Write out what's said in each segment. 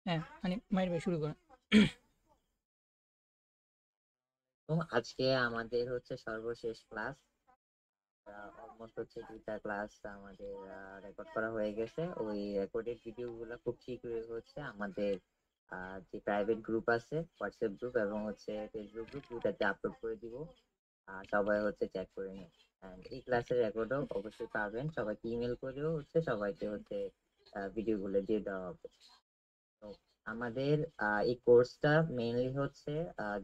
হ্যাঁ, মানে মাহির ভাই শুরু করেন। তো আজকে আমাদের হচ্ছে সর্বশেষ ক্লাস। অলমোস্ট হচ্ছে দুইটা ক্লাস আমাদের রেকর্ড করা হয়ে গেছে। ওই রেকর্ডেড ভিডিও গুলো খুব শীঘ্রই হচ্ছে আমাদের যে প্রাইভেট গ্রুপ আছে, হোয়াটসঅ্যাপ গ্রুপ এবং হচ্ছে ফেসবুক গ্রুপ, দুটাতে আপলোড করে দিব। সবাই হচ্ছে চেক করে নিন। এই ক্লাসের রেকর্ডও অবশ্যই পাবেন। সবাইকে ইমেল করেও হচ্ছে সবাইকে হচ্ছে ভিডিও গুলো দিয়ে দেওয়া হবে। তো আমাদের এই কোর্সটা মেইনলি হচ্ছে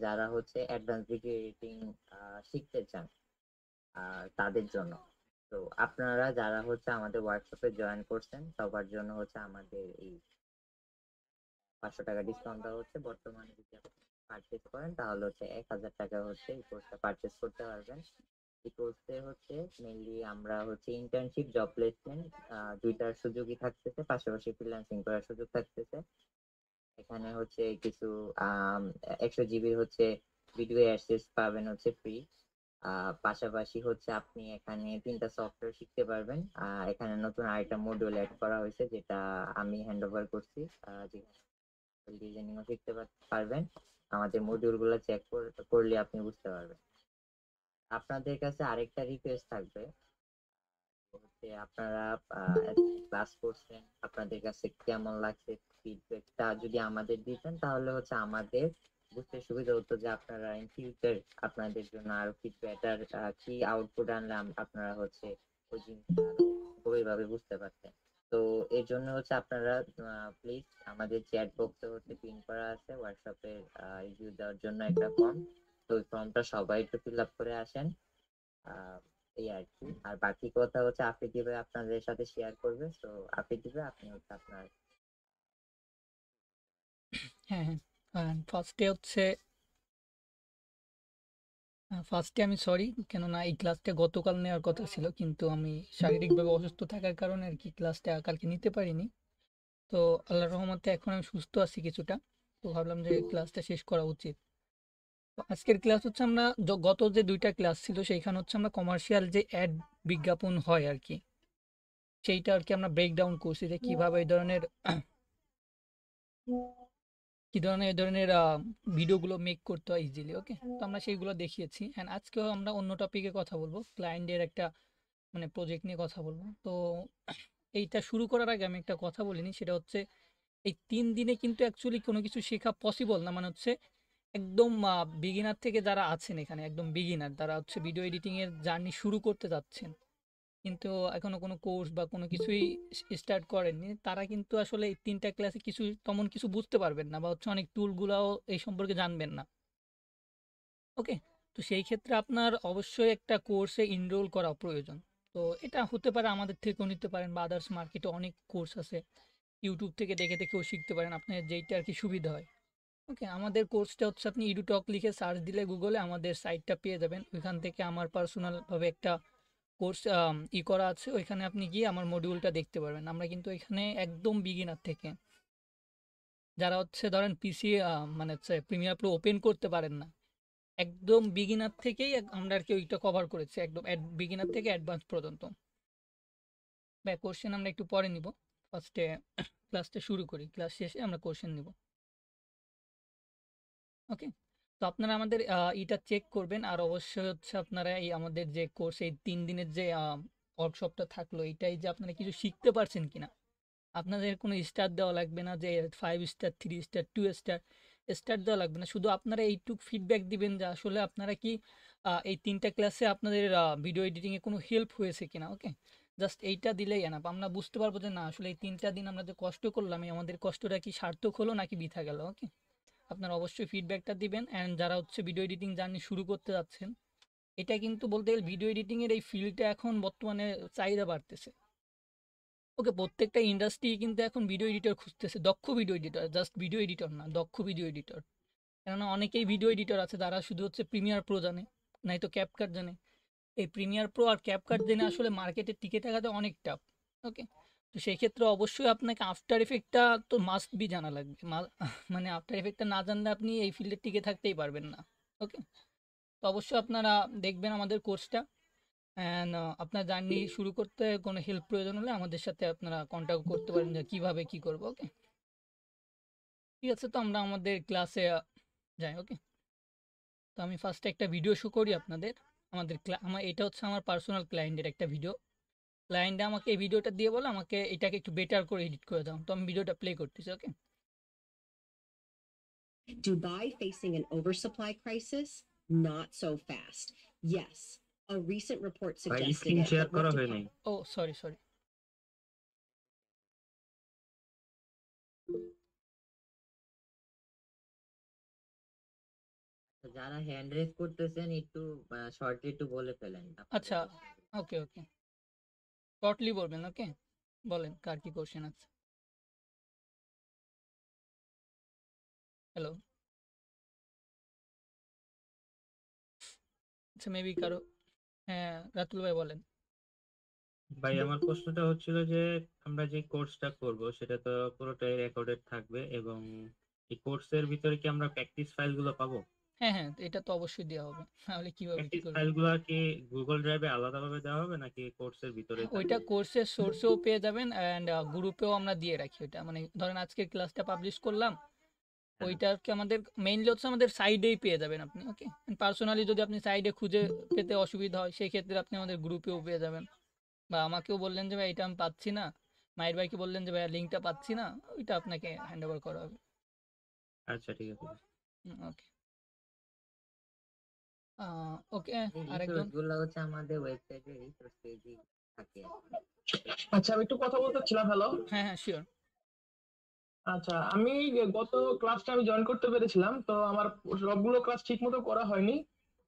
যারা হচ্ছে অ্যাডভান্স ভিডিও এডিটিং শিখতে চান তাদের জন্য। তো আপনারা যারা হচ্ছে আমাদের ওয়ার্কশপে জয়েন করছেন সবার জন্য হচ্ছে আমাদের এই 500 টাকা ডিসকাউন্ট দেওয়া হচ্ছে। বর্তমানে যদি আপনি পারচেজ করেন তাহলে হচ্ছে 1000 টাকা হচ্ছে এই কোর্সটা পারচেজ করতে পারবেন। এই কোর্সে হচ্ছে মেইনলি আমরা হচ্ছে ইন্টার্নশিপ, জব প্লেসমেন্ট দুইটার সুযোগই থাকতেছে, পাশাপাশি ফ্রিল্যান্সিং করার সুযোগ থাকতেছে। এখানে হচ্ছে কিছু 100 জিবি হচ্ছে ভিডিও অ্যাক্সেস পাবেন হচ্ছে ফ্রি। পাশাপাশি হচ্ছে আপনি এখানে 3টা সফটওয়্যার শিখতে পারবেন। এখানে নতুন আরেকটা মডিউল অ্যাড করা হয়েছে যেটা আমি হ্যান্ড ওভার করছি। ডিজাইনিংও শিখতে পারবেন। আমাদের মডিউল গুলো চেক করলে আপনি বুঝতে পারবেন। আপনাদের কাছে আরেকটা রিকোয়েস্ট থাকবে, হচ্ছে আপনারা ক্লাস করছেন, আপনাদের কাছে কেমন লাগছে ফিডব্যাকটা যদি আমাদের দিতেন তাহলে হচ্ছে আমাদের বুঝতে সুবিধা হতো যে আপনারা ইন ফিউচার আপনাদের জন্য আরো কিছু বেটার কি আউটপুট আনলে আপনারা হচ্ছে ওই জিনিসটা আরো গভীরভাবে বুঝতে পারতেন। তো এর জন্য হচ্ছে আপনারা প্লিজ, আমাদের চ্যাট বক্সে হচ্ছে পিন করা আছে ওয়ার্কশপের রিভিউ দেওয়ার জন্য একটা ফর্ম। তো ওই ফর্মটা সবাই একটু ফিল আপ করে আসেন। আহ এই আর কি। আর বাকি কথা হচ্ছে আফ্রিদি ভাই আপনাদের সাথে শেয়ার করবে। তো আফ্রিদি ভাই আপনি হচ্ছে আপনার। হ্যাঁ, হ্যাঁ। ফার্স্টে আমি সরি, কেননা এই ক্লাসটা গতকাল নেওয়ার কথা ছিল, কিন্তু আমি শারীরিকভাবে অসুস্থ থাকার কারণে আর কি ক্লাসটা কালকে নিতে পারিনি। তো আল্লাহর রহমতে এখন আমি সুস্থ আছি কিছুটা। তো ভাবলাম যে ক্লাসটা শেষ করা উচিত। তো আজকের ক্লাস হচ্ছে আমরা গত যে দুইটা ক্লাস ছিল সেইখানে হচ্ছে আমরা কমার্শিয়াল যে অ্যাড বিজ্ঞাপন হয় আর কি, সেইটা আর কি আমরা ব্রেকডাউন করছি যে কিভাবে এই ধরনের এই ধরনের ভিডিওগুলো মেক করতে হয় ইজিলি। ওকে, তো আমরা সেইগুলো দেখিয়েছি। অ্যান্ড আজকেও আমরা অন্য টপিকে কথা বলবো, ক্লায়েন্টের একটা মানে প্রজেক্ট নিয়ে কথা বলবো। তো এইটা শুরু করার আগে আমি একটা কথা বলিনি, সেটা হচ্ছে এই 3 দিনে কিন্তু অ্যাকচুয়ালি কোনো কিছু শেখা পসিবল না। মানে হচ্ছে একদম বিগিনার থেকে যারা আছেন এখানে, একদম বিগিনার যারা হচ্ছে ভিডিও এডিটিং এর জার্নি শুরু করতে যাচ্ছেন, কিন্তু এখনো কোনো কোর্স বা কোনো কিছুই স্টার্ট করেননি, তারা কিন্তু আসলে এই 3টা ক্লাসে কিছু তেমন কিছু বুঝতে পারবেন না, বা হচ্ছে অনেক টুলগুলাও এই সম্পর্কে জানবেন না। ওকে, তো সেই ক্ষেত্রে আপনার অবশ্যই একটা কোর্সে ইনরোল করা প্রয়োজন। তো এটা হতে পারে আমাদের থেকেও নিতে পারেন, বা আদার্স মার্কেটে অনেক কোর্স আছে, ইউটিউব থেকে দেখে দেখেও শিখতে পারেন, আপনার যেইটা আর কি সুবিধা হয়। ওকে, আমাদের কোর্সটা হচ্ছে আপনি ইডুটক লিখে সার্চ দিলে গুগলে আমাদের সাইটটা পেয়ে যাবেন। ওইখান থেকে আমার পার্সোনালভাবে একটা কোর্স করা আছে, ওইখানে আপনি গিয়ে আমার মডিউলটা দেখতে পারবেন। আমরা কিন্তু এখানে একদম বিগিনার থেকে, যারা হচ্ছে ধরেন পিসি মানে হচ্ছে প্রিমিয়ার প্রো ওপেন করতে পারেন না, একদম বিগিনার থেকেই আমরা আর কি ওইটা কভার করেছি, একদম বিগিনার থেকে অ্যাডভান্স পর্যন্ত। বা কোশ্চেন আমরা একটু পরে নিব, ফার্স্টে ক্লাসটা শুরু করি, ক্লাস শেষে আমরা কোশ্চেন নিব। ওকে, তো আপনারা আমাদের এটা চেক করবেন। আর অবশ্যই হচ্ছে আপনারা এই আমাদের যে কোর্স, এই 3 দিনের যে ওয়ার্কশপটা থাকলো, এইটাই যে আপনারা কিছু শিখতে পারছেন কিনা। আপনাদের কোনো স্টার দেওয়া লাগবে না, যে 5 স্টার, 3 স্টার, 2 স্টার স্টার দেওয়া লাগবে না। শুধু আপনারা এইটুক ফিডব্যাক দিবেন যে আসলে আপনারা কি এই 3টা ক্লাসে আপনাদের ভিডিও এডিটিংয়ে কোনো হেল্প হয়েছে কিনা। ওকে, জাস্ট এইটা দিলেই এনাফ। আমরা বুঝতে পারবো যে না, আসলে এই 3টা দিন আমরা যে কষ্ট করলাম, এই আমাদের কষ্টটা কি সার্থক হলো নাকি বৃথা গেল। ওকে, আপনারা অবশ্যই ফিডব্যাকটা দিবেন। অ্যান্ড যারা হচ্ছে ভিডিও এডিটিং জার্নি শুরু করতে যাচ্ছেন, এটা কিন্তু বলতে গেলে ভিডিও এডিটিংয়ের এই ফিল্ডটা এখন বর্তমানে চাহিদা বাড়তেছে। ওকে, প্রত্যেকটা ইন্ডাস্ট্রি কিন্তু এখন ভিডিও এডিটর খুঁজতেছে, দক্ষ video editor, just video editor না, দক্ষ ভিডিও এডিটর। কেননা অনেকেই ভিডিও এডিটর আছে তারা শুধু হচ্ছে প্রিমিয়ার প্রো জানে, নাই তো ক্যাপকাট জানে। এই প্রিমিয়ার প্রো আর ক্যাপকাট জেনে আসলে মার্কেটে টিকে থাকাটা অনেক টাফ। ওকে, তো সেই ক্ষেত্রে অবশ্যই আপনাকে আফটার এফেক্টটা তো মাস্ট বি জানা লাগবে। মানে আফটার এফেক্টটা না জানলে আপনি এই ফিল্ডে টিকে থাকতেই পারবেন না। ওকে, তো অবশ্যই আপনারা দেখবেন আমাদের কোর্সটা। অ্যান্ড আপনার জার্নি শুরু করতে কোনো হেল্প প্রয়োজন হলে আমাদের সাথে আপনারা কন্ট্যাক্ট করতে পারেন যে কীভাবে কী করবো। ওকে। ঠিক আছে, তো আমরা আমাদের ক্লাসে যাই। ওকে, তো আমি ফার্স্টে একটা ভিডিও শো করি আপনাদের। আমার এটা হচ্ছে আমার পার্সোনাল ক্লায়েন্টের একটা ভিডিও। ক্লায়েন্টে আমাকে এই ভিডিওটা দিয়ে বলে আমাকে এটাকে একটু বেটার করে এডিট করে দাও, তো আমি ভিডিওটা প্লে করতেছি। ওকে, Dubai facing an oversupply crisis? Not so fast. Yes, a recent report ভাই suggested screen it, share but করা what হয় নাই। ও সরি সরি। যারা হ্যান্ড রেজ করতেছেন একটু শর্টলি একটু বলে ফেলেন আপনাদের আচ্ছা, কোশ্চেন। ওকে ওকে, শর্টলি বলবেন। ওকে, বলেন কার কি কোশ্চেন আছে। হ্যালো, আচ্ছা মেবি কারো, হ্যাঁ রাতুল ভাই বলেন। ভাই আমার প্রশ্নটা হচ্ছিল যে আমরা যে কোর্সটা করব সেটা তো পুরোটাই রেকর্ডেড থাকবে, এবং এই কোর্সের ভিতরে কি আমরা প্র্যাকটিস ফাইলগুলো পাবো? হ্যাঁ হ্যাঁ, এটা তো অবশ্যই দেওয়া হবে, তাহলে কিভাবে কি প্র্যাকটিস করবেন। ফাইলগুলো কি গুগল ড্রাইভে আলাদাভাবে দেওয়া হবে নাকি কোর্সের ভিতরে ওইটা থাকবে? কোর্সের সোর্সেও পেয়ে যাবেন, অ্যান্ড গ্রুপেও আমরা দিয়ে রাখি ওইটা। মানে ধরেন আজকের ক্লাসটা পাবলিশ করলাম, হ্যাঁ, ওইটাকে আমাদের মেইনলি হচ্ছে আমাদের সাইডেই পেয়ে যাবেন আপনি। ওকে, পার্সোনালি যদি আপনি সাইডে খুঁজে পেতে অসুবিধা হয় সেই ক্ষেত্রে আপনি আমাদের গ্রুপেও পেয়ে যাবেন, বা আমাকেও বললেন যে ভাই এটা আমি পাচ্ছি না, মায়ের ভাইকে বললেন যে ভাই লিঙ্কটা পাচ্ছি না, ওইটা আপনাকে হ্যান্ড ওভার করা হবে। আচ্ছা ঠিক আছে। ওকে, ওকে, এই আরেকজন। রিসোর্স গুলো হচ্ছে আমাদের ওয়েবসাইটে রিসোর্স পেজে থাকে আর কি। আচ্ছা আমি একটু কথা বলতে চাচ্ছিলাম। হ্যালো। হ্যাঁ হ্যাঁ শিওর। আচ্ছা আমি গত ক্লাসটা আমি জয়েন করতে পেরেছিলাম, তো আমার সবগুলো ক্লাস ঠিক মতো করা হয়নি।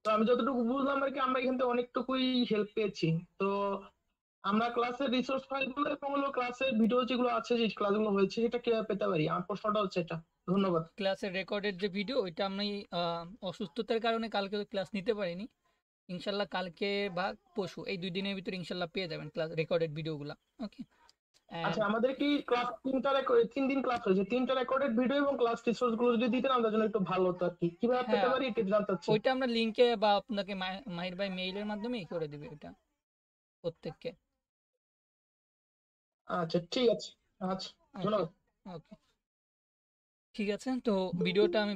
তো আমি যতটুকু বুঝলাম আর কি, আমরা এখান থেকে অনেকটুকুই হেল্প পেয়েছি। তো আমরা ক্লাসের রিসোর্স ফাইলগুলো এবং হলো ক্লাসের ভিডিও যেগুলো আছে, যে ক্লাসগুলো হয়েছে, সেটা কিভাবে পেতে পারি? আমার প্রশ্নটা হচ্ছে এটা। ধন্যবাদ। ক্লাসের রেকর্ডেড যে ভিডিও, ওইটা আমি অসুস্থতার কারণে কালকে ক্লাস নিতে পারিনি। ইনশাল্লাহ কালকে বা পরশু এই 2 দিনের ভিতরে ইনশাল্লাহ পেয়ে যাবেন ক্লাস রেকর্ডেড ভিডিওগুলো। ওকে, অ্যান্ড আচ্ছা আমাদের কি ক্লাস 3 দিন ক্লাস হয়েছে, 3টা রেকর্ডেড ভিডিও এবং ক্লাস রিসোর্স গুলো যদি দিতেন আমাদের জন্য একটু ভালো হতো আর কি। কিভাবে পেতে হ্যাঁ, পারি এটা জানতে চাচ্ছি। ওইটা আমরা লিঙ্কে বা আপনাকে মাহির ভাই মেইলের মাধ্যমেই করে দিবে এটা প্রত্যেককে। আচ্ছা ঠিক আছে। আচ্ছা ওকে ধন্যবাদ। ওকে, ঠিক আছে, তো ভিডিওটা আমি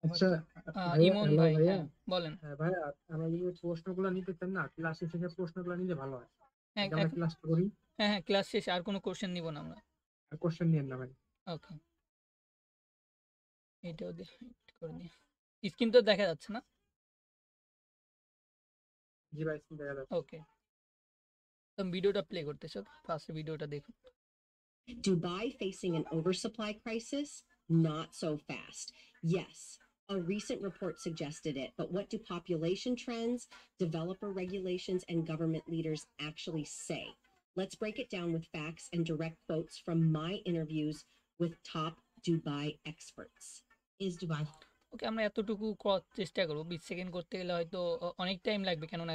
আচ্ছা ভাইয়া, ইমন হ্যালো ভাই, ভাইয়া। হ্যাঁ বলেন। ভাইয়া, আমরা যদি প্রশ্নগুলো নিতে চান না, ক্লাসে থেকে প্রশ্নগুলো নিলে ভালো হয়। হ্যাঁ আগে আমরা এখন, ক্লাসটা করি, হ্যাঁ হ্যাঁ, ক্লাস শেষে আর কোনো কোশ্চেন নিব না আমরা। আর কোশ্চেন নিয়ে না ভাই। ওকে, এটাও দিয়ে hide করে দিই। স্ক্রিন তো দেখা যাচ্ছে না? জি ভাই, স্ক্রিন দেখা যাচ্ছে। ওকে, তো ভিডিওটা প্লে করতেছি। ওকে, ফার্স্ট ভিডিওটা দেখুন। Dubai facing an oversupply crisis? Not so fast. Yes, a recent report suggested it, but what do population trends, developer regulations, and government leaders actually say? Let's break it down with facts and direct quotes from my interviews with top Dubai experts. Is Dubai ওকে, আমরা এতটুকু করার চেষ্টা করবো। 20 second করতে গেলে হয়তো অনেক time লাগবে, কেননা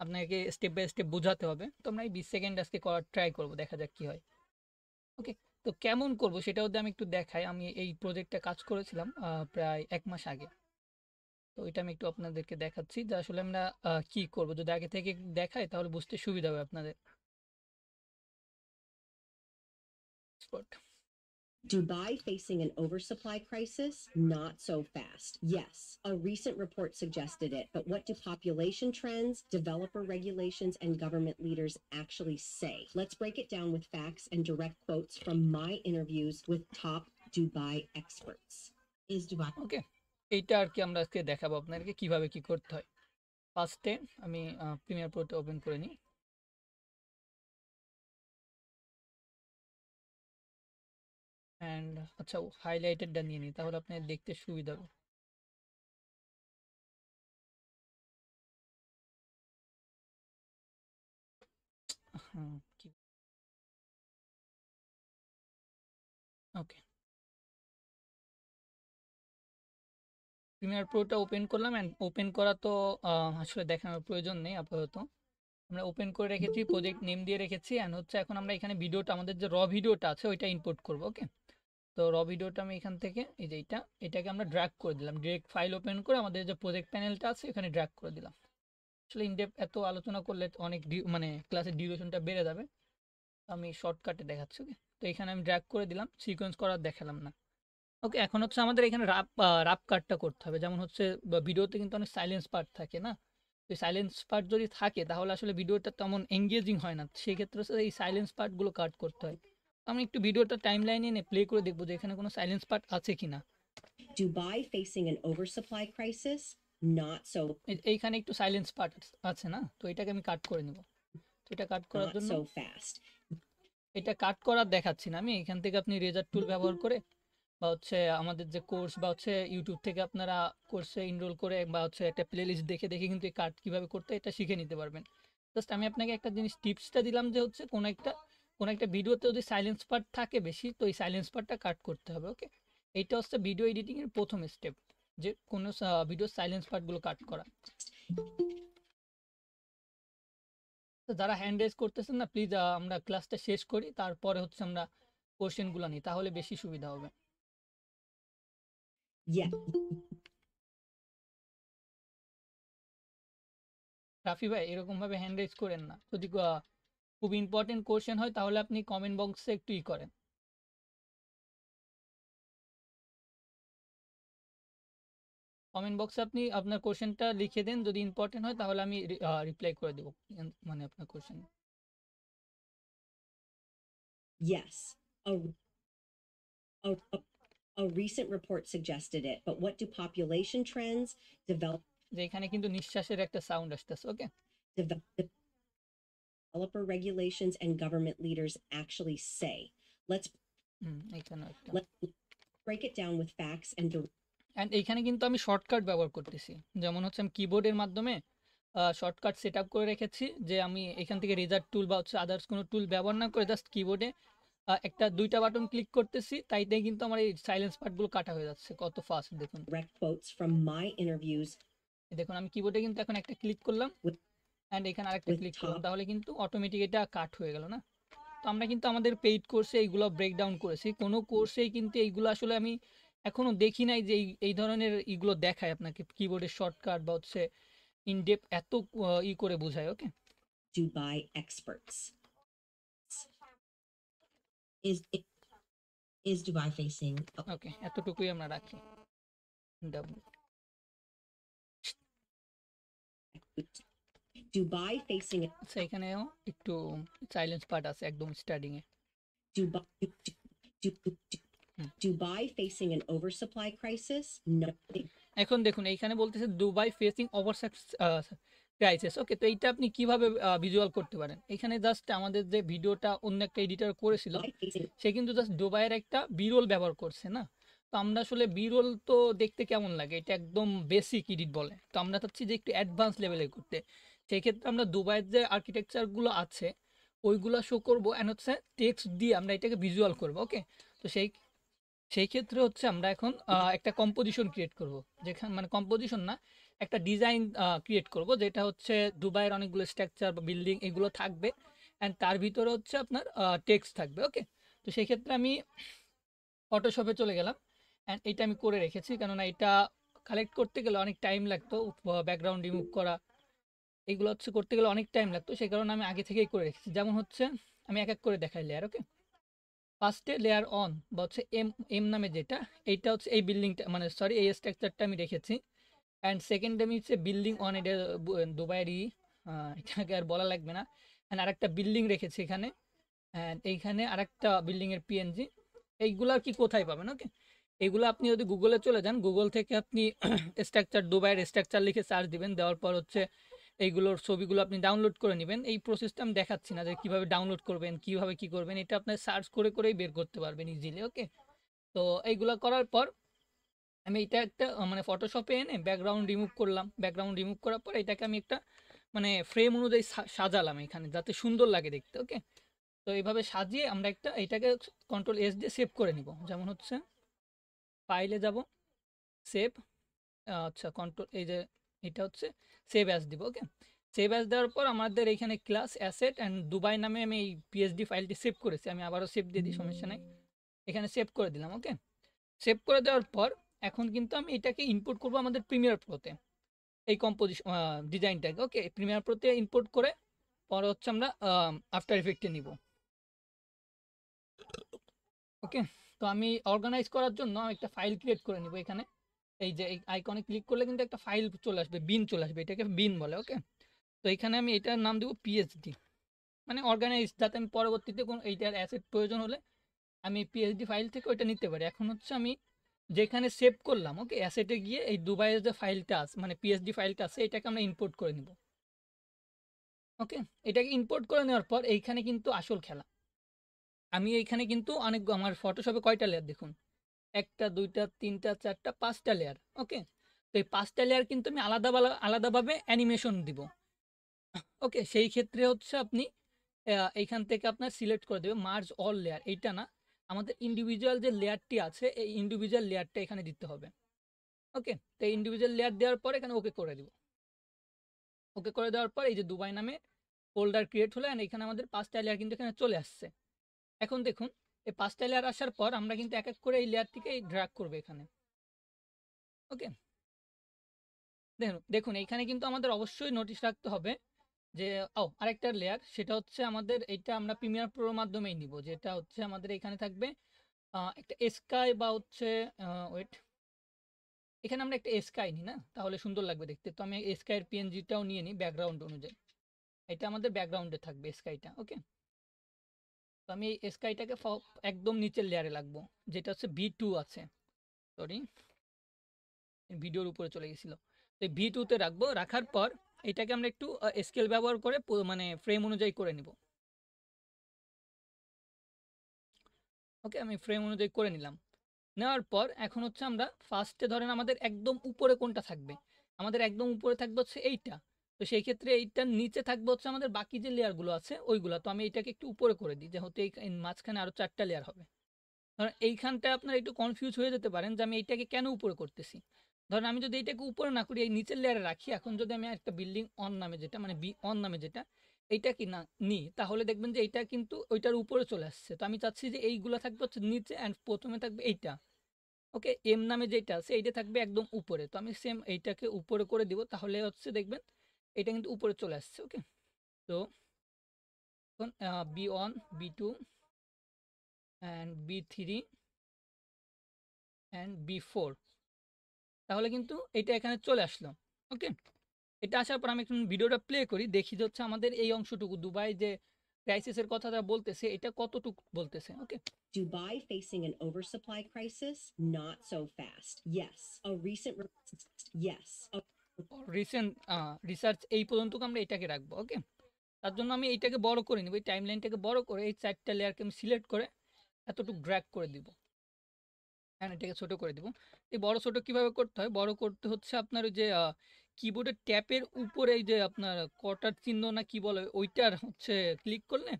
আপনাকে স্টেপ বাই স্টেপ বোঝাতে হবে। তো আমরা এই 20 সেকেন্ড আজকে করার ট্রাই করবো, দেখা যাক কি হয়। ওকে, তো কেমন করব সেটাও যদি আমি একটু দেখাই। আমি এই প্রজেক্টটা কাজ করেছিলাম প্রায় 1 মাস আগে। তো এটা আমি একটু আপনাদেরকে দেখাচ্ছি যে আসলে আমরা কি করব। যদি আগে থেকে দেখাই তাহলে বুঝতে সুবিধা হবে আপনাদের। Spot. Dubai facing an oversupply crisis? Not so fast. Yes, a recent report suggested it, but what do population trends, developer regulations, and government leaders actually say? Let's break it down with facts and direct quotes from my interviews with top Dubai experts. Is Dubai ওকে, এইটা আর কি আমরা আজকে দেখাবো আপনাদেরকে কিভাবে কি করতে হয়। ফার্স্টে আমি প্রিমিয়ার প্রোটা ওপেন করে নিই, অ্যান্ড আচ্ছা হাইলাইটেডটা নিয়ে নিই, তাহলে আপনার দেখতে সুবিধা হবে। হুম, ওকে, প্রিমিয়ার প্রোটা ওপেন করলাম, অ্যান্ড ওপেন করা তো আসলে দেখানোর প্রয়োজন নেই আপাতত। আমরা ওপেন করে রেখেছি, প্রজেক্ট নেম দিয়ে রেখেছি, অ্যান্ড হচ্ছে এখন আমরা এখানে ভিডিওটা, আমাদের যে র ভিডিওটা আছে ওইটা ইম্পোর্ট করব। ওকে, তো র ভিডিওটা আমি এখান থেকে এই যে এটাকে আমরা ড্র্যাগ করে দিলাম, ডিরেক্ট ফাইল ওপেন করে আমাদের যে প্রজেক্ট প্যানেলটা আছে এখানে ড্র্যাগ করে দিলাম। আসলে ইনডেপথ এত আলোচনা করলে অনেক মানে ক্লাসের ডিউরেশনটা বেড়ে যাবে, আমি শর্টকাটে দেখাচ্ছি। ওকে, তো এখানে আমি ড্র্যাগ করে দিলাম, সিকোয়েন্স করার দেখালাম না। ওকে, এখন হচ্ছে আমাদের এখানে রাপ কাটটা করতে হবে। যেমন হচ্ছে ভিডিওতে কিন্তু অনেক সাইলেন্স পার্ট থাকে না, তো সাইলেন্স পার্ট যদি থাকে তাহলে আসলে ভিডিওটা তেমন এঙ্গেজিং হয় না, সেই ক্ষেত্রে হচ্ছে এই সাইলেন্স পার্টগুলো কাট করতে হয়। তো আমি একটু ভিডিওটা টাইম লাইনে এনে প্লে করে দেখবো যে এখানে কোনো সাইলেন্স পার্ট আছে কিনা। Dubai facing an oversupply crisis? Not so এইখানে একটু সাইলেন্স পার্ট আছে না, তো এটাকে আমি কাট করে নিব। তো এটা কাট করার not জন্য so fast. এটা কাট করার দেখাচ্ছি না আমি, এখান থেকে আপনি রেজার টুল ব্যবহার করে বা হচ্ছে আমাদের যে কোর্স বা হচ্ছে ইউটিউব থেকে আপনারা কোর্সে এনরোল করে বা হচ্ছে একটা প্লে লিস্ট দেখে দেখে কিন্তু এই কাট কীভাবে করতে হয় এটা শিখে নিতে পারবেন। জাস্ট আমি আপনাকে একটা জিনিস টিপসটা দিলাম যে হচ্ছে কোনো একটা ভিডিওতে যদি সাইলেন্স পার্ট থাকে বেশি, তো এই সাইলেন্স পার্টটা কাট করতে হবে। ওকে, এইটা হচ্ছে ভিডিও এডিটিংয়ের প্রথম স্টেপ, যে কোনো ভিডিও সাইলেন্স পার্টগুলো কাট করা। তো যারা হ্যান্ড রেজ করতেছেন না, প্লিজ আমরা ক্লাসটা শেষ করি, তারপরে হচ্ছে আমরা কোশ্চেনগুলো নিই, তাহলে বেশি সুবিধা হবে। Yeah. রাফি ভাই এরকম ভাবে হ্যান্ড রেজ করেন না, যদি খুব ইম্পর্টেন্ট কোশ্চেন হয় তাহলে আপনি কমেন্ট বক্সে একটু করেন। কমেন্ট বক্সে আপনি আপনার কোশ্চেনটা লিখে দেন, যদি ইম্পর্টেন্ট হয় তাহলে আমি রিপ্লাই করে দেবো মানে আপনার question. Yes. A recent report suggested it, but what do population trends, যে এখানে কিন্তু নিঃশ্বাসের একটা সাউন্ড আসতেছে। ওকে, developer regulations and government leaders actually say? Let's এখানে একটা break it down with facts and and এইখানে কিন্তু আমি শর্টকাট ব্যবহার করতেছি। যেমন হচ্ছে আমি কিবোর্ডের মাধ্যমে শর্টকাট সেট আপ করে রেখেছি, যে আমি এখান থেকে রেজার টুল বা হচ্ছে আদার্স কোনো টুল ব্যবহার না করে জাস্ট কিবোর্ডে একটা দুইটা বাটন ক্লিক করতেছি, তাইতেই কিন্তু আমার এই সাইলেন্স পার্টগুলো কাটা হয়ে যাচ্ছে। কত ফাস্ট দেখুন। direct quotes from my interviews দেখুন আমি কিবোর্ডে কিন্তু এখন একটা ক্লিক করলাম with অ্যান্ড এখানে আরেকটা with ক্লিক করলাম, top তাহলে কিন্তু অটোমেটিক এটা কাট হয়ে গেল না। তো আমরা কিন্তু আমাদের পেইড কোর্সে এইগুলো ব্রেকডাউন করেছি, কোনো কোর্সেই কিন্তু এইগুলো আসলে আমি এখনো দেখি নাই যে এই ধরনের ইগুলো দেখায় আপনাকে, কিবোর্ডের শর্টকাট বা হচ্ছে ইনডেপ এত করে বোঝায়। ওকে, Dubai experts. Is Dubai facing ওকে এতটুকুই আমরা রাখি। Dubai facing আচ্ছা, এখানেও একটু সাইলেন্স পার্ট আছে একদম starting A. Dubai Dubai facing an oversupply crisis? No. এখন দেখুন এইখানে বলতেছে দুবাই ফেসিং ওভার ক্রাইসিস। ওকে, তো এইটা আপনি কিভাবে ভিজুয়াল করতে পারেন? এখানে জাস্ট আমাদের যে ভিডিওটা অন্য একটা এডিটর করেছিল, Dubai facing সে কিন্তু জাস্ট দুবাইয়ের একটা বিরোল ব্যবহার করছে না। তো আমরা আসলে বিরোল তো দেখতে কেমন লাগে, এটা একদম বেসিক এডিট বলে, তো আমরা চাচ্ছি যে একটু অ্যাডভান্স লেভেলে করতে। সেই ক্ষেত্রে আমরা দুবাইয়ের যে আর্কিটেকচারগুলো আছে ওইগুলো শো করবো অ্যান্ড হচ্ছে টেক্সট দিয়ে আমরা এটাকে ভিজুয়াল করবো। ওকে, তো সেই ক্ষেত্রে হচ্ছে আমরা এখন একটা কম্পোজিশন ক্রিয়েট করব, যেখানে মানে কম্পোজিশন না, একটা ডিজাইন ক্রিয়েট করব, যেটা হচ্ছে দুবাইয়ের অনেকগুলো স্ট্রাকচার বা বিল্ডিং এগুলো থাকবে অ্যান্ড তার ভিতরে হচ্ছে আপনার টেক্সট থাকবে। ওকে, তো সেই ক্ষেত্রে আমি ফটোশপে চলে গেলাম অ্যান্ড এটা আমি করে রেখেছি, কেননা এটা কালেক্ট করতে গেলে অনেক টাইম লাগতো, ব্যাকগ্রাউন্ড রিমুভ করা এগুলো হচ্ছে করতে গেলে অনেক টাইম লাগতো, সেই কারণে আমি আগে থেকেই করে রেখেছি। যেমন হচ্ছে আমি এক এক করে দেখাই লেয়ার। ওকে, ফার্স্টে লেয়ার অন বা হচ্ছে এম এম নামে যেটা, এইটা হচ্ছে এই বিল্ডিংটা মানে সরি এই স্ট্রাকচারটা আমি রেখেছি। অ্যান্ড সেকেন্ড আমি হচ্ছে বিল্ডিং অন, এটা দুবাইয়েরই, এটাকে আর বলা লাগবে না। অ্যান্ড আরেকটা বিল্ডিং রেখেছি এখানে, অ্যান্ড এইখানে আরেকটা বিল্ডিংয়ের পিএনজি। এইগুলো আর কি কোথায় পাবেন? ওকে, এগুলো আপনি যদি গুগলে চলে যান, গুগল থেকে আপনি স্ট্রাকচার দুবাইয়ের স্ট্রাকচার লিখে সার্চ দিবেন, দেওয়ার পর হচ্ছে এইগুলোর ছবিগুলো আপনি ডাউনলোড করে নেবেন। এই প্রসেসটা আমি দেখাচ্ছি না যে কীভাবে ডাউনলোড করবেন, কীভাবে কী করবেন, এটা আপনার সার্চ করে করেই বের করতে পারবেন ইজিলি। ওকে, তো এইগুলো করার পর আমি এটা একটা মানে ফটোশপে এনে ব্যাকগ্রাউন্ড রিমুভ করলাম। ব্যাকগ্রাউন্ড রিমুভ করার পর এটাকে আমি একটা মানে ফ্রেম অনুযায়ী সাজালাম এখানে, যাতে সুন্দর লাগে দেখতে। ওকে, তো এইভাবে সাজিয়ে আমরা এটাকে কন্ট্রোল এস দিয়ে সেভ করে নিব। যেমন হচ্ছে ফাইলে যাব, সেভ, আচ্ছা কন্ট্রোল এই যে এটা হচ্ছে সেভ অ্যাজ দিব। ওকে, সেভ অ্যাজ দেওয়ার পর আমাদের এখানে ক্লাস অ্যাসেট অ্যান্ড দুবাই নামে আমি এই পিএসডি ফাইলটি সেভ করেছি। আমি আবারও সেভ দিয়ে দিই, সমস্যা নাই, এখানে সেভ করে দিলাম। ওকে, সেভ করে দেওয়ার পর এখন কিন্তু আমি এটাকে ইনপুট করব আমাদের প্রিমিয়ার প্রোতে, এই কম্পোজিশন ডিজাইনটাকে। ওকে, প্রিমিয়ার প্রোতে ইনপুট করে পরে হচ্ছে আমরা আফটার ইফেক্টে নিব। ওকে, তো আমি অর্গানাইজ করার জন্য একটা ফাইল ক্রিয়েট করে নিব এখানে। এই যে এই আইকনে ক্লিক করলে কিন্তু একটা ফাইল চলে আসবে, বিন চলে আসবে, এটাকে বিন বলে। ওকে, তো এখানে আমি এটার নাম দেবো পিএইচডি, মানে অর্গানাইজ, যাতে আমি পরবর্তীতে কোনো এইটার অ্যাসেট প্রয়োজন হলে আমি পিএইচডি ফাইল থেকে ওইটা নিতে পারি। এখন হচ্ছে আমি যেখানে সেভ করলাম, ওকে, অ্যাসেটে গিয়ে এই দুবাইয়ের যে ফাইলটা আছে, মানে পিএইচডি ফাইলটা আছে, এটাকে আমরা ইম্পোর্ট করে নিব। ওকে, এটাকে ইম্পোর্ট করে নেওয়ার পর এইখানে কিন্তু আসল খেলা। আমি এইখানে কিন্তু অনেক, আমার ফটোশপে কয়টা লেয়ার দেখুন, একটা, দুইটা, তিনটা, চারটা, পাঁচটা লেয়ার। ওকে, তো এই পাঁচটা লেয়ার কিন্তু আমি আলাদাভাবে অ্যানিমেশন দিব। ওকে, সেই ক্ষেত্রে হচ্ছে আপনি এইখান থেকে আপনার সিলেক্ট করে দেবে মার্জ অল লেয়ার, এইটা না, আমাদের ইন্ডিভিজুয়াল যে লেয়ারটি আছে এই ইন্ডিভিজুয়াল লেয়ারটা এখানে দিতে হবে। ওকে, তো ইন্ডিভিজুয়াল লেয়ার দেওয়ার পর এখানে ওকে করে দিব। ওকে করে দেওয়ার পর এই যে দুবাই নামে ফোল্ডার ক্রিয়েট হলো, অ্যান্ড এখানে আমাদের পাঁচটা লেয়ার কিন্তু এখানে চলে আসছে। এখন দেখুন, এই পাঁচটা লেয়ার আসার পর আমরা কিন্তু এক এক করে এই লেয়ারটিকে ড্র্যাগ করবো এখানে। ওকে, দেখুন দেখুন এইখানে কিন্তু আমাদের অবশ্যই নোটিশ রাখতে হবে যে আরেকটা লেয়ার, সেটা হচ্ছে আমাদের এইটা আমরা প্রিমিয়ার প্রোর মাধ্যমেই নিব, যেটা হচ্ছে আমাদের এখানে থাকবে একটা স্কাই বা হচ্ছে ওয়েট, এখানে আমরা একটা স্কাই নিই না, তাহলে সুন্দর লাগবে দেখতে। তো আমি স্কাইয়ের পিএনজিটাও নিয়ে নিই ব্যাকগ্রাউন্ড অনুযায়ী, এটা আমাদের ব্যাকগ্রাউন্ডে থাকবে স্কাইটা। ওকে, তো আমি এই স্কাইটাকে একদম নিচের লেয়ারে লাগবো, যেটা হচ্ছে V2 আছে, সরি ভিডিওর উপরে চলে গেছিল, তো V2-তে রাখবো। রাখার পর এটাকে আমরা একটু স্কেল ব্যবহার করে মানে ফ্রেম অনুযায়ী করে নিব। ওকে, আমি ফ্রেম অনুযায়ী করে নিলাম। নেওয়ার পর এখন হচ্ছে আমরা ফার্স্টে ধরেন আমাদের একদম উপরে কোনটা থাকবে, আমাদের একদম উপরে থাকবে হচ্ছে এইটা। তো সেই ক্ষেত্রে এইটার নিচে থাকবে হচ্ছে আমাদের বাকি যে লেয়ারগুলো আছে ওইগুলো। তো আমি এটাকে একটু উপরে করে দিই, যেহেতু এই মাঝখানে আরও চারটা লেয়ার হবে। ধরেন এইখানটায় আপনারা একটু কনফিউজ হয়ে যেতে পারেন যে আমি এইটাকে কেন উপরে করতেছি। ধরেন আমি যদি এইটাকে উপরে না করি, এই নিচের লেয়ারে রাখি, এখন যদি আমি একটা বিল্ডিং অন নামে যেটা, মানে বি অন নামে যেটা, এইটা কি না নিই, তাহলে দেখবেন যে এইটা কিন্তু ওইটার উপরে চলে আসছে। তো আমি চাচ্ছি যে এইগুলো থাকবে হচ্ছে নিচে, অ্যান্ড প্রথমে থাকবে এইটা। ওকে, এম নামে যেটা আছে এইটা থাকবে একদম উপরে। তো আমি সেম এইটাকে উপরে করে দিব, তাহলে হচ্ছে দেখবেন এটা কিন্তু উপরে চলে আসছে। ওকে, তো এখন B1, B2 and B3 and B4, তাহলে কিন্তু এটা এখানে চলে আসলো। ওকে, এটা আসার পর আমি এখন ভিডিওটা প্লে করি, দেখি যে হচ্ছে আমাদের এই অংশটুকু দুবাই যে ক্রাইসিসের কথাটা বলতেছে এটা কতটুকু বলতেছে। ওকে, Dubai facing an oversupply crisis? Not so fast. Yes. A recent yes. Recent research এই পর্যন্ত আমরা এটাকে রাখবো। ওকে, তার জন্য আমি এইটাকে বড় করে নিব, এই টাইম লাইনটাকে বড় করে এই চারটা লেয়ারকে আমি সিলেক্ট করে এতটুকু ড্র্যাগ করে দিব, হ্যাঁ এটাকে ছোট করে দিব। এই বড় ছোট কিভাবে করতে হয়, বড় করতে হচ্ছে আপনার ওই যে কিবোর্ডের ট্যাপের উপরে এই যে আপনার কটার চিহ্ন না কি বলে ওইটার হচ্ছে ক্লিক করলে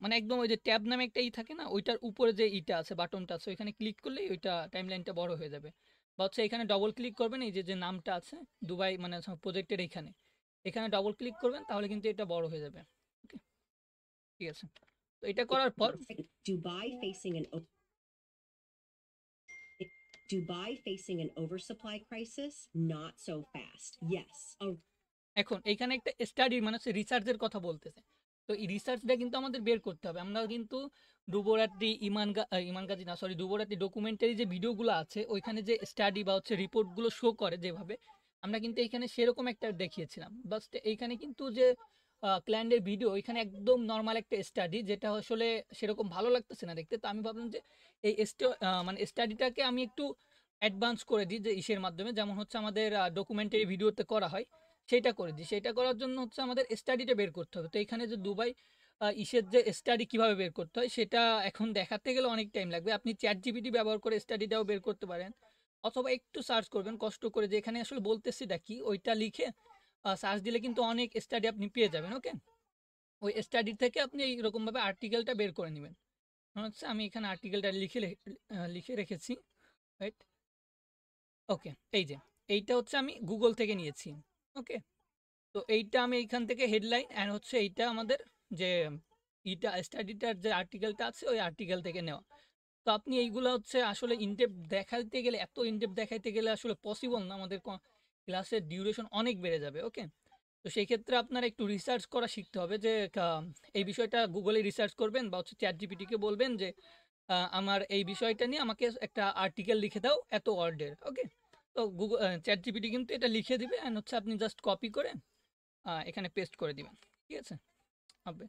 মানে একদম ওই যে ট্যাব নামে একটা ই থাকে না, ওইটার উপরে যে ইটা আছে, বাটনটা আছে, ওইখানে ক্লিক করলেই ওইটা টাইমলাইনটা বড় হয়ে যাবে। বা হচ্ছে এখানে ডবল ক্লিক করবেন, এই যে যে নামটা আছে দুবাই মানে প্রজেক্টের এখানে, এখানে ডবল ক্লিক করবেন, তাহলে কিন্তু এটা বড় হয়ে যাবে। ওকে, ঠিক আছে, তো এটা করার পর Dubai facing an oversupply crisis? Not so fast. Yes. এখন এইখানে একটা স্টাডির মানে হচ্ছে রিসার্চের কথা বলতেছে। তো এই রিসার্চটা কিন্তু আমাদের বের করতে হবে। আমরা কিন্তু ডুবোরাত্রি ইমানগাজি না, সরি, ডুবোরাত্রি ডকুমেন্টারি যে ভিডিওগুলো আছে ওইখানে যে স্টাডি বা হচ্ছে রিপোর্টগুলো শো করে যেভাবে, আমরা কিন্তু এইখানে সেরকম একটা দেখিয়েছিলাম। বাস এইখানে কিন্তু যে ক্লায়েন্টের ভিডিও, ওইখানে একদম নর্মাল একটা স্টাডি, যেটা আসলে সেরকম ভালো লাগতেছে না দেখতে। তো আমি ভাবলাম যে এই মানে স্টাডিটাকে আমি একটু অ্যাডভান্স করে দিই, যে ইসের মাধ্যমে, যেমন হচ্ছে আমাদের ডকুমেন্টারি ভিডিওতে করা হয় সেটা করে দিই। সেটা করার জন্য হচ্ছে আমাদের স্টাডিটা বের করতে হবে। তো এখানে যে দুবাই ইসের যে স্টাডি কিভাবে বের করতে হয় সেটা এখন দেখাতে গেলে অনেক টাইম লাগবে। আপনি ChatGPT ব্যবহার করে স্টাডিটাও বের করতে পারেন, অথবা একটু সার্চ করবেন কষ্ট করে, যে এখানে আসলে বলতেছিটা কি ওইটা লিখে সার্চ দিলে কিন্তু অনেক স্টাডি আপনি পেয়ে যাবেন। ওকে, ওই স্টাডি থেকে আপনি এইরকমভাবে আর্টিকেলটা বের করে নেবেন। হচ্ছে আমি এখানে আর্টিকেলটা লিখে রেখেছি, রাইট। ওকে, এই যে এইটা হচ্ছে আমি গুগল থেকে নিয়েছি। ওকে, তো এইটা আমি এইখান থেকে হেডলাইন অ্যান্ড হচ্ছে এইটা আমাদের যে ইটা স্টাডিটার যে আর্টিকেলটা আছে ওই আর্টিকেল থেকে নেওয়া। তো আপনি এইগুলো হচ্ছে আসলে ইনডেপ দেখাইতে গেলে, এত ইনডেপ দেখাইতে গেলে আসলে পসিবল না, আমাদের ক্লাসের ডিউরেশন অনেক বেড়ে যাবে। ওকে, তো সেই ক্ষেত্রে আপনারা একটু রিসার্চ করা শিখতে হবে, যে এই বিষয়টা গুগলে রিসার্চ করবেন বা হচ্ছে ChatGPT-কে বলবেন যে আমার এই বিষয়টা নিয়ে আমাকে একটা আর্টিকেল লিখে দাও এত ওয়ার্ডের, ওকে। তো গুগল চ্যাট জিপিটি কিন্তু এটা লিখে দিবে, অ্যান্ড হচ্ছে আপনি জাস্ট কপি করে এখানে পেস্ট করে দিবেন, ঠিক আছে হবে।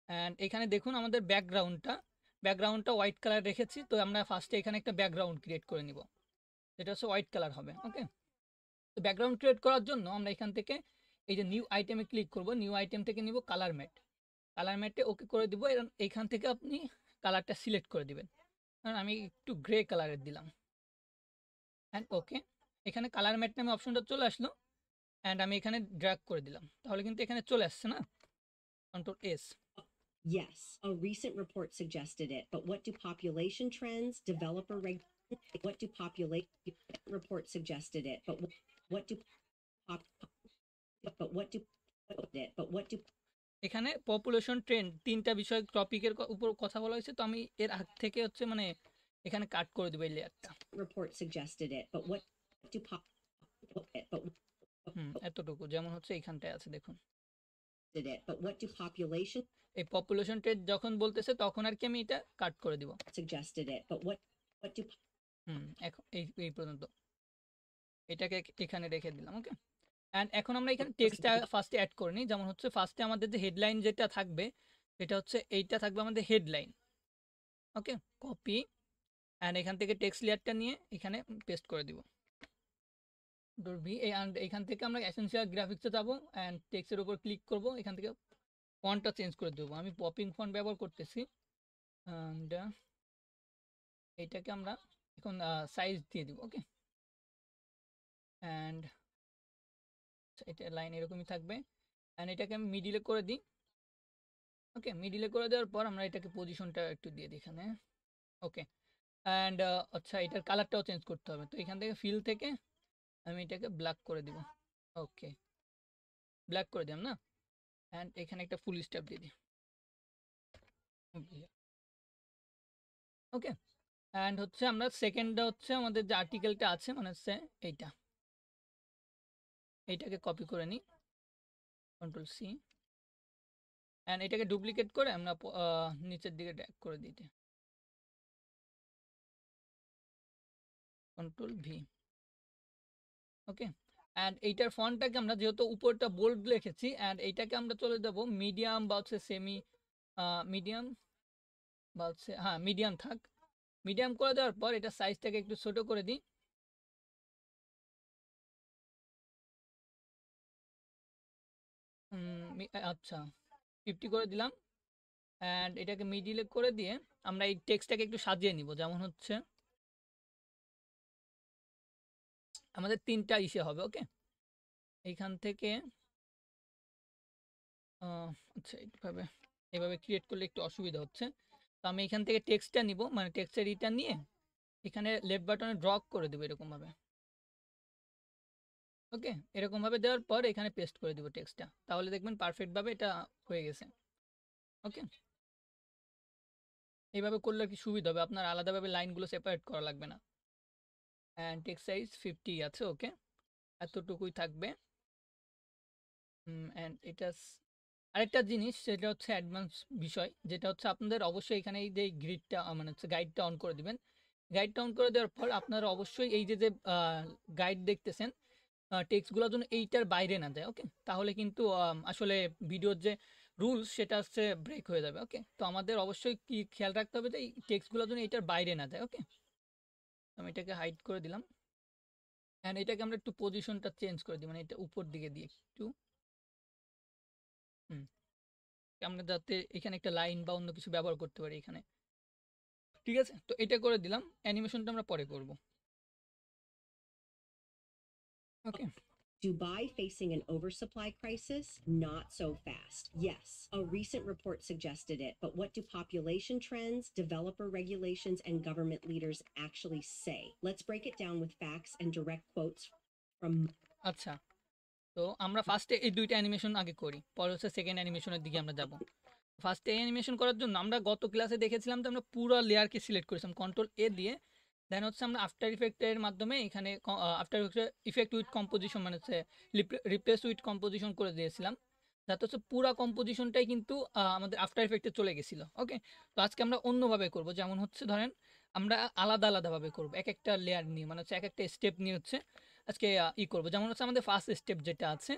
অ্যান্ড এখানে দেখুন আমাদের ব্যাকগ্রাউন্ডটা হোয়াইট কালার রেখেছি, তো আমরা ফার্স্টে এখানে একটা ব্যাকগ্রাউন্ড ক্রিয়েট করে নিব, যেটা হচ্ছে হোয়াইট কালার হবে, ওকে। তো ব্যাকগ্রাউন্ড ক্রিয়েট করার জন্য আমরা এখান থেকে এই যে নিউ আইটেমে ক্লিক করব, নিউ আইটেম থেকে নিব কালার ম্যাটে ওকে করে দিব। এইখান থেকে আপনি কালারটা সিলেক্ট করে দিবেন, কারণ আমি একটু গ্রে কালারের দিলাম, অ্যান্ড ওকে। এখানে কালার ম্যাট নামে অপশনটা চলে আসলো, অ্যান্ড আমি এখানে ড্র্যাগ করে দিলাম, তাহলে কিন্তু এখানে চলে আসছে না, control S. Yes, a recent report suggested it, but what do population trends, what do population report suggested it, but what do pop, but what do এখানে পপুলেশন ট্রেন্ড তিনটা বিষয় টপিকের উপর কথা বলা হয়েছে, তো আমি এর আগ থেকে হচ্ছে মানে এখানে কাট করে দেবো এই লেয়ারটা, report suggested it, but what do but এতটুকু, যেমন হচ্ছে এইখানটায় আছে দেখুন, did it, but what do population এই পপুলেশন ট্রেন্ড যখন বলতেছে তখন আর কি আমি এটা কাট করে দিব। suggested it, but what do এখন এই পর্যন্ত এটাকে এখানে রেখে দিলাম, ওকে। অ্যান্ড এখন আমরা এখানে টেক্সটটা ফার্স্টে অ্যাড করে নিই, যেমন হচ্ছে ফার্স্টে আমাদের যে হেডলাইন যেটা থাকবে সেটা হচ্ছে এইটা থাকবে আমাদের হেডলাইন, ওকে। কপি, অ্যান্ড এখান থেকে টেক্সট লেয়ারটা নিয়ে এখানে পেস্ট করে দিব, অ্যান্ড এখান থেকে আমরা এসেনশিয়াল গ্রাফিক্সে যাবো, অ্যান্ড টেক্সটের উপর ক্লিক করব, এখান থেকে ফন্টটা চেঞ্জ করে দেবো, আমি পপিং ফন্ট ব্যবহার করতেছি, অ্যান্ড এইটাকে আমরা এখন সাইজ দিয়ে দিব, ওকে। অ্যান্ড এটা লাইন এরকমই থাকবে, অ্যান্ড এটাকে আমি মিডিলে করে দিই, ওকে। মিডিলে করে দেওয়ার পর আমরা এটাকে পজিশনটা একটু দিয়ে দিই এখানে, ওকে। অ্যান্ড আচ্ছা এটার কালারটাও চেঞ্জ করতে হবে, তো এখান থেকে ফিল থেকে আমি এটাকে ব্ল্যাক করে দিব, ওকে, ব্ল্যাক করে দিলাম না। অ্যান্ড এখানে একটা ফুল স্টপ দিয়ে দিই, ওকে। অ্যান্ড হচ্ছে আমরা সেকেন্ডটা হচ্ছে আমাদের যে আর্টিকেলটা আছে মানে হচ্ছে এইটাকে কপি করে নিই, কন্ট্রোল সি, অ্যান্ড এটাকে ডুপ্লিকেট করে আমরা নিচের দিকে ড্র্যাগ করে দিতে, কন্ট্রোল ভি, ওকে। অ্যান্ড এইটার ফন্টটাকে আমরা যেহেতু উপরটা বোল্ড লিখেছি, অ্যান্ড এইটাকে আমরা চলে যাব মিডিয়াম বা হচ্ছে সেমি মিডিয়াম বা হচ্ছে হ্যাঁ মিডিয়াম থাক। মিডিয়াম করে দেওয়ার পর এটা সাইজটাকে একটু ছোট করে দিই, আচ্ছা 50 করে দিলাম। অ্যান্ড এটাকে মিডিলে করে দিয়ে আমরা এই টেক্সটটাকে একটু সাজিয়ে নিব, যেমন হচ্ছে আমাদের তিনটা ইসে হবে, ওকে। এইখান থেকে আচ্ছা এইভাবে ক্রিয়েট করলে একটু অসুবিধা হচ্ছে, তো আমি এখান থেকে টেক্সটটা নিব, মানে টেক্সটের ইটা নিয়ে এখানে লেফট বাটনে ড্রগ করে দেবো এরকমভাবে, ওকে। এরকমভাবে দেওয়ার পর এখানে পেস্ট করে দিব টেক্সটটা, তাহলে দেখবেন পারফেক্টভাবে এটা হয়ে গেছে, ওকে। এইভাবে করলে কি সুবিধা হবে, আপনার আলাদাভাবে লাইনগুলো সেপারেট করা লাগবে না। অ্যান্ড টেক্সট সাইজ 50 আছে, ওকে, এতটুকুই থাকবে। অ্যান্ড এটা আরেকটা জিনিস সেটা হচ্ছে অ্যাডভান্স বিষয়, যেটা হচ্ছে আপনাদের অবশ্যই এখানে এই যে গ্রিডটা মানে হচ্ছে গাইডটা অন করে দিবেন। গাইডটা অন করে দেওয়ার পর আপনারা অবশ্যই এই যে যে গাইড দেখতেছেন টেক্সটগুলো যেন এইটার বাইরে না যায়, ওকে। তাহলে কিন্তু আসলে ভিডিওর যে রুলস সেটা হচ্ছে ব্রেক হয়ে যাবে, ওকে। তো আমাদের অবশ্যই কি খেয়াল রাখতে হবে যে এই টেক্সটগুলো যেন এইটার বাইরে না যায়, ওকে। আমি এটাকে হাইড করে দিলাম, অ্যান্ড এটাকে আমরা একটু পজিশনটা চেঞ্জ করে দিই, মানে এটা উপর দিকে দিয়ে একটু আমরা যাতে এখানে একটা লাইন বা অন্য কিছু ব্যবহার করতে পারি এখানে, ঠিক আছে। তো এটা করে দিলাম, অ্যানিমেশনটা আমরা পরে করব, ওকে। Dubai facing an oversupply crisis? Not so fast. Yes, a recent report suggested it, but what do population trends, developer regulations, and government leaders actually say? Let's break it down with facts and direct quotes from আচ্ছা, তো আমরা ফার্স্টে এই দুইটা animation আগে করি, পরে হচ্ছে সেকেন্ড অ্যানিমেশনের দিকে আমরা যাব। ফার্স্টে অ্যানিমেশন করার জন্য আমরা গত ক্লাসে দেখেছিলাম, তো আমরা পুরো লেয়ারকে সিলেক্ট করেছিলাম কন্ট্রোল এ দিয়ে, দেন হচ্ছে আমরা আফটার ইফেক্টের মাধ্যমে এখানে আফটার ইফেক্ট উইথ কম্পোজিশন মানে হচ্ছে রিপ্লেস উইথ কম্পোজিশন করে দিয়েছিলাম। যাতে হচ্ছে পুরা কম্পোজিশনটাই কিন্তু আমাদের আফটার ইফেক্টে চলে গেছিল। ওকে, তো আজকে আমরা অন্যভাবে করব, যেমন হচ্ছে ধরেন আমরা আলাদা আলাদাভাবে করব, এক একটা লেয়ার নিয়ে, মানে হচ্ছে এক একটা স্টেপ নিয়ে হচ্ছে আজকে করব। যেমন হচ্ছে আমাদের ফার্স্ট স্টেপ যেটা আছে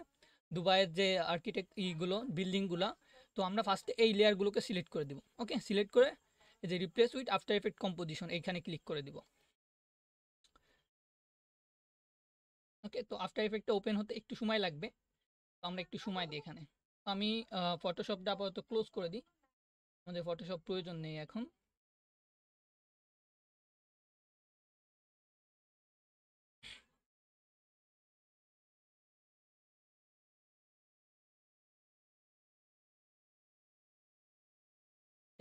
দুবাইয়ের যে আর্কিটেক্ট ইগুলো বিল্ডিংগুলো, তো আমরা ফার্স্টে এই লেয়ারগুলোকে সিলেক্ট করে দিব। ওকে, সিলেক্ট করে এই যে replace with after effect composition এইখানে ক্লিক করে দিব। ওকে, তো আফটার ইফেক্টটা ওপেন হতে একটু সময় লাগবে, তো আমরা একটু সময় দিই এখানে। তো আমি ফটোশপটা আপাতত ক্লোজ করে দিই, আমাদের ফটোশপ প্রয়োজন নেই এখন।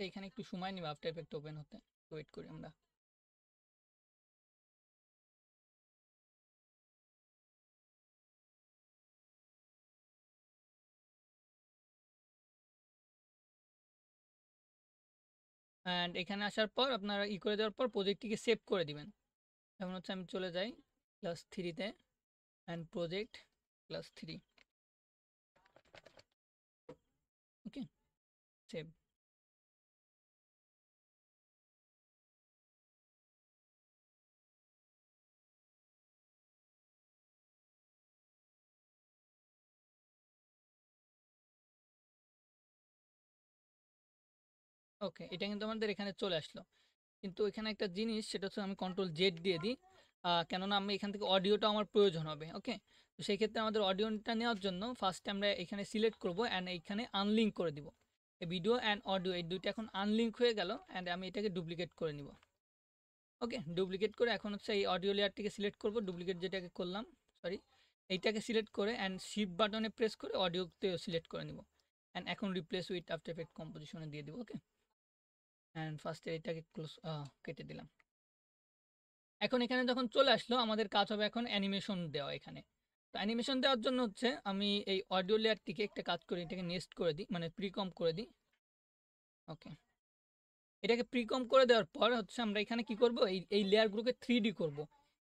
তো এখানে একটু সময় নিবে আফটার ইফেক্ট ওপেন হতে, ওয়েট করি আমরা। অ্যান্ড এখানে আসার পর আপনারা করে দেওয়ার পর প্রজেক্টটিকে সেভ করে দিবেন। যেমন হচ্ছে আমি চলে যাই +3-তে and project +3। Okay, save. Okay, এটা কিন্তু আমাদের এখানে চলে আসলো। কিন্তু এখানে একটা জিনিস, সেটা হচ্ছে আমি Ctrl Z দিয়ে দিই, কেননা আমি এখান থেকে অডিওটা আমার প্রয়োজন হবে। ওকে, তো সেই ক্ষেত্রে আমাদের অডিওটা নেওয়ার জন্য ফার্স্টে আমরা এখানে সিলেক্ট করব অ্যান্ড এইখানে আনলিঙ্ক করে দিব। এই ভিডিও অ্যান্ড অডিও এই দুইটা এখন আনলিঙ্ক হয়ে গেল, অ্যান্ড আমি এটাকে ডুপ্লিকেট করে নিব। ওকে, ডুপ্লিকেট করে এখন হচ্ছে এই অডিও লেয়ারটিকে সিলেক্ট করব, ডুপ্লিকেট যেটাকে করলাম, সরি, এইটাকে সিলেক্ট করে অ্যান্ড শিফট বাটনে প্রেস করে অডিওতে সিলেক্ট করে নিব, অ্যান্ড এখন রিপ্লেস উইথ আফটার ইফেক্ট কম্পোজিশনে দিয়ে দিব। ওকে, অ্যান্ড ফার্স্টে এটাকে ক্লোজ কেটে দিলাম। এখন এখানে যখন চলে আসলো আমাদের কাজ হবে এখন অ্যানিমেশন দেওয়া এখানে। তো অ্যানিমেশন দেওয়ার জন্য হচ্ছে আমি এই অডিও লেয়ারটিকে একটা কাজ করি, এটাকে নেক্সট করে দিই, মানে প্রিকম করে দিই। ওকে, এটাকে প্রিকম করে দেওয়ার পর হচ্ছে আমরা এখানে কি করব, এই লেয়ারগুলোকে 3D করব।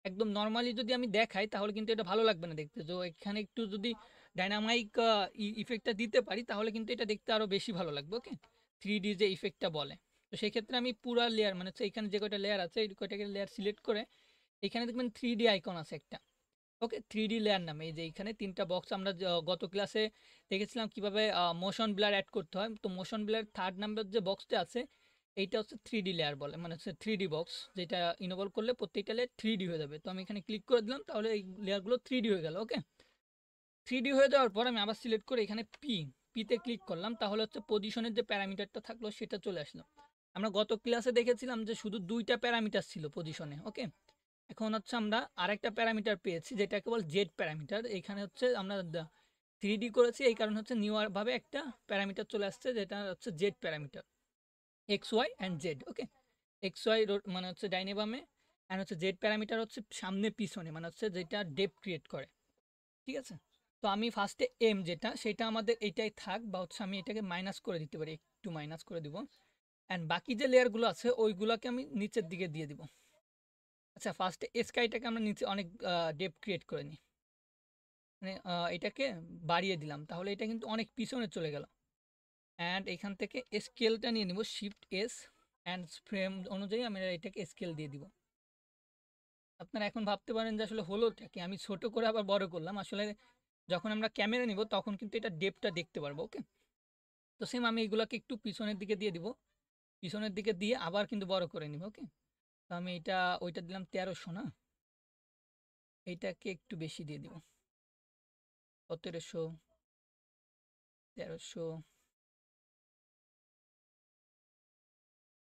একদম নর্মালি যদি আমি দেখাই তাহলে কিন্তু এটা ভালো লাগবে না দেখতে, তো এখানে একটু যদি ডাইনামাইক ইফেক্টটা দিতে পারি তাহলে কিন্তু এটা দেখতে আরো বেশি ভালো লাগবে। ওকে, 3D যে ইফেক্টটা বলে, তো সেই ক্ষেত্রে আমি পুরা লেয়ার, মানে হচ্ছে এখানে যে কয়টা লেয়ার আছে এই কয়টাকে লেয়ার সিলেক্ট করে এখানে দেখবেন 3D আইকন আছে একটা। ওকে, 3D লেয়ার নামে এই যে এখানে তিনটা বক্স আমরা গত ক্লাসে দেখেছিলাম কিভাবে মোশন ব্লার অ্যাড করতে হয়। তো মোশন ব্লার 3rd নাম্বার যে বক্সটা আছে এইটা হচ্ছে 3D লেয়ার বলে, মানে হচ্ছে 3D বক্স, যেটা ইনেবল করলে প্রত্যেকটা লেয়ার 3D হয়ে যাবে। তো আমি এখানে ক্লিক করে দিলাম, তাহলে এই লেয়ারগুলো 3D হয়ে গেল। ওকে, 3D হয়ে যাওয়ার পর আমি আবার সিলেক্ট করে এখানে পিতে ক্লিক করলাম, তাহলে হচ্ছে পজিশনের যে প্যারামিটারটা থাকলো সেটা চলে আসলো। আমরা গত ক্লাসে দেখেছিলাম যে শুধু 2টা প্যারামিটার ছিল পজিশনে। ওকে, এখন হচ্ছে আমরা আরেকটা প্যারামিটার পেয়েছি যেটা কেবল জেড প্যারামিটার। এখানে হচ্ছে আমরা 3D করেছি, এই কারণে হচ্ছে নিউ ভাবে একটা প্যারামিটার চলে আসছে যেটা হচ্ছে Z parameter, X Y and Z. Okay, X Y মানে হচ্ছে ডাইনে বামে, অ্যান্ড হচ্ছে জেড প্যারামিটার হচ্ছে সামনে পিছনে, মানে হচ্ছে যেটা ডেপথ ক্রিয়েট করে। ঠিক আছে, তো আমি ফার্স্টে এম যেটা সেটা আমাদের এইটাই থাক, বা হচ্ছে আমি এটাকে মাইনাস করে দিতে পারি, একটু মাইনাস করে দিব, অ্যান্ড বাকি যে লেয়ারগুলো আছে ওইগুলোকে আমি নিচের দিকে দিয়ে দিব। আচ্ছা, ফার্স্টে স্কাইটাকে আমরা নিচে অনেক ডেপথ ক্রিয়েট করে নিই, মানে এটাকে বাড়িয়ে দিলাম, তাহলে এটা কিন্তু অনেক পিছনে চলে গেল। অ্যান্ড এখান থেকে স্কেলটা নিয়ে নিব, শিফট S, অ্যান্ড ফ্রেম অনুযায়ী আমি এটাকে স্কেল দিয়ে দিব। আপনারা এখন ভাবতে পারেন যে আসলে হলোটা কি, আমি ছোট করে আবার বড় করলাম। আসলে যখন আমরা ক্যামেরা নিব তখন কিন্তু এটা ডেপটা দেখতে পারবো। ওকে, তো সেম আমি এগুলোকে একটু পিছনের দিকে দিয়ে দিব, পিছনের দিকে দিয়ে আবার কিন্তু বড় করে নিব। ওকে, তো আমি এটা ওইটা দিলাম 1300, না এইটাকে একটু বেশি দিয়ে দিব, 1700, 1300,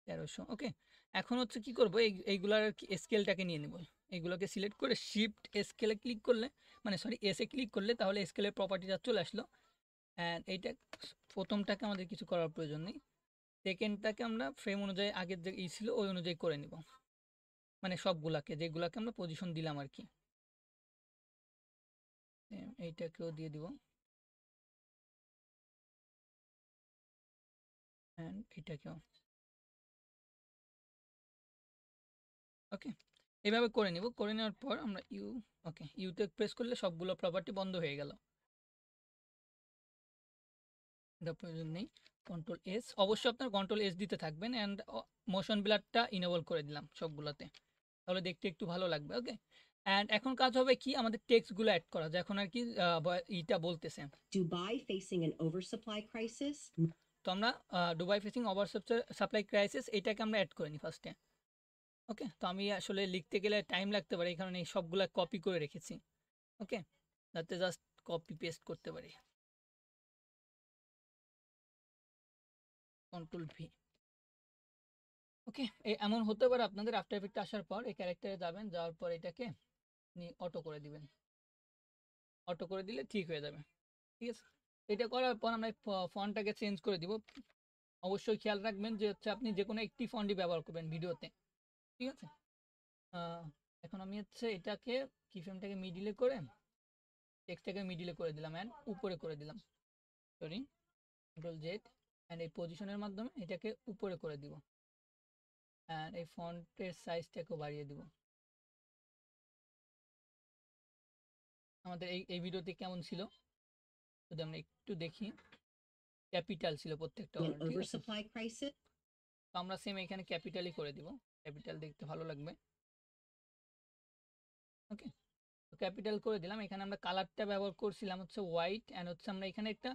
1300। ওকে, এখন হচ্ছে কি করব, এইগুলার স্কেলটাকে নিয়ে নেব, এইগুলোকে সিলেক্ট করে শিফট স্কেলে ক্লিক করলে, মানে সরি এসে ক্লিক করলে, তাহলে স্কেলের প্রপার্টিটা চলে আসলো। অ্যান্ড এইটা প্রথমটাকে আমাদের কিছু করার প্রয়োজন নেই, সেকেন্ডটাকে আমরা ফ্রেম অনুযায়ী আগের যে ছিল ওই অনুযায়ী করে নিব, মানে সবগুলাকে যেগুলাকে আমরা পজিশন দিলাম আর কি। এইটাকেও দিয়ে দিব, অ্যান্ড এটাকেও। ওকে, এইভাবে করে নিব, করে নেওয়ার পর আমরা ওকে ইউতে প্রেস করলে সবগুলো প্রপার্টি বন্ধ হয়ে গেল। এটা প্রয়োজন নেই। কন্ট্রোল এস, অবশ্যই আপনার কন্ট্রোল এস দিতে থাকবেন অ্যান্ড মোশন ব্লারটা ইনেবল করে দিলাম সবগুলোতে, তাহলে দেখতে একটু ভালো লাগবে। ওকে, অ্যান্ড এখন কাজ হবে কি আমাদের টেক্সটগুলো অ্যাড করা, যখন আর কি ইটা বলতেছে Dubai facing an oversupply crisis. তো আমরা Dubai facing over supply crisis এটাকে আমরা অ্যাড করে নিই ফার্স্টে। ওকে, তো আমি আসলে লিখতে গেলে টাইম লাগতে পারে, এই কারণে এই সবগুলা কপি করে রেখেছি। ওকে, যাতে জাস্ট কপি পেস্ট করতে পারি। Control V. ওকে, এমন হতে পারে আপনাদের আফটার এফেক্ট আসার পর এই ক্যারেক্টারে যাবেন, যাওয়ার পর এটাকে অটো করে দিবেন, অটো করে দিলে ঠিক হয়ে যাবে। ঠিক আছে, এটা করার পর আমরা ফন্টটাকে চেঞ্জ করে দিব। অবশ্যই খেয়াল রাখবেন যে হচ্ছে আপনি যে কোনো একটি ফন্টই ব্যবহার করবেন ভিডিওতে। ঠিক আছে, এখন আমি হচ্ছে এটাকে কিফ্রেমটাকে মিডিলে করে টেক্সটটাকে মিডিলে করে দিলাম অ্যান্ড উপরে করে দিলাম, সরি কন্ট্রোল জেড, অ্যান্ড এই পজিশনের মাধ্যমে এটাকে উপরে করে দিব অ্যান্ড এই ফন্টের সাইজটাকেও বাড়িয়ে দিব। আমাদের এই ভিডিওতে কেমন ছিল যদি আমরা একটু দেখি, ক্যাপিটাল ছিল প্রত্যেকটা An word, ঠিক আছে? oversupply crisis. তো আমরা সেম এখানে ক্যাপিটালই করে দিব, ক্যাপিটাল দেখতে ভালো লাগবে। ওকে, তো ক্যাপিটাল করে দিলাম। এখানে আমরা কালারটা ব্যবহার করছিলাম হচ্ছে হোয়াইট, অ্যান্ড হচ্ছে আমরা এখানে একটা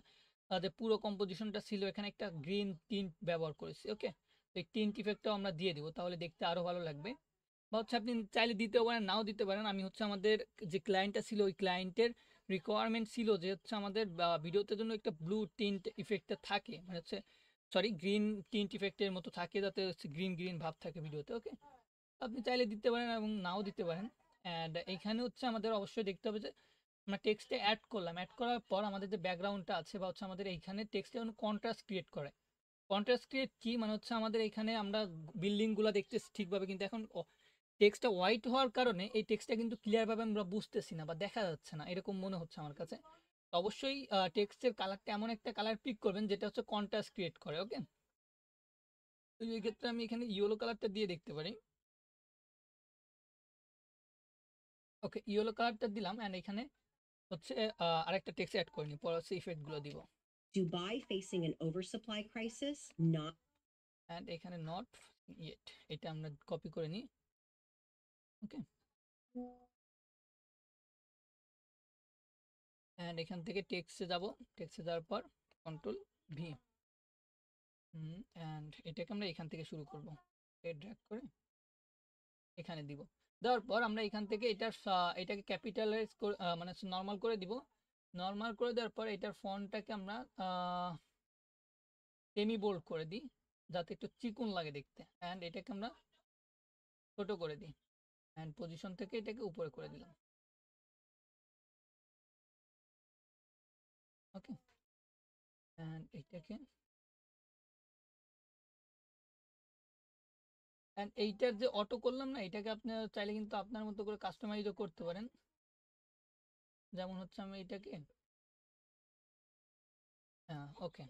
যে পুরো কম্পোজিশনটা ছিল এখানে একটা গ্রিন টিন্ট ব্যবহার করেছি। ওকে, তো এই টিন্ট ইফেক্টটাও আমরা দিয়ে দিব, তাহলে দেখতে আরো ভালো লাগবে। বা হচ্ছে আপনি চাইলে দিতেও পারেন, নাও দিতে পারেন। আমি হচ্ছে আমাদের যে ক্লায়েন্টটা ছিল ওই ক্লায়েন্টের রিকোয়ারমেন্ট ছিল যে হচ্ছে আমাদের ভিডিওতে জন্য একটা ব্লু টিন্ট ইফেক্টটা থাকে, মানে হচ্ছে সরি গ্রিন টিন্ট ইফেক্টের মতো থাকে, যাতে হচ্ছে গ্রিন গ্রিন ভাব থাকে ভিডিওতে। ওকে, আপনি চাইলে দিতে পারেন এবং নাও দিতে পারেন। অ্যান্ড এইখানে হচ্ছে আমাদের অবশ্যই দেখতে হবে যে আমরা টেক্সটে অ্যাড করলাম, অ্যাড করার পর আমাদের যে ব্যাকগ্রাউন্ডটা আছে বা হচ্ছে আমাদের এইখানে টেক্সটে কোনো কন্ট্রাস্ট ক্রিয়েট করে। কন্ট্রাস্ট ক্রিয়েট কি মানে হচ্ছে আমাদের এখানে আমরা বিল্ডিংগুলো দেখতেছি ঠিকভাবে, কিন্তু এখন টেক্সটটা হোয়াইট হওয়ার কারণে এই টেক্সটটা কিন্তু ক্লিয়ারভাবে আমরা বুঝতেছি না বা দেখা যাচ্ছে না, এরকম মনে হচ্ছে আমার কাছে। তো অবশ্যই টেক্সটের কালারটা এমন একটা কালার পিক করবেন যেটা হচ্ছে কন্ট্রাস্ট ক্রিয়েট করে। ওকে, তো এই ক্ষেত্রে আমি এখানে ইয়েলো কালারটা দিয়ে দেখতে পারি। ওকে, ইয়েলো কালারটা দিলাম অ্যান্ড এখানে হচ্ছে আরেকটা টেক্সট অ্যাড করে নিই, পরে হচ্ছে ইফেক্টগুলো দিব। Dubai facing an oversupply crisis. Not and এখানে নট ইয়েট, এটা আমরা কপি করে নিই। ওকে, অ্যান্ড এখান থেকে টেক্সটে যাব, টেক্সটে যাওয়ার পর কন্ট্রোল ভি, অ্যান্ড এটাকে আমরা এখান থেকে শুরু করব, ড্র্যাগ করে এখানে দিব। দেওয়ার পর আমরা এখান থেকে এটাকে ক্যাপিটালাইজ মানে নর্মাল করে দিব। নর্মাল করে দেওয়ার পর এটার ফন্টটাকে আমরা সেমি বোল্ড করে দিই যাতে একটু চিকন লাগে দেখতে, অ্যান্ড এটাকে আমরা ছোট করে দিই অ্যান্ড পজিশন থেকে এটাকে উপরে করে দিলাম। ওকে, অ্যান্ড এইটাকে অ্যান্ড এইটার যে অটো করলাম না, এটাকে আপনি চাইলে কিন্তু আপনার মতো করে কাস্টমাইজও করতে পারেন। যেমন হচ্ছে আমি এটাকে ওকে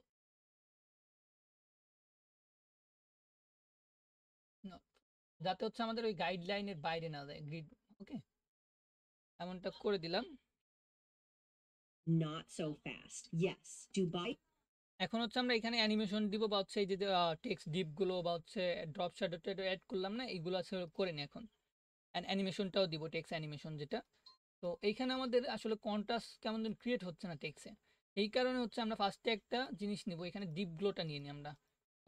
যাতে হচ্ছে আমাদের ওই গাইডলাইনের বাইরে না যায় গ্রিড। ওকে, এমনটা করে দিলাম। not so fast. Yes, Dubai এখন হচ্ছে আমরা এখানে অ্যানিমেশন দিব বা হচ্ছে এই যে টেক্সট ডিপগুলো বা হচ্ছে ড্রপ শ্যাডোটা অ্যাড করলাম না, এইগুলো আছে করে নিই এখন। অ্যান্ড অ্যানিমেশনটাও দিব, টেক্সট অ্যানিমেশন যেটা। তো এইখানে আমাদের আসলে কন্ট্রাস্ট কেমন যেন ক্রিয়েট হচ্ছে না টেক্সে, এই কারণে হচ্ছে আমরা ফার্স্টে একটা জিনিস নিব, এখানে ডিপগুলোটা নিয়ে নিই আমরা।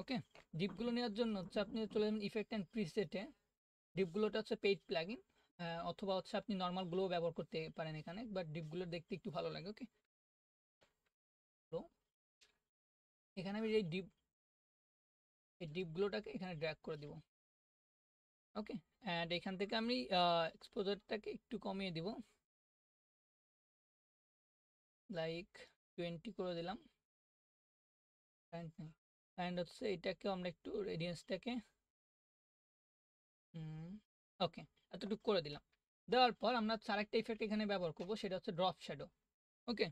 ওকে, ডিপগুলো নেওয়ার জন্য হচ্ছে আপনি চলে যাবেন ইফেক্ট অ্যান্ড প্রিসেটে। ডিপগুলোটা হচ্ছে পেইড প্লাগইন, অথবা হচ্ছে আপনি নর্মাল গুলো ব্যবহার করতে পারেন এখানে, বাট ডিপগুলো দেখতে একটু ভালো লাগে। ওকে, তো এখানে আমি এই ডিপগুলোটাকে এখানে ড্র্যাগ করে দিব। ওকে, অ্যান্ড এখান থেকে আমি এক্সপোজারটাকে একটু কমিয়ে দিব, লাইক 20 করে দিলাম। অ্যান্ড হচ্ছে এটাকে আমরা একটু রেডিয়েন্সটাকে ওকে এতটুকু করে দিলাম। দেওয়ার পর আমরা আরেকটা ইফেক্ট এখানে ব্যবহার করব, সেটা হচ্ছে ড্রপ শ্যাডো। ওকে,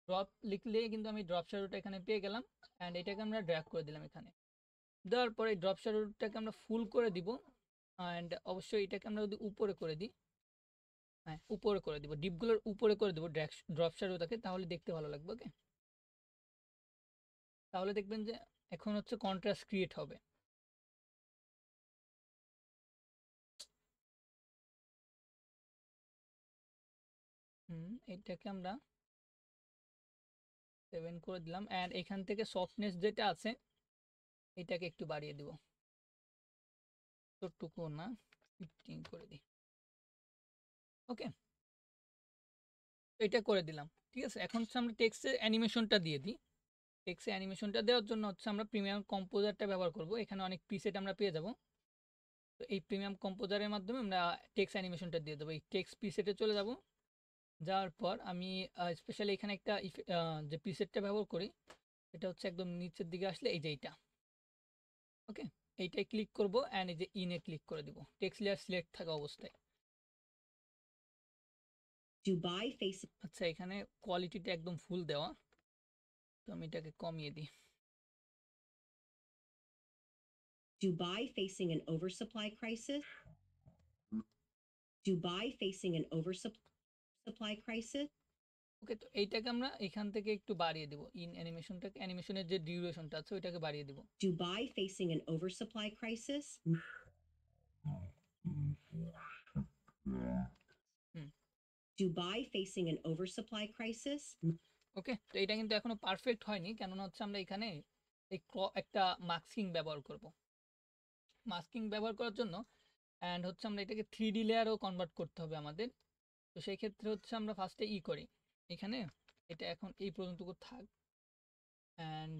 ড্রপ লিখলে কিন্তু আমি ড্রপ শ্যাডোটা এখানে পেয়ে গেলাম, অ্যান্ড এটাকে আমরা ড্র্যাগ করে দিলাম এখানে। দেওয়ার পরে এই ড্রপ শ্যাডোটাকে আমরা ফুল করে দিব, অ্যান্ড অবশ্যই এটাকে আমরা যদি উপরে করে দিই, হ্যাঁ উপরে করে দিব, ডিপগুলোর উপরে করে দেবো ড্রপ শ্যাডোটাকে, তাহলে দেখতে ভালো লাগবে। ওকে, তাহলে দেখবেন যে এখন হচ্ছে কন্ট্রাস্ট ক্রিয়েট হবে। এটাকে আমরা 7 করে দিলাম অ্যান্ড এখান থেকে সফটনেস যেটা আছে এটাকে একটু বাড়িয়ে দিব, তোটুকু না 15 করে দিই। ওকে, এটা করে দিলাম। ঠিক আছে, এখন হচ্ছে আমরা টেক্সটের অ্যানিমেশনটা দিয়ে দিই। টেক্সটের অ্যানিমেশনটা দেওয়ার জন্য হচ্ছে আমরা প্রিমিয়াম কম্পোজারটা ব্যবহার করব। এখানে অনেক প্রিসেট আমরা পেয়ে যাব। তো এই প্রিমিয়াম কম্পোজারের মাধ্যমে আমরা টেক্সট অ্যানিমেশনটা দিয়ে দেবো। এই টেক্সট প্রিসেটে চলে যাব। যাওয়ার পর আমি স্পেশালি এখানে একটা যে প্রিসেটটা ব্যবহার করি এটা হচ্ছে একদম নিচের দিকে আসলে এই যে এইটা। ওকে, এইটাই ক্লিক করব অ্যান্ড এই যে ইনে ক্লিক করে দিব টেক্সট লেয়ার সিলেক্ট থাকা অবস্থায়। Dubai facing আচ্ছা, এখানে কোয়ালিটিটা একদম ফুল দেওয়া, তো আমি এটাকে কমিয়ে দিই। Dubai facing an oversupply crisis. Dubai facing an oversupply crisis. ওকে, তো এইটাকে আমরা এখান থেকে একটু বাড়িয়ে দিব। ইন অ্যানিমেশনটাকে, অ্যানিমেশনের যে ডিউরেশনটা আছে ওইটাকে বাড়িয়ে দিব। Dubai facing an oversupply crisis. Dubai facing an oversupply crisis. ওকে, তো এটা কিন্তু এখনো পারফেক্ট হয়নি, কেননা হচ্ছে আমরা এখানে একটা মাস্কিং ব্যবহার করব। মাস্কিং ব্যবহার করার জন্য অ্যান্ড হচ্ছে আমরা এটাকে 3D লেয়ারও কনভার্ট করতে হবে আমাদের। তো সেই ক্ষেত্রে হচ্ছে আমরা ফার্স্টে করি এখানে, এটা এখন এই পর্যন্তটুকু থাক অ্যান্ড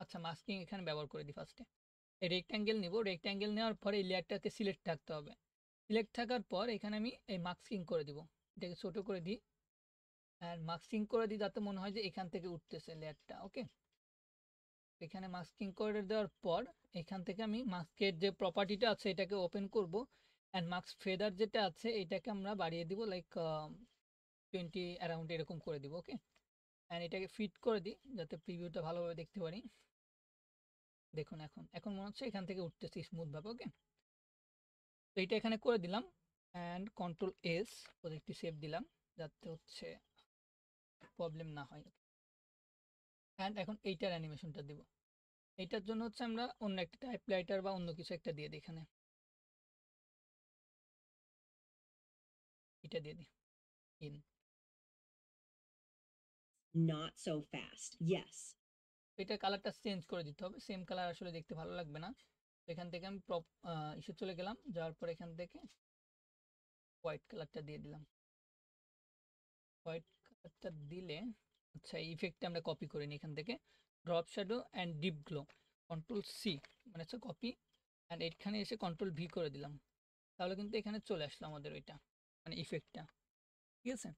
আচ্ছা মাস্কিং এখানে ব্যবহার করে দিই। ফার্স্টে এই রেক্ট্যাঙ্গেল নিব, রেক্ট্যাঙ্গেল নেওয়ার পরে এই লেয়ারটাকে সিলেক্ট থাকতে হবে। সিলেক্ট থাকার পর এখানে আমি এই মাস্কিং করে দিব, এটাকে ছোট করে দিই অ্যান্ড মাস্কিং করে দিই যাতে মনে হয় যে এখান থেকে উঠতেছে লেয়ারটা। ওকে, এখানে মাস্কিং করে দেওয়ার পর এখান থেকে আমি মাস্কের যে প্রপার্টিটা আছে এটাকে ওপেন করব অ্যান্ড মাস্ক ফেদার যেটা আছে এটাকে আমরা বাড়িয়ে দিব লাইক 20 অ্যারাউন্ড এরকম করে দিব। ওকে, অ্যান্ড এটাকে ফিট করে দিই যাতে প্রিভিউটা ভালোভাবে দেখতে পারি। দেখুন এখন এখন মনে হচ্ছে এখান থেকে উঠতেছে স্মুথভাবে। ওকে, তো এটা এখানে করে দিলাম অ্যান্ড কন্ট্রোল এস প্রজেক্টটি সেভ দিলাম যাতে হচ্ছে প্রবলেম না হয়। অ্যান্ড এখন এইটার অ্যানিমেশনটা দিব। এইটার জন্য হচ্ছে আমরা অন্য একটা টাইপরাইটার বা অন্য কিছু একটা দিয়ে দিই, এখানে এটা দিয়ে দিই in. Not so fast. Yes. এটা কালারটা চেঞ্জ করে দিতে হবে, সেম কালার আসলে দেখতে ভালো লাগবে না। তো এখান থেকে আমি ইস্যু চলে গেলাম, যাওয়ার পর এখান থেকে হোয়াইট কালারটা দিয়ে দিলাম। হোয়াইট কালারটা দিলে আচ্ছা এই ইফেক্টটা আমরা কপি করে নিই এখান থেকে, drop shadow and deep glow, control C মানে হচ্ছে কপি অ্যান্ড এখানে এসে কন্ট্রোল ভি করে দিলাম। তাহলে কিন্তু এখানে চলে আসলো আমাদের ওইটা মানে ইফেক্টটা। ঠিক আছে,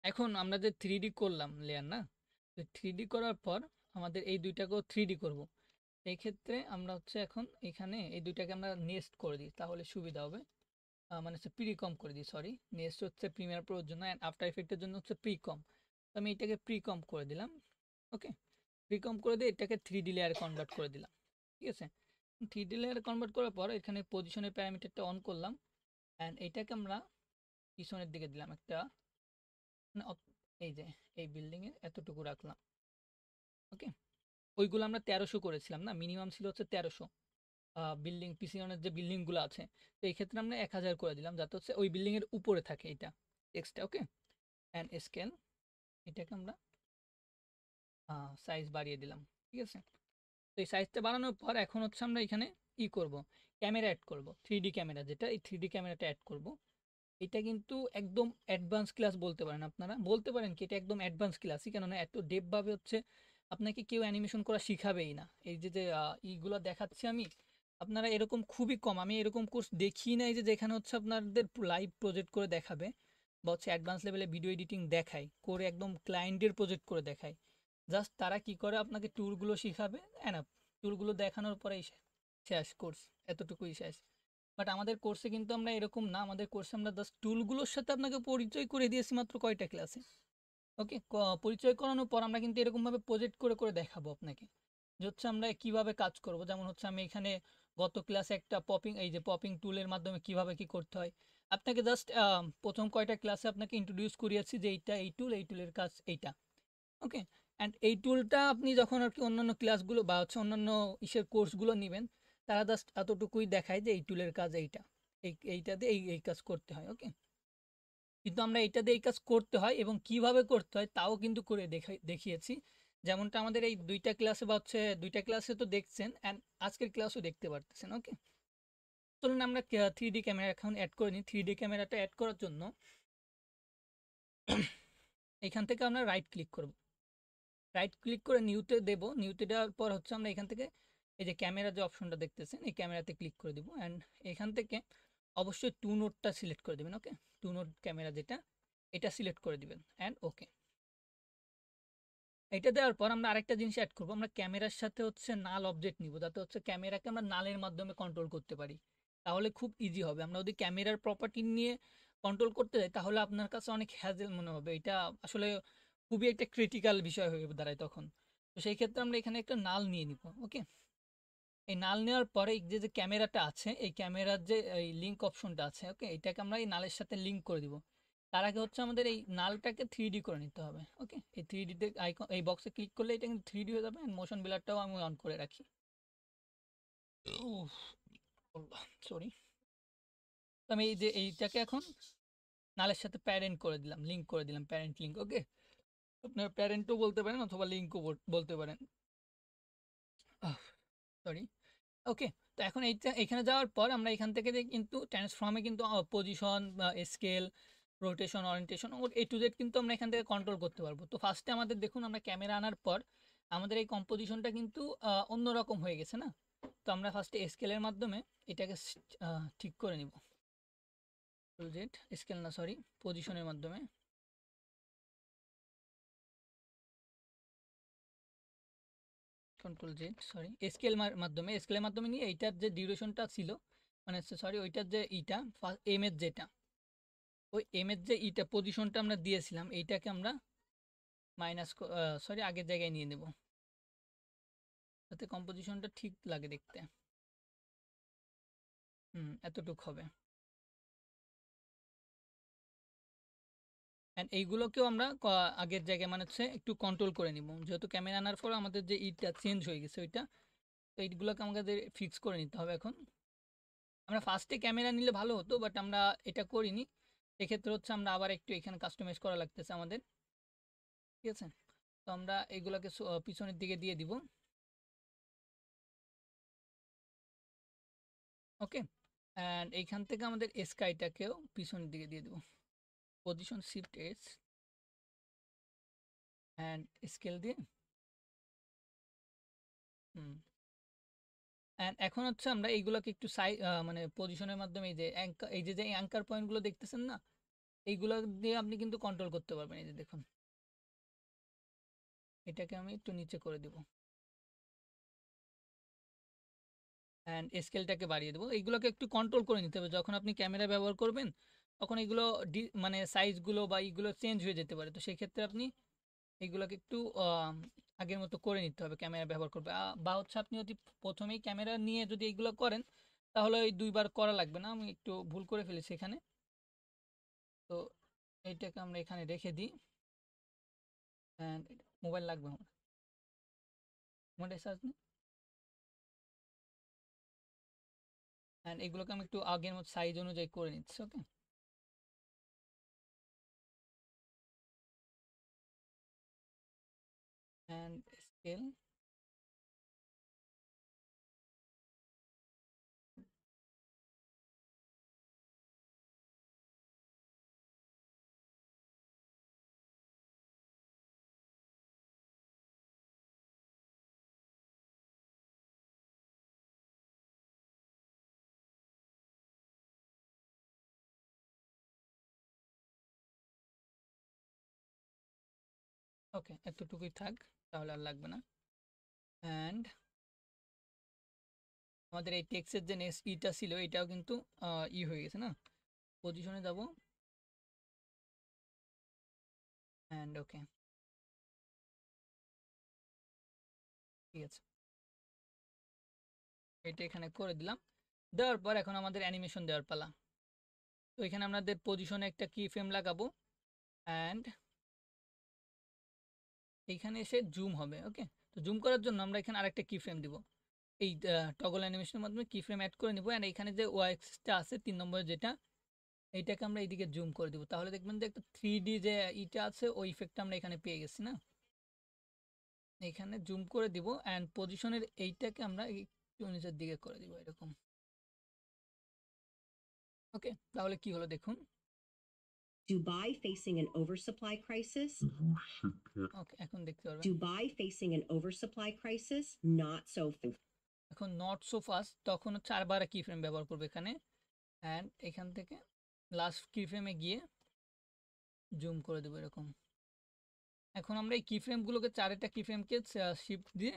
এখন আমরা যে 3D করলাম লেয়ার না, তো 3D করার পর আমাদের এই দুইটাকেও 3D করব। এই ক্ষেত্রে আমরা হচ্ছে এখন এখানে এই দুইটাকে আমরা নেস্ট করে দিই তাহলে সুবিধা হবে। মানে হচ্ছে প্রিকম করে দিই, সরি, নেক্সট হচ্ছে প্রিমিয়ার প্রোর জন্য অ্যান্ড আফটার এফেক্টের জন্য হচ্ছে প্রিকম। তো আমি এটাকে প্রিকম করে দিলাম। ওকে, প্রিকম করে দিয়ে এটাকে 3D লেয়ারে কনভার্ট করে দিলাম। ঠিক আছে, 3D লেয়ারে কনভার্ট করার পর এখানে পজিশনের প্যারামিটারটা অন করলাম অ্যান্ড এটাকে আমরা পিছনের দিকে দিলাম একটা, মানে এই যে এই বিল্ডিংয়ের এতটুকু রাখলাম। ওকে, ওইগুলো আমরা 1300 করেছিলাম না, মিনিমাম ছিল হচ্ছে 1300 বিল্ডিং, পিছনের যে বিল্ডিংগুলো আছে। তো এই ক্ষেত্রে আমরা 1000 করে দিলাম যাতে হচ্ছে ওই বিল্ডিংয়ের উপরে থাকে এটা টেক্সটটা। ওকে, অ্যান্ড স্কেল এটাকে আমরা সাইজ বাড়িয়ে দিলাম। ঠিক আছে, তো এই সাইজটা বাড়ানোর পর এখন হচ্ছে আমরা এখানে করব, ক্যামেরা অ্যাড করব, 3D ক্যামেরা যেটা, এই 3D ক্যামেরাটা অ্যাড করব। এটা কিন্তু একদম অ্যাডভান্স ক্লাস বলতে পারেন, আপনারা বলতে পারেন কি এটা একদম অ্যাডভান্স ক্লাসই, কেননা এত ডেপভাবে হচ্ছে আপনাকে কেউ অ্যানিমেশন করা শিখাবেই না। এই যে যে ইগুলো দেখাচ্ছি আমি, আপনারা এরকম খুবই কম, আমি এরকম কোর্স দেখি নাই যে যেখানে হচ্ছে আপনাদের লাইভ প্রজেক্ট করে দেখাবে বা হচ্ছে অ্যাডভান্স লেভেলে ভিডিও এডিটিং দেখায় করে একদম ক্লায়েন্টের প্রজেক্ট করে দেখায়। জাস্ট তারা কি করে আপনাকে টুলগুলো শিখাবে, এনাফ, টুলগুলো দেখানোর পরেই শেষ কোর্স, এতটুকুই শেষ। বাট আমাদের কোর্সে কিন্তু আমরা এরকম না, আমাদের কোর্সে আমরা জাস্ট টুলগুলোর সাথে আপনাকে পরিচয় করে দিয়েছি মাত্র কয়টা ক্লাসে। ওকে, পরিচয় করানোর পর আমরা কিন্তু এরকমভাবে প্রজেক্ট করে করে দেখাবো আপনাকে। যে হচ্ছে আমরা কিভাবে কাজ করব। যেমন হচ্ছে আমি এখানে গত ক্লাসে একটা পপিং টুলের মাধ্যমে কিভাবে কি করতে হয় আপনাকে জাস্ট প্রথম কয়টা ক্লাসে আপনাকে ইন্ট্রোডিউস করিয়েছি যে এই টুলের কাজ এইটা। ওকে, অ্যান্ড এই টুলটা আপনি যখন আর কি অন্যান্য ক্লাসগুলো বা হচ্ছে অন্যান্য কোর্সগুলো নেবেন, তারা জাস্ট এতটুকুই দেখায় যে এই টুলের কাজ এইটা, এইটাতে এই কাজ করতে হয়। ওকে, কিন্তু আমরা এইটাতে এই কাজ করতে হয় এবং কিভাবে করতে হয় তাও কিন্তু করে দেখিয়েছি। যেমনটা আমাদের এই দুইটা ক্লাসে তো দেখছেন, অ্যান্ড আজকের ক্লাসও দেখতে পারতেছেন। ওকে, চলুন আমরা 3D ক্যামেরা এখন অ্যাড করে নিই। 3D ক্যামেরাটা অ্যাড করার জন্য এখান থেকে আমরা রাইট ক্লিক করব। রাইট ক্লিক করে নিউতে দেব। নিউতে দেওয়ার পর হচ্ছে আমরা এখান থেকে এই যে ক্যামেরা যে অপশনটা দেখতেছেন এই ক্যামেরাতে ক্লিক করে দিব, অ্যান্ড এখান থেকে অবশ্যই টু নোটটা সিলেক্ট করে দেবেন। ওকে, টু নোট ক্যামেরা যেটা, এটা সিলেক্ট করে দিবেন অ্যান্ড ওকে। এটা দেওয়ার পর আমরা আরেকটা জিনিস অ্যাড করবো, আমরা ক্যামেরার সাথে হচ্ছে নাল অবজেক্ট নিব, যাতে হচ্ছে ক্যামেরাকে আমরা নালের মাধ্যমে কন্ট্রোল করতে পারি। তাহলে খুব ইজি হবে। আমরা যদি ক্যামেরার প্রপার্টি নিয়ে কন্ট্রোল করতে যাই তাহলে আপনার কাছে অনেক হ্যাজেল মনে হবে। এটা আসলে খুবই একটা ক্রিটিক্যাল বিষয় হয়ে দাঁড়ায় তখন। তো সেই ক্ষেত্রে আমরা এখানে একটা নাল নিয়ে নিব। ওকে, এই নাল নেওয়ার পরে এই যে ক্যামেরাটা আছে, এই ক্যামেরার যে এই লিঙ্ক অপশনটা আছে, ওকে, এটাকে আমরা এই নালের সাথে লিঙ্ক করে দিব। তার আগে হচ্ছে আমাদের এই নালটাকে 3D করে নিতে হবে। ওকে, এই 3D তে আইকন, এই বক্সে ক্লিক করলে এটা কিন্তু 3D হয়ে যাবে। মোশন ব্লারটাও আমি অন করে রাখি। সরি, তো আমি এই যে এইটাকে এখন নালের সাথে প্যারেন্ট করে দিলাম, লিঙ্ক করে দিলাম, প্যারেন্ট লিঙ্ক। ওকে, আপনার প্যারেন্টও বলতে পারেন অথবা লিঙ্কও বলতে পারেন। সরি। ওকে, তো এখন এখানে যাওয়ার পর আমরা এখান থেকে কিন্তু ট্রান্সফর্মে কিন্তু position, scale, rotation, orientation A to Z কিন্তু আমরা এখান থেকে কন্ট্রোল করতে পারবো। তো ফার্স্টে আমাদের দেখুন, আমরা ক্যামেরা আনার পর আমাদের এই কম্পোজিশনটা কিন্তু অন্যরকম হয়ে গেছে না। তো আমরা ফার্স্টে স্কেলের মাধ্যমে এটাকে ঠিক করে নিব। জেড স্কেল না, সরি, পজিশনের মাধ্যমে। কন্ট্রোল জেড, সরি, স্কেলের মাধ্যমে নিয়ে এইটার যে ডিউরেশনটা ছিল, মানে সরি, ওইটার যে এম এর যেটা, ওই এম এর যে পজিশনটা আমরা দিয়েছিলাম এইটাকে আমরা আগের জায়গায় নিয়ে নেব, যাতে কম্পোজিশনটা ঠিক লাগে দেখতে। এতটুক হবে। অ্যান্ড এইগুলোকেও আমরা আগের জায়গায় মানে হচ্ছে একটু কন্ট্রোল করে নিব, যেহেতু ক্যামেরা আনার পর আমাদের যে চেঞ্জ হয়ে গেছে ওইটা। তো এইগুলোকে আমাদের ফিক্স করে নিতে হবে এখন। আমরা ফার্স্টে ক্যামেরা নিলে ভালো হতো, বাট আমরা এটা করিনি। সেক্ষেত্রে হচ্ছে আমরা আবার একটু এখানে কাস্টমাইজ করা লাগতেছে আমাদের। ঠিক আছে, তো আমরা এগুলোকে পিছনের দিকে দিয়ে দিব। ওকে, অ্যান্ড এইখান থেকে আমাদের স্কাইটাকেও পিছনের দিকে দিয়ে দেবো। Position shift S and scale দিয়ে। অ্যান্ড এখন হচ্ছে আমরা এইগুলোকে একটু মানে পজিশনের মাধ্যমে এই যে অ্যাঙ্কার পয়েন্টগুলো দেখতেছেন না, এইগুলো দিয়ে আপনি কিন্তু কন্ট্রোল করতে পারবেন। এই যে দেখুন, এটাকে আমি একটু নিচে করে দেবো অ্যান্ড স্কেলটাকে বাড়িয়ে দেবো। এইগুলোকে একটু কন্ট্রোল করে নিতে হবে। যখন আপনি ক্যামেরা ব্যবহার করবেন তখন এগুলো মানে সাইজগুলো বা এইগুলো চেঞ্জ হয়ে যেতে পারে। তো সেই ক্ষেত্রে আপনি এইগুলোকে একটু আগের মতো করে নিতে হবে ক্যামেরা ব্যবহার করবে। বা হচ্ছে আপনি যদি প্রথমেই ক্যামেরা নিয়ে যদি এইগুলো করেন তাহলে ওই দুইবার করা লাগবে না। আমি একটু ভুল করে ফেলেছি এখানে, তো এইটাকে আমরা এখানে রেখে দিই। অ্যান্ড মোবাইল লাগবে আমার, মোবাইল চার্জ নেই। অ্যান্ড এগুলোকে আমি একটু আগের মতো সাইজ অনুযায়ী করে নিচ্ছি। ওকে, অ্যান্ড স্কেল। ওকে, এতটুকুই থাক, তাহলে আর লাগবে না। অ্যান্ড আমাদের এই টেক্সের যে ইটা ছিল এটাও কিন্তু হয়ে গেছে না। পজিশনে যাব অ্যান্ড ওকে, ঠিক আছে। এটা এখানে করে দিলাম। দেওয়ার পর এখন আমাদের অ্যানিমেশন দেওয়ার পালা। তো এখানে আমাদের পজিশনে একটা কি ফ্রেম লাগাবো অ্যান্ড এইখানে এসে জুম হবে। ওকে, তো জুম করার জন্য আমরা এখানে আরেকটা কি ফ্রেম দিব। এই টগল অ্যানিমেশনের মাধ্যমে কি ফ্রেম অ্যাড করে নিব অ্যান্ড এখানে যে ওয়াইটা আছে 3 নম্বরে যেটা, এইটাকে আমরা এইদিকে জুম করে দিব। তাহলে দেখবেন যে একটা 3D যে ইটা আছে ওই ইফেক্টটা আমরা এখানে পেয়ে গেছি না। এখানে জুম করে দিব অ্যান্ড পজিশনের এইটাকে আমরা একটু নিচের দিকে করে দিব এরকম। ওকে, তাহলে কি হলো দেখুন। Dubai facing an oversupply crisis. ওকে, এখন দেখতে পারবেন। Dubai facing an oversupply crisis. Not so fast. এখন নট সো ফাস্ট, তখন হচ্ছে আরবার কি ফ্রেম ব্যবহার করবে এখানে অ্যান্ড এখান থেকে লাস্ট কি ফ্রেমে গিয়ে জুম করে দেবো এরকম। এখন আমরা এই কি ফ্রেমগুলোকে চারটা কি ফ্রেমকে শিফট দিয়ে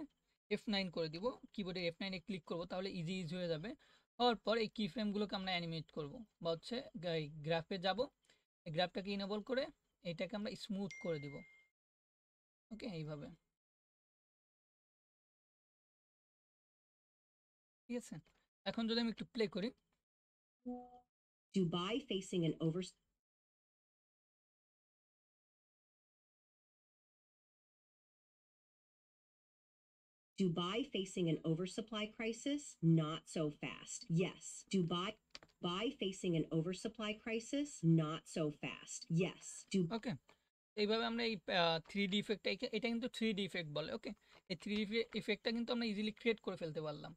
F9 করে দিব, কিবোর্ডে F9 এ ক্লিক করব, তাহলে ইজি হয়ে যাবে। হওয়ার পর এই কি ফ্রেমগুলোকে আমরা অ্যানিমেট করব বা হচ্ছে গ্রাফে যাব, এই গ্রাফটাকে ইনেবল করে এটাকে আমরা স্মুথ করে দিব। ওকে, এইভাবে। ঠিক আছে, এখন যদি আমি একটু প্লে করি, Dubai facing an Dubai facing an oversupply crisis? Not so fast. Yes. Dubai facing an oversupply crisis? Not so fast. Yes. ওকে, এইভাবে আমরা এই 3D ইফেক্টটা, এটা কিন্তু 3D ইফেক্ট বলে। ওকে, এই 3D ইফেক্টটা কিন্তু আমরা ইজিলি ক্রিয়েট করে ফেলতে পারলাম।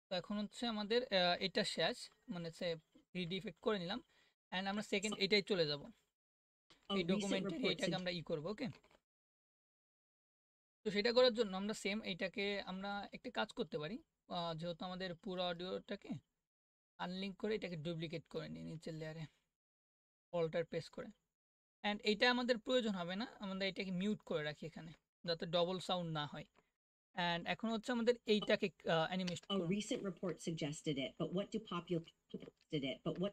তো এখন হচ্ছে আমাদের এটা শেষ, মানে হচ্ছে 3D ইফেক্ট করে নিলাম অ্যান্ড আমরা সেকেন্ড এটাই চলে যাব। A এই recent ডকুমেন্টারি report এটাকে আমরা করব। ওকে, তো সেটা করার জন্য আমরা সেম এইটাকে আমরা একটা কাজ করতে পারি। যেহেতু আমাদের পুরো অডিওটাকে আনলিঙ্ক করে এটাকে ডুপ্লিকেট করে নিই নিচের লেয়ারে অল্টার প্রেস করে, অ্যান্ড এইটা আমাদের প্রয়োজন হবে না, আমরা এটাকে মিউট করে রাখি এখানে যাতে ডবল সাউন্ড না হয়। অ্যান্ড এখন হচ্ছে আমাদের এইটাকে animate A recent report suggested it, but what do did it? But what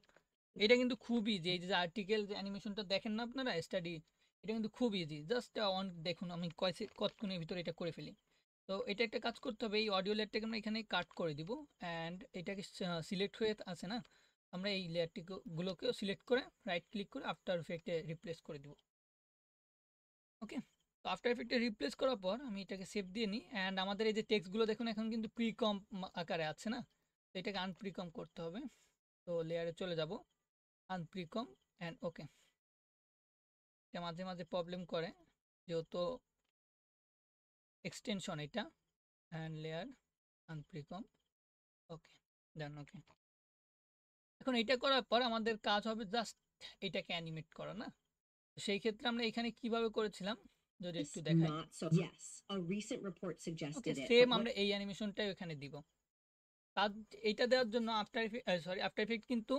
এটা কিন্তু খুব ইজি। এই যে আর্টিকেল যে অ্যানিমেশনটা দেখেন না আপনারা স্টাডি, এটা কিন্তু খুব ইজি। জাস্ট অন দেখুন আমি কতক্ষণের ভিতরে এটা করে ফেলি। তো এটা একটা কাজ করতে হবে, এই অডিও লেয়ারটাকে আমরা এখানে কাট করে দিব অ্যান্ড এটাকে সিলেক্ট হয়ে আছে না, আমরা এই লেয়ারটিগুলোকেও সিলেক্ট করে রাইট ক্লিক করে আফটার ইফেক্টে রিপ্লেস করে দিব। ওকে, তো আফটার ইফেক্টে রিপ্লেস করার পর আমি এটাকে সেভ দিয়ে নিই অ্যান্ড আমাদের এই যে টেক্সটগুলো দেখুন এখন কিন্তু প্রিকম আকারে আছে না, তো এটাকে আনপ্রিকম করতে হবে। তো লেয়ারে চলে যাব, আনপ্রিকম অ্যান্ড ওকে। এটা মাঝে মাঝে প্রবলেম করে যেহেতু এক্সটেনশন এটা, অ্যান্ড লেয়ার আনপ্রিকম। ওকে, ডান। ওকে, এখন এটা করার পর আমাদের কাজ হবে জাস্ট এটাকে অ্যানিমেট করা না। সেই ক্ষেত্রে আমরা এখানে কিভাবে করেছিলাম যদি একটু দেখাই। not so? Yes. A recent report okay, suggested it. Same But আমরা এই অ্যানিমেশনটাই এখানে দিব। কাজ এইটা দেওয়ার জন্য আফটার ইফেক্ট কিন্তু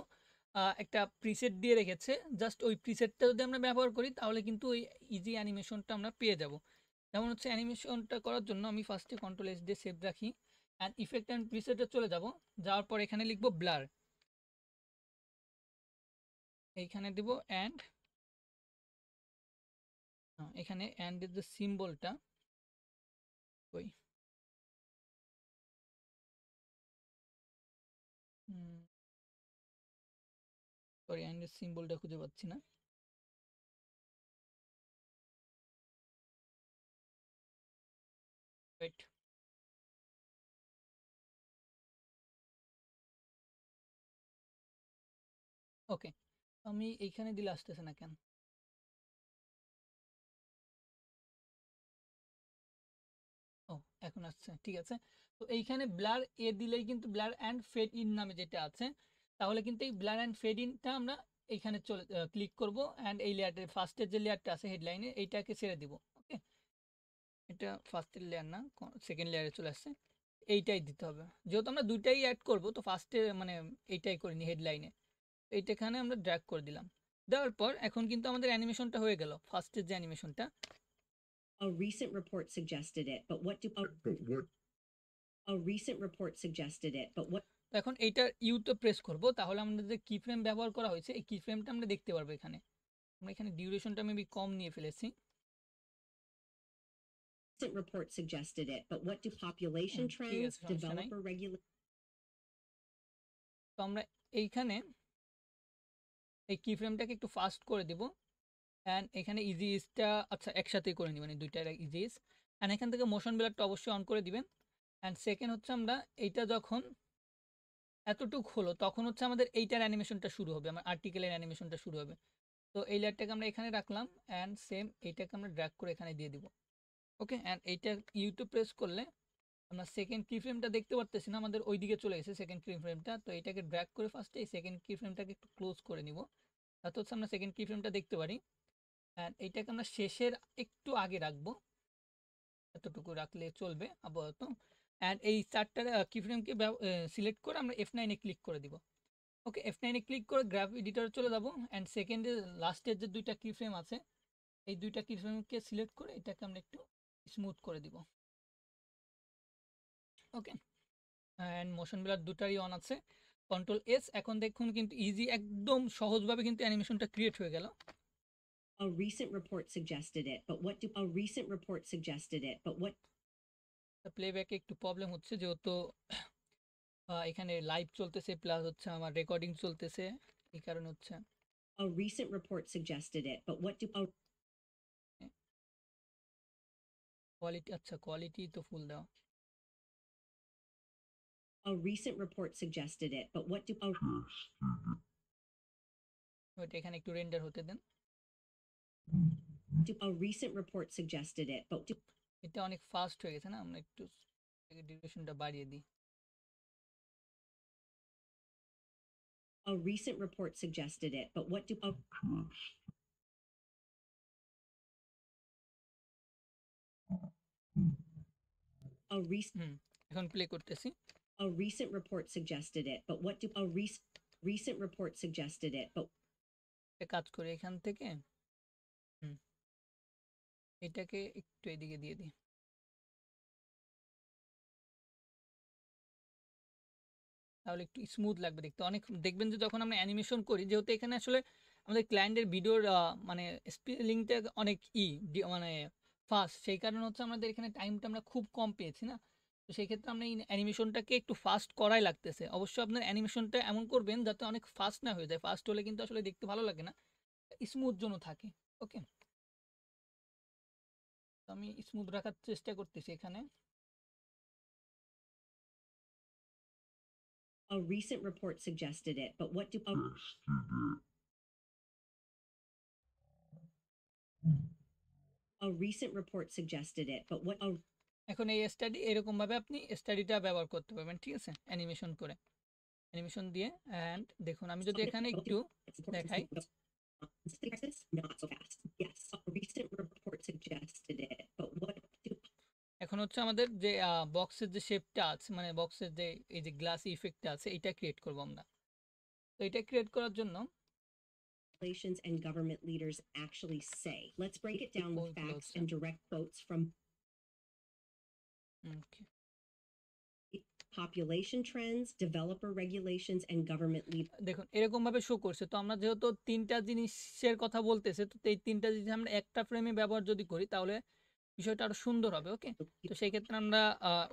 একটা প্রিসেট দিয়ে রেখেছে, জাস্ট ওই প্রিসেটটা যদি আমরা ব্যবহার করি তাহলে কিন্তু ওই ইজি অ্যানিমেশনটা আমরা পেয়ে যাব। যেমন হচ্ছে অ্যানিমেশনটা করার জন্য আমি ফার্স্টে কন্ট্রোল এস দিয়ে সেভ রাখি অ্যান্ড ইফেক্ট অ্যান্ড প্রিসেটে চলে যাব, যাওয়ার পর এখানে লিখবো ব্লার, এইখানে দিব অ্যান্ড এখানে অ্যান্ডের যে সিম্বলটা ওই সরি অ্যান্ডের সিম্বলটা খুঁজে পাচ্ছি না। ওয়েট, ওকে, আমি এইখানে দিলে আসতেছে না কেন? ও, এখন আসছে, ঠিক আছে। তো এইখানে ব্লার এ দিলেই কিন্তু ব্লার অ্যান্ড ফেড ইন নামে যেটা আছে, তাহলে কিন্তু এই ব্লার অ্যান্ড ফেড ইনটা আমরা এইখানে চলে ক্লিক করব অ্যান্ড এই লেয়ারটা ফার্স্টের যে লেয়ারটা আছে হেডলাইনে এইটাকে ছেড়ে দিব। ওকে, এটা ফার্স্টের লেয়ার না, সেকেন্ড লেয়ারে চলে আসছে, এইটাই দিতে হবে। যেহেতু আমরা দুইটাই অ্যাড করব তো ফার্স্টে মানে এইটাই করিনি হেডলাইনে, এইটা এখানে আমরা ড্র্যাগ করে দিলাম। দেওয়ার পর এখন কিন্তু আমাদের অ্যানিমেশনটা হয়ে গেল, ফার্স্টের যে অ্যানিমেশনটা। a recent report suggested it. But what do a recent report suggested it? But what তো এখন এইটার ইউতে প্রেস করব, তাহলে আমাদের যে কি ফ্রেম ব্যবহার করা হয়েছে এই কি ফ্রেমটা আমরা দেখতে পারবো এখানে। আমরা এখানে ডিউরেশনটা মেবি কম নিয়ে ফেলেছি। recent report suggested it? But what do population ঠিক trends, আছে, সমস্যা নাই। developer regulation তো আমরা এইখানে এই কি ফ্রেমটাকে একটু ফাস্ট করে দিব অ্যান্ড এখানে ইজি ইজটা আচ্ছা একসাথেই করে নিবেন, এই দুইটার ইজি ইজ। অ্যান্ড এখান থেকে মোশন ব্লারটা অবশ্যই অন করে দিবেন। অ্যান্ড সেকেন্ড হচ্ছে আমরা এইটা যখন এতটুক হলো তখন হচ্ছে আমাদের এইটার অ্যানিমেশনটা শুরু হবে, আমার আর্টিকেলের অ্যানিমেশনটা শুরু হবে। তো এই লেয়ারটাকে আমরা এখানে রাখলাম অ্যান্ড সেম এইটাকে আমরা ড্র্যাগ করে এখানে দিয়ে দিব। ওকে, অ্যান্ড এইটা ইউটিউব প্রেস করলে আমরা সেকেন্ড কি ফ্রেমটা দেখতে পারতেছি না, আমাদের ওই দিকে চলে গেছে সেকেন্ড কি ফ্রেমটা। তো এটাকে ড্র্যাগ করে ফার্স্টে এই সেকেন্ড কি ফ্রেমটাকে একটু ক্লোজ করে নিব, তাতে হচ্ছে আমরা সেকেন্ড কি ফ্রেমটা দেখতে পারি। অ্যান্ড এইটাকে আমরা শেষের একটু আগে রাখবো, এতটুকু রাখলে চলবে আপাতত। অ্যান্ড এই চারটার কি ফ্রেমকে সিলেক্ট করে আমরা F9 ক্লিক করে দিব। ওকে, F9 ক্লিক করে গ্রাফ এডিটরে চলে যাব অ্যান্ড সেকেন্ডে লাস্টের যে দুইটা কি ফ্রেম আছে এই দুইটা কি ফ্রেমকে সিলেক্ট করে এটাকে আমরা একটু স্মুথ করে দিব। ওকে, অ্যান্ড মোশন ব্লার দুটারই অন আছে, কন্ট্রোল এস। এখন দেখুন কিন্তু ইজি একদম সহজভাবে কিন্তু অ্যানিমেশনটা ক্রিয়েট হয়ে গেল। A recent report suggested it, but what do a recent report suggested it, but what প্লেব্যাকে একটু প্রবলেম হচ্ছে যেহেতু এখানে লাইভ চলতেছে প্লাস হচ্ছে আমার রেকর্ডিং চলতেছে, এই কারণে হচ্ছে। a recent report suggested it, but what do a quality, আচ্ছা কোয়ালিটি তো ফুল দেওয়া। a recent report suggested it, but what do a ওইটা এখানে একটু রেন্ডার হতে দেন। recent report suggested it, but do এটা অনেক ফাস্ট হয়ে গেছে না, আমরা একটু ডিউরেশনটা বাড়িয়ে দিই। a recent report suggested it, but what do a recent হুম, এখন প্লে করতেছি। a recent report suggested it, but what do a recent report suggested it, but একটা কাজ করি এখান থেকে, হুম, এটাকে একটু এদিকে দিয়ে দিই, তাহলে একটু স্মুথ লাগবে দেখতে। অনেক দেখবেন যে যখন আমরা অ্যানিমেশন করি, যেহেতু এখানে আসলে আমাদের ক্লায়েন্টের ভিডিওর মানে স্পেলিংটা অনেক মানে ফাস্ট, সেই কারণে হচ্ছে আমাদের এখানে টাইমটা আমরা খুব কম পেয়েছি না। তো সেই ক্ষেত্রে আমরা এই অ্যানিমেশনটাকে একটু ফাস্ট করাই লাগতেছে। অবশ্যই আপনার অ্যানিমেশনটা এমন করবেন যাতে অনেক ফাস্ট না হয়ে যায়, ফাস্ট হলে কিন্তু আসলে দেখতে ভালো লাগে না, স্মুথ যেন থাকে। ওকে, তো আমি স্মুথ রাখার চেষ্টা করতেছি এখানে। a recent report suggested it, but what do a recent report suggested it, but what a এখন এই স্টাডি এরকম ভাবে আপনি স্টাডিটা ব্যবহার করতে পারবেন, ঠিক আছে, অ্যানিমেশন করে, অ্যানিমেশন দিয়ে। অ্যান্ড দেখুন আমি যদি এখানে একটু দেখাই, crisis not so fast. Yes, a recent report suggested it, but what do এখন হচ্ছে আমাদের যে বক্সের যে শেপটা আছে, মানে বক্সের যে এই যে গ্লাস ইফেক্টটা আছে, এটা ক্রিয়েট করব আমরা। তো এটা ক্রিয়েট করার জন্য regulations and government leaders actually say? Let's break it down with Full facts close, and direct quotes from okay, population trends, developer regulations, and government leaders. দেখুন এরকম ভাবে শো করছে। তো আমরা যেহেতু তিনটা জিনিসের কথা বলতেছে, তো এই তিনটা জিনিস আমরা একটা ফ্রেমে ব্যবহার যদি করি তাহলে বিষয়টা আরো সুন্দর হবে। ওকে, তো সেই ক্ষেত্রে আমরা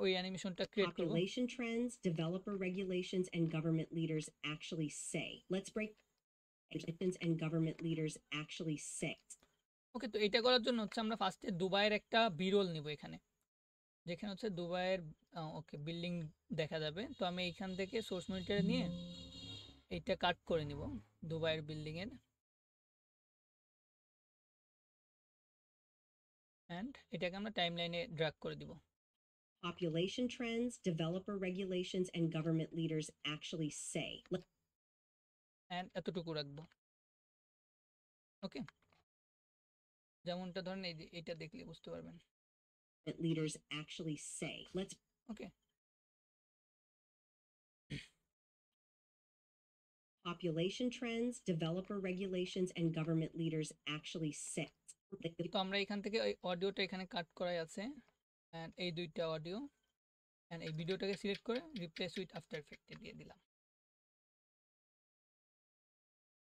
ওই অ্যানিমেশনটা ক্রিয়েট করব। Population trends, developer regulations, and government leaders actually say. Let's break regulations and government leaders actually say. ওকে, তো এটা করার জন্য হচ্ছে আমরা ফার্স্টে দুবাইয়ের একটা বিরল নিব এখানে, যেখানে হচ্ছে দুবাইয়ের ওকে বিল্ডিং দেখা যাবে। তো আমি এইখান থেকে সোর্স মনিটরে নিয়ে এইটা কাট করে নিব দুবাইয়ের বিল্ডিং এর, অ্যান্ড এটাকে আমরা টাইমলাইনে ড্র্যাগ করে দিব। Population trends, developer regulations, and government leaders actually say. And এতটুকু রাখবো। ওকে, যেমনটা ধরেন এই যে এটা দেখলে বুঝতে পারবেন। Leaders actually say. Let's okay, population trends, developer regulations, and government leaders actually say. তো আমরা এখান থেকে ওই অডিওটা এখানে কাট করাই আছে, অ্যান্ড এই দুইটা অডিও অ্যান্ড এই ভিডিওটাকে সিলেক্ট করে রিপ্লেস উইথ আফটার এফেক্টে দিয়ে দিলাম।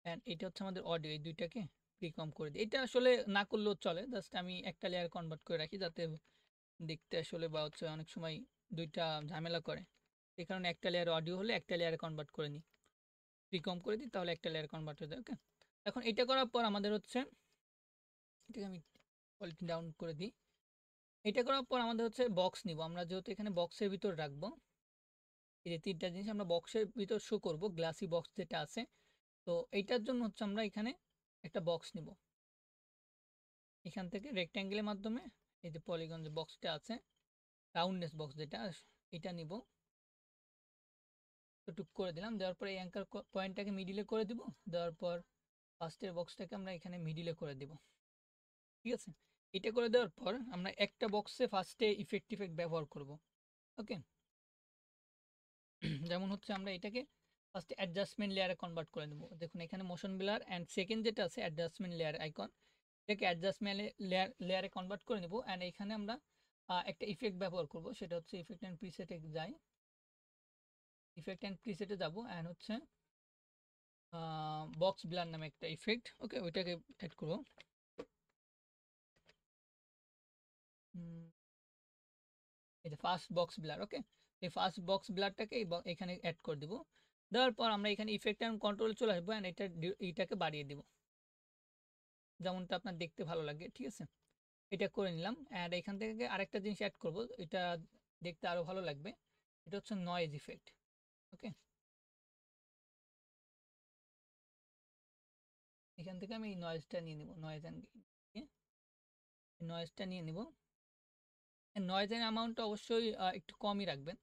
অ্যান্ড এটা হচ্ছে আমাদের অডিও, এই দুইটাকে প্রিকম করে দিই। এটা আসলে না করলেও চলে, জাস্ট আমি একটা লেয়ার কনভার্ট করে রাখি যাতে দেখতে আসলে বা হচ্ছে অনেক সময় দুইটা ঝামেলা করে, এই কারণে একটা লেয়ার অডিও হলে একটা লেয়ারে কনভার্ট করে নিই। কম করে দিই তাহলে একটা লেয়ার কনভার্ট হয়ে যায়। ওকে, এখন এটা করার পর আমাদের হচ্ছে, এটাকে আমি কোয়ালিটি ডাউন করে দিই। এটা করার পর আমাদের হচ্ছে বক্স নিব, আমরা যেহেতু এখানে বক্সের ভিতর রাখবো, এই যে তিনটা জিনিস আমরা বক্সের ভিতর শো করব, গ্লাসি বক্স যেটা আছে। তো এইটার জন্য হচ্ছে আমরা এখানে একটা বক্স নিব, এখান থেকে রেক্ট্যাঙ্গেলের মাধ্যমে এই যে পলিগন যে বক্সটা আছে, রাউন্ডনেস বক্স যেটা, এটা নিব, টুক করে দিলাম। দেওয়ার পর এই অ্যাঙ্কার পয়েন্টটাকে মিডিলে করে দিব, দেওয়ার পর ফার্স্টের বক্সটাকে আমরা এখানে মিডিলে করে দিব। ঠিক আছে, এটা করে দেওয়ার পর আমরা একটা বক্সে ফার্স্টে ইফেক্ট ব্যবহার করব। ওকে, যেমন হচ্ছে আমরা এটাকে ফার্স্টে অ্যাডজাস্টমেন্ট লেয়ারে কনভার্ট করে নেব। দেখুন এখানে মোশন ব্লার অ্যান্ড সেকেন্ড যেটা আছে অ্যাডজাস্টমেন্ট লেয়ার আইকন, এটাকে অ্যাডজাস্টমেন্ট লেয়ারে কনভার্ট করে নেব। অ্যান্ড এখানে আমরা একটা ইফেক্ট ব্যবহার করব, সেটা হচ্ছে ইফেক্ট অ্যান্ড প্রিসেটে যাই, ইফেক্ট অ্যান্ড প্রিসেটে যাব, অ্যান্ড হচ্ছে বক্স ব্লার নামে একটা ইফেক্ট। ওকে, ওইটাকে অ্যাড করব। এই যে ফার্স্ট বক্স ব্লার। ওকে, এই ফার্স্ট বক্স ব্লারটাকে এখানে অ্যাড করে দিব। দেওয়ার পর আমরা এখানে ইফেক্ট অ্যান্ড কন্ট্রোলে চলে আসবো, অ্যান্ড এইটাকে বাড়িয়ে দিব যেমনটা আপনার দেখতে ভালো লাগে। ঠিক আছে, এটা করে নিলাম। অ্যান্ড এখান থেকে আরেকটা জিনিস অ্যাড করব, এটা দেখতে আরো ভালো লাগবে, এটা হচ্ছে নয়েজ ইফেক্ট। ওকে, এখান থেকে আমি এই নয়েজটা নিয়ে নিব, নয়েজটা নিয়ে নিব। নয়েজের অ্যামাউন্টটা অবশ্যই একটু কমই রাখবেন,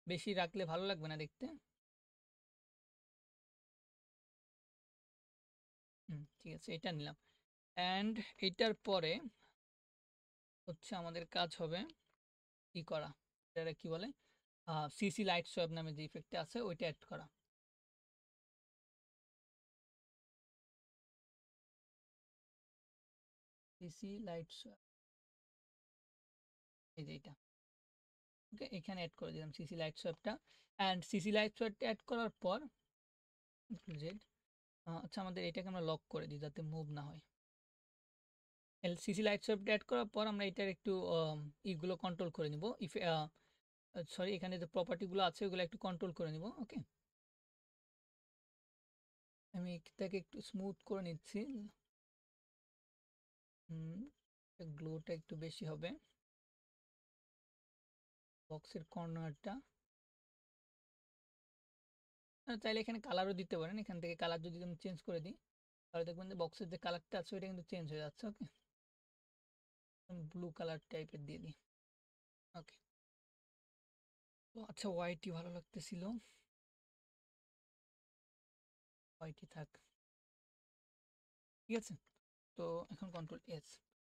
বেশি রাখলে ভালো লাগবে না দেখতে। ঠিক আছে, এটা নিলাম। অ্যান্ড এটার পরে হচ্ছে আমাদের কাজ হবে কি করা, এটা কি বলে, সিসি লাইট সোয়াপ নামে যে ইফেক্টটা আছে ওইটা অ্যাড করা। সিসি লাইট সোয়াপ, এই যে এটা। ওকে, এখানে অ্যাড করে দিলাম সিসি লাইট সোয়াপটা। অ্যান্ড সিসি লাইট সোয়াপটা অ্যাড করার পর জেড, আচ্ছা আমাদের এটাকে আমরা লক করে দিই যাতে মুভ না হয়। সিসি লাইট সোয়াপটা অ্যাড করার পর আমরা এটার একটু ইগুলো কন্ট্রোল করে নিব, সরি এখানে যে প্রপার্টিগুলো আছে ওগুলো একটু কন্ট্রোল করে নিব। ওকে, আমি এটাকে একটু স্মুথ করে নিচ্ছি, গ্লোটা একটু বেশি হবে, বক্সের কর্নারটা। চাইলে এখানে কালারও দিতে পারেন, এখান থেকে কালার যদি আমি চেঞ্জ করে দিই তাহলে দেখবেন যে বক্সের যে কালারটা আছে ওইটা কিন্তু চেঞ্জ হয়ে যাচ্ছে। ওকে, ব্লু কালার টাইপের দিয়ে দিই। ওকে, তো আচ্ছা হোয়াইটই ভালো লাগতেছিল, হোয়াইটই থাক। ঠিক আছে, তো এখন কন্ট্রোল এস।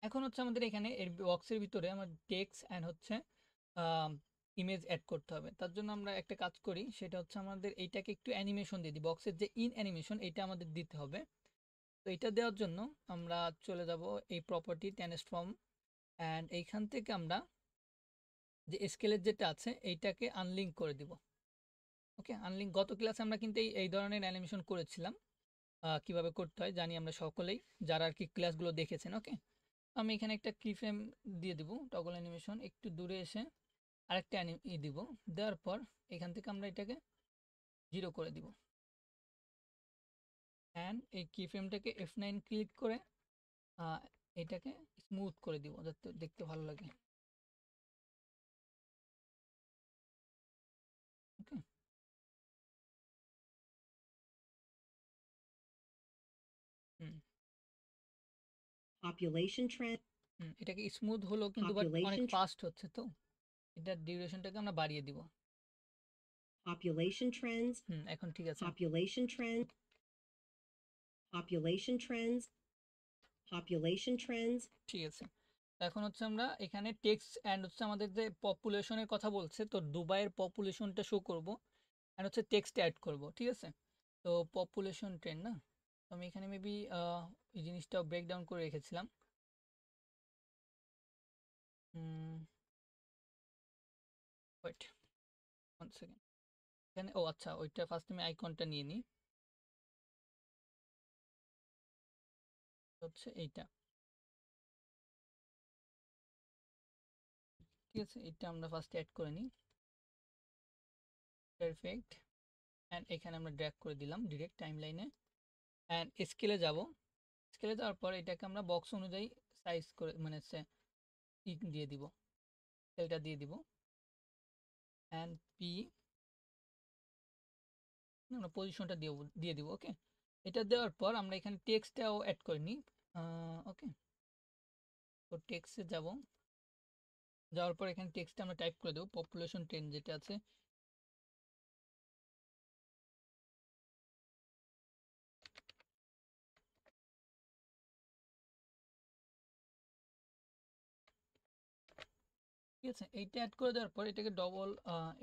এখন হচ্ছে আমাদের এখানে এর বক্সের ভিতরে আমার টেক্সট অ্যান্ড হচ্ছে ইমেজ অ্যাড করতে হবে। তার জন্য আমরা একটা কাজ করি, সেটা হচ্ছে আমাদের এইটাকে একটু অ্যানিমেশন দিয়ে দিই, বক্সের যে ইন অ্যানিমেশন এটা আমাদের দিতে হবে। তো এটা দেওয়ার জন্য আমরা চলে যাব এই প্রপার্টি ট্রান্সফর্ম, অ্যান্ড এইখান থেকে আমরা যে স্কেলের যেটা আছে এইটাকে আনলিঙ্ক করে দিব। ওকে, আনলিঙ্ক, গত ক্লাসে আমরা কিন্তু এই ধরনের অ্যানিমেশন করেছিলাম, কিভাবে করতে হয় জানি আমরা সকলেই যারা আর কি ক্লাসগুলো দেখেছেন। ওকে, আমি এখানে একটা কি ফ্রেম দিয়ে দিব, টগল অ্যানিমেশন একটু দূরে এসে আরেকটা দিব, দেওয়ার পর এখান থেকে আমরা এটাকে 0 করে দিব। অ্যান্ড এই কি ফ্রেমটাকে F9 ক্লিক করে এটাকে স্মুথ করে দিব যাতে দেখতে ভালো লাগে। ওকে, হুম Population trend, এটাকে স্মুথ হলো কিন্তু বাট অনেক population, ফাস্ট হচ্ছে, তো এটার ডিউরেশনটাকে আমরা বাড়িয়ে দিব। population trends, এখন ঠিক আছে। population trend, population trends, population trends, ঠিক আছে, এখন হচ্ছে আমরা এখানে টেক্সট অ্যান্ড হচ্ছে আমাদের যে পপুলেশনের কথা বলছে, তো দুবাইয়ের পপুলেশনটা শো করব, অ্যান্ড হচ্ছে টেক্সট অ্যাড করব। ঠিক আছে, তো পপুলেশন ট্রেন্ড না, তো আমি এখানে মেবি এই জিনিসটাও ব্রেকডাউন করে রেখেছিলাম। ওয়েট 1 সেকেন্ড, এখানে ও আচ্ছা ওইটা ফার্স্ট আমি আইকনটা নিয়ে নিই, হচ্ছে এইটা। ঠিক আছে, এটা আমরা ফার্স্ট অ্যাড করে নিই, পারফেক্ট। অ্যান্ড এখানে আমরা ড্র্যাগ করে দিলাম ডিরেক্ট টাইম লাইনে। অ্যান্ড স্কেলে যাব, স্কেলে যাওয়ার পর এটাকে আমরা বক্স অনুযায়ী সাইজ করে মানে দিয়ে দিব, স্কেলটা দিয়ে দিব। অ্যান্ড পি আমরা পজিশনটা দিয়ে দিব। ওকে, এটা দেওয়ার পর আমরা এখানে টেক্সটটাও অ্যাড করে নিই। ওকে, তো টেক্সটে যাব, যাওয়ার পর এখানে টেক্সটে আমরা টাইপ করে দেবো পপুলেশন ট্রেন্ড যেটা আছে। ঠিক আছে, এইটা অ্যাড করে দেওয়ার পর এটাকে ডবল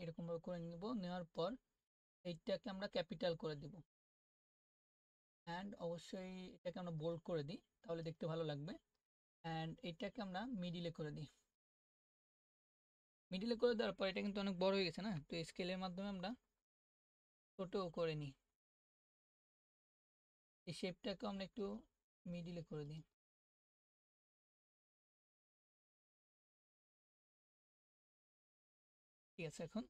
এরকমভাবে করে নিব, নেওয়ার পর এইটাকে আমরা ক্যাপিটাল করে দিব। অ্যান্ড অবশ্যই এটাকে আমরা বোল্ড করে দিই, তাহলে দেখতে ভালো লাগবে। অ্যান্ড এটাকে আমরা মিডিলে করে দিই। মিডিলে করে দেওয়ার পর এটা কিন্তু অনেক বড় হয়ে গেছে না, তো স্কেলের মাধ্যমে আমরা ছোটও করে নিই। এই শেপটাকে আমরা একটু মিডিলে করে দিই। ঠিক আছে, এখন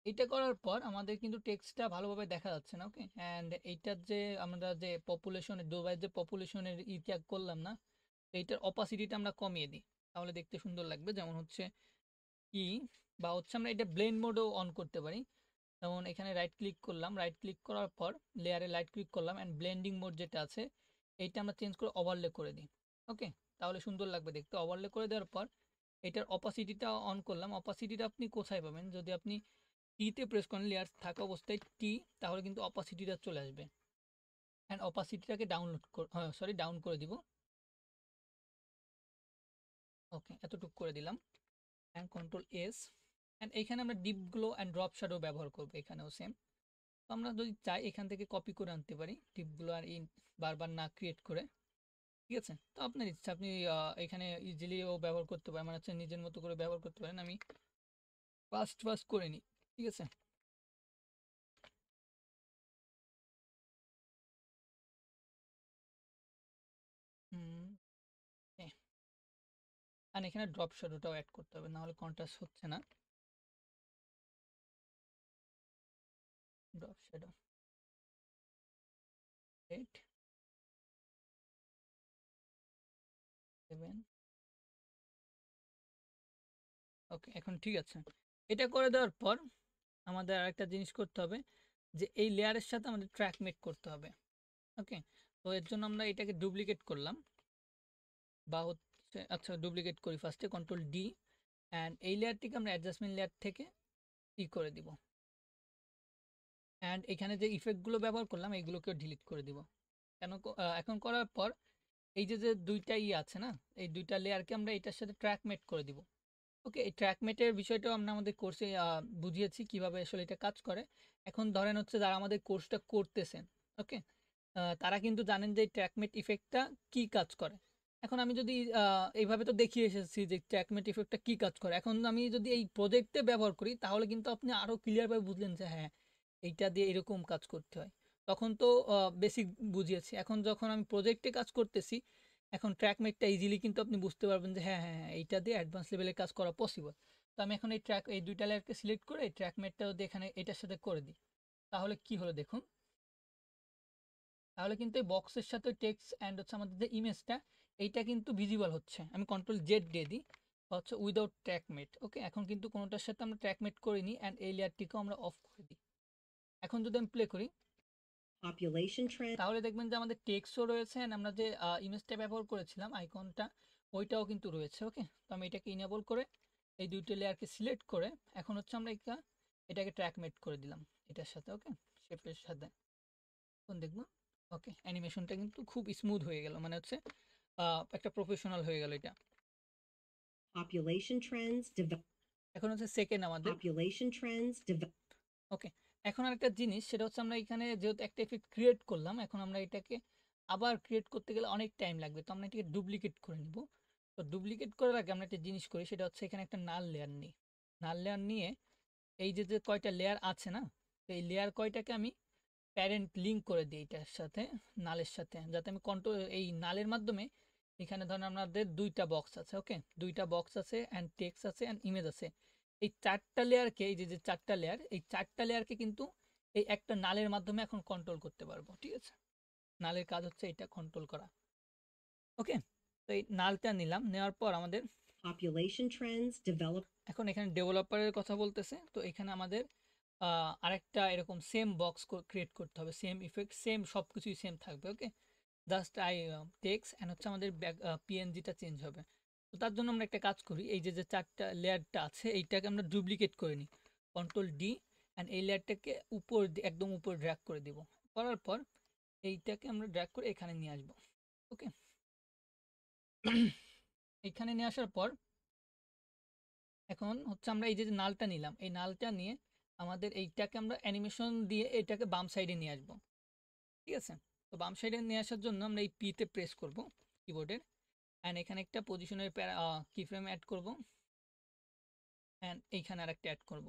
এটা করার পর আমাদের কিন্তু টেক্সটটা ভালোভাবে দেখা যাচ্ছে না। ওকে, অ্যান্ড এইটার যে আমরা যে পপুলেশনের দুবাইয়ের যে পপুলেশনের ইতিহাস করলাম না, এইটার অপাসিটিটা আমরা কমিয়ে দিই, তাহলে দেখতে সুন্দর লাগবে। যেমন হচ্ছে কি, বা হচ্ছে আমরা এটা ব্লেন্ড মোডও অন করতে পারি। যেমন এখানে রাইট ক্লিক করলাম, রাইট ক্লিক করার পর লেয়ারে রাইট ক্লিক করলাম অ্যান্ড ব্লেন্ডিং মোড যেটা আছে এইটা আমরা চেঞ্জ করে ওভারলে করে দিই। ওকে, তাহলে সুন্দর লাগবে দেখতে। ওভারলে করে দেওয়ার পর এটার অপাসিটিটা অন করলাম। অপাসিটিটা আপনি কোথায় পাবেন, যদি আপনি টিতে প্রেস করেন লেয়ার থাকা অবস্থায় টি, তাহলে কিন্তু অপাসিটিটা চলে আসবে। অ্যান্ড অপাসিটিটাকে ডাউন করে দিব। ওকে, এতটুকু করে দিলাম। And control S. অ্যান্ড এখানে আমরা deep glow and drop shadow ব্যবহার করবো, এখানেও সেম। তো আমরা যদি চাই এখান থেকে কপি করে আনতে পারি, ডিপগুলো আর বারবার না ক্রিয়েট করে। ঠিক আছে, তো আপনার ইচ্ছা, আপনি এখানে ইজিলিও ব্যবহার করতে পারেন, মানে হচ্ছে নিজের মতো করে ব্যবহার করতে পারেন। আমি ফার্স্ট করে নিই। ঠিক আছে, আর এখানে ড্রপ শ্যাডোটাও অ্যাড করতে হবে, নাহলে কন্ট্রাস্ট হচ্ছে না। Drop shadow 8 7। ওকে, এখন ঠিক আছে। এটা করে দেওয়ার পর আমাদের আরেকটা জিনিস করতে হবে, যে এই লেয়ারের সাথে আমাদের ট্র্যাক মেক করতে হবে। ওকে, তো এর জন্য আমরা এটাকে ডুপ্লিকেট করলাম, বা হচ্ছে আচ্ছা ডুপ্লিকেট করি ফার্স্টে, কন্ট্রোল ডি। অ্যান্ড এই লেয়ারটিকে আমরা অ্যাডজাস্টমেন্ট লেয়ার থেকে করে দিব। অ্যান্ড এখানে যে ইফেক্টগুলো ব্যবহার করলাম এইগুলোকেও ডিলিট করে দিব। এখন করার পর এই যে যে দুইটা আছে না, এই দুইটা লেয়ারকে আমরা এটার সাথে ট্র্যাক মেট করে দিব। ওকে, এই ট্র্যাক মেটের বিষয়টাও আমরা আমাদের কোর্সে বুঝিয়েছি কিভাবে আসলে এটা কাজ করে। এখন ধরেন হচ্ছে যারা আমাদের কোর্সটা করতেছেন, ওকে, তারা কিন্তু জানেন যে ট্র্যাকমেট ইফেক্টটা কি কাজ করে। এখন আমি যদি এইভাবে তো দেখিয়ে এসেছি যে ট্র্যাকমেট ইফেক্টটা কি কাজ করে, এখন আমি যদি এই প্রজেক্টে ব্যবহার করি তাহলে কিন্তু আপনি আরো ক্লিয়ারভাবে বুঝলেন যে হ্যাঁ এইটা দিয়ে এরকম কাজ করতে হয়। তখন তো বেসিক বুঝিয়েছি, এখন যখন আমি প্রজেক্টে কাজ করতেছি, এখন ট্র্যাকমেটটা ইজিলি কিন্তু আপনি বুঝতে পারবেন যে হ্যাঁ হ্যাঁ হ্যাঁ, এইটা দিয়ে অ্যাডভান্স লেভেলের কাজ করা পসিবল। তো আমি এখন এই দুইটা লেয়ারকে সিলেক্ট করে ট্র্যাকমেটটা যদি এখানে এটার সাথে করে দিই, তাহলে কি হলো দেখুন। তাহলে কিন্তু এই বক্সের সাথে টেক্সট অ্যান্ড হচ্ছে আমাদের যে ইমেজটা এইটা কিন্তু ভিজিবল হচ্ছে। আমি কন্ট্রোল জেড দিয়ে দিই, হচ্ছে উইদাউট ট্র্যাকমেট। ওকে, এখন কিন্তু কোনোটার সাথে আমরা ট্র্যাকমেট করিনি, অ্যান্ড এই লেয়ারটিকেও আমরা অফ করে দিই। এখন যদি আমি প্লে করি, Population trend. তাহলে দেখবেন যে আমাদের টেক্সটও রয়েছে, অ্যান্ড আমরা যে ইমেজটা ব্যবহার করেছিলাম আইকনটা, ওইটাও কিন্তু রয়েছে। ওকে, তো আমি এটাকে ইনেবল করে এই দুইটা লেয়ারকে সিলেক্ট করে এখন হচ্ছে আমরা এটাকে ট্র্যাকমেট করে দিলাম এটার সাথে। ওকে, শেপের সাথে এখন দেখবো। ওকে, অ্যানিমেশনটা কিন্তু খুব স্মুথ হয়ে গেল, মানে হচ্ছে একটা প্রফেশনাল হয়ে গেল এটা। Population trends. এখন হচ্ছে সেকেন্ড আমাদের। Population trends. ওকে, এখন আরেকটা জিনিস, সেটা হচ্ছে আমরা এখানে যেহেতু একটা এফেক্ট ক্রিয়েট করলাম, এখন আমরা এটাকে আবার ক্রিয়েট করতে গেলে অনেক টাইম লাগবে, তো আমরা এটাকে ডুপ্লিকেট করে নিব। তো ডুপ্লিকেট করার আগে আমরা একটা জিনিস করি, সেটা হচ্ছে এখানে একটা নাল লেয়ার নিই। নাল লেয়ার নিয়ে এই যে যে কয়টা লেয়ার আছে না, তো এই লেয়ার কয়টাকে আমি প্যারেন্ট লিঙ্ক করে দিই এটার সাথে, নালের সাথে, যাতে আমি কন্ট্রোল এই নালের মাধ্যমে এখানে ধরেন আমাদের দুইটা বক্স আছে। ওকে, দুইটা বক্স আছে অ্যান্ড টেক্সট আছে অ্যান্ড ইমেজ আছে। এই চারটা লেয়ারকে, এই যে যে চারটা লেয়ার, এই চারটা লেয়ারকে কিন্তু এই একটা নালের মাধ্যমে এখন কন্ট্রোল করতে পারবো, ঠিক আছে? নালের কাজ হচ্ছে এটা কন্ট্রোল করা। ওকে, তো এই নালটা নিলাম, নেওয়ার পর আমাদের Population trends, develop এখন এখানে ডেভেলপারের কথা বলতেছে, তো এখানে আমাদের আরেকটা এরকম সেম বক্স ক্রিয়েট করতে হবে, সেম ইফেক্ট, সেম সব কিছুই সেম থাকবে। ওকে, জাস্ট আই টেক্স অ্যান্ড হচ্ছে আমাদের পিএনজিটা চেঞ্জ হবে। তো তার জন্য আমরা একটা কাজ করি, এই যে যে চারটা লেয়ারটা আছে এইটাকে আমরা ডুপ্লিকেট করে নিই, কন্ট্রোল ডি, অ্যান্ড এই লেয়ারটাকে একদম উপর ড্র্যাগ করে দিব। করার পর এইটাকে আমরা ড্র্যাগ করে এখানে নিয়ে আসবো। ওকে, এখানে নিয়ে আসার পর এখন হচ্ছে আমরা এই যে যে নালটা নিলাম, এই নালটা নিয়ে আমাদের এইটাকে আমরা অ্যানিমেশন দিয়ে এটাকে বাম সাইডে নিয়ে আসবো, ঠিক আছে? তো বাম সাইডে নিয়ে আসার জন্য আমরা এই পিতে প্রেস করব কিবোর্ডের, অ্যান্ড এখানে একটা পজিশনের কিফ্রেম অ্যাড করব, অ্যান্ড এইখানে আর একটা অ্যাড করব।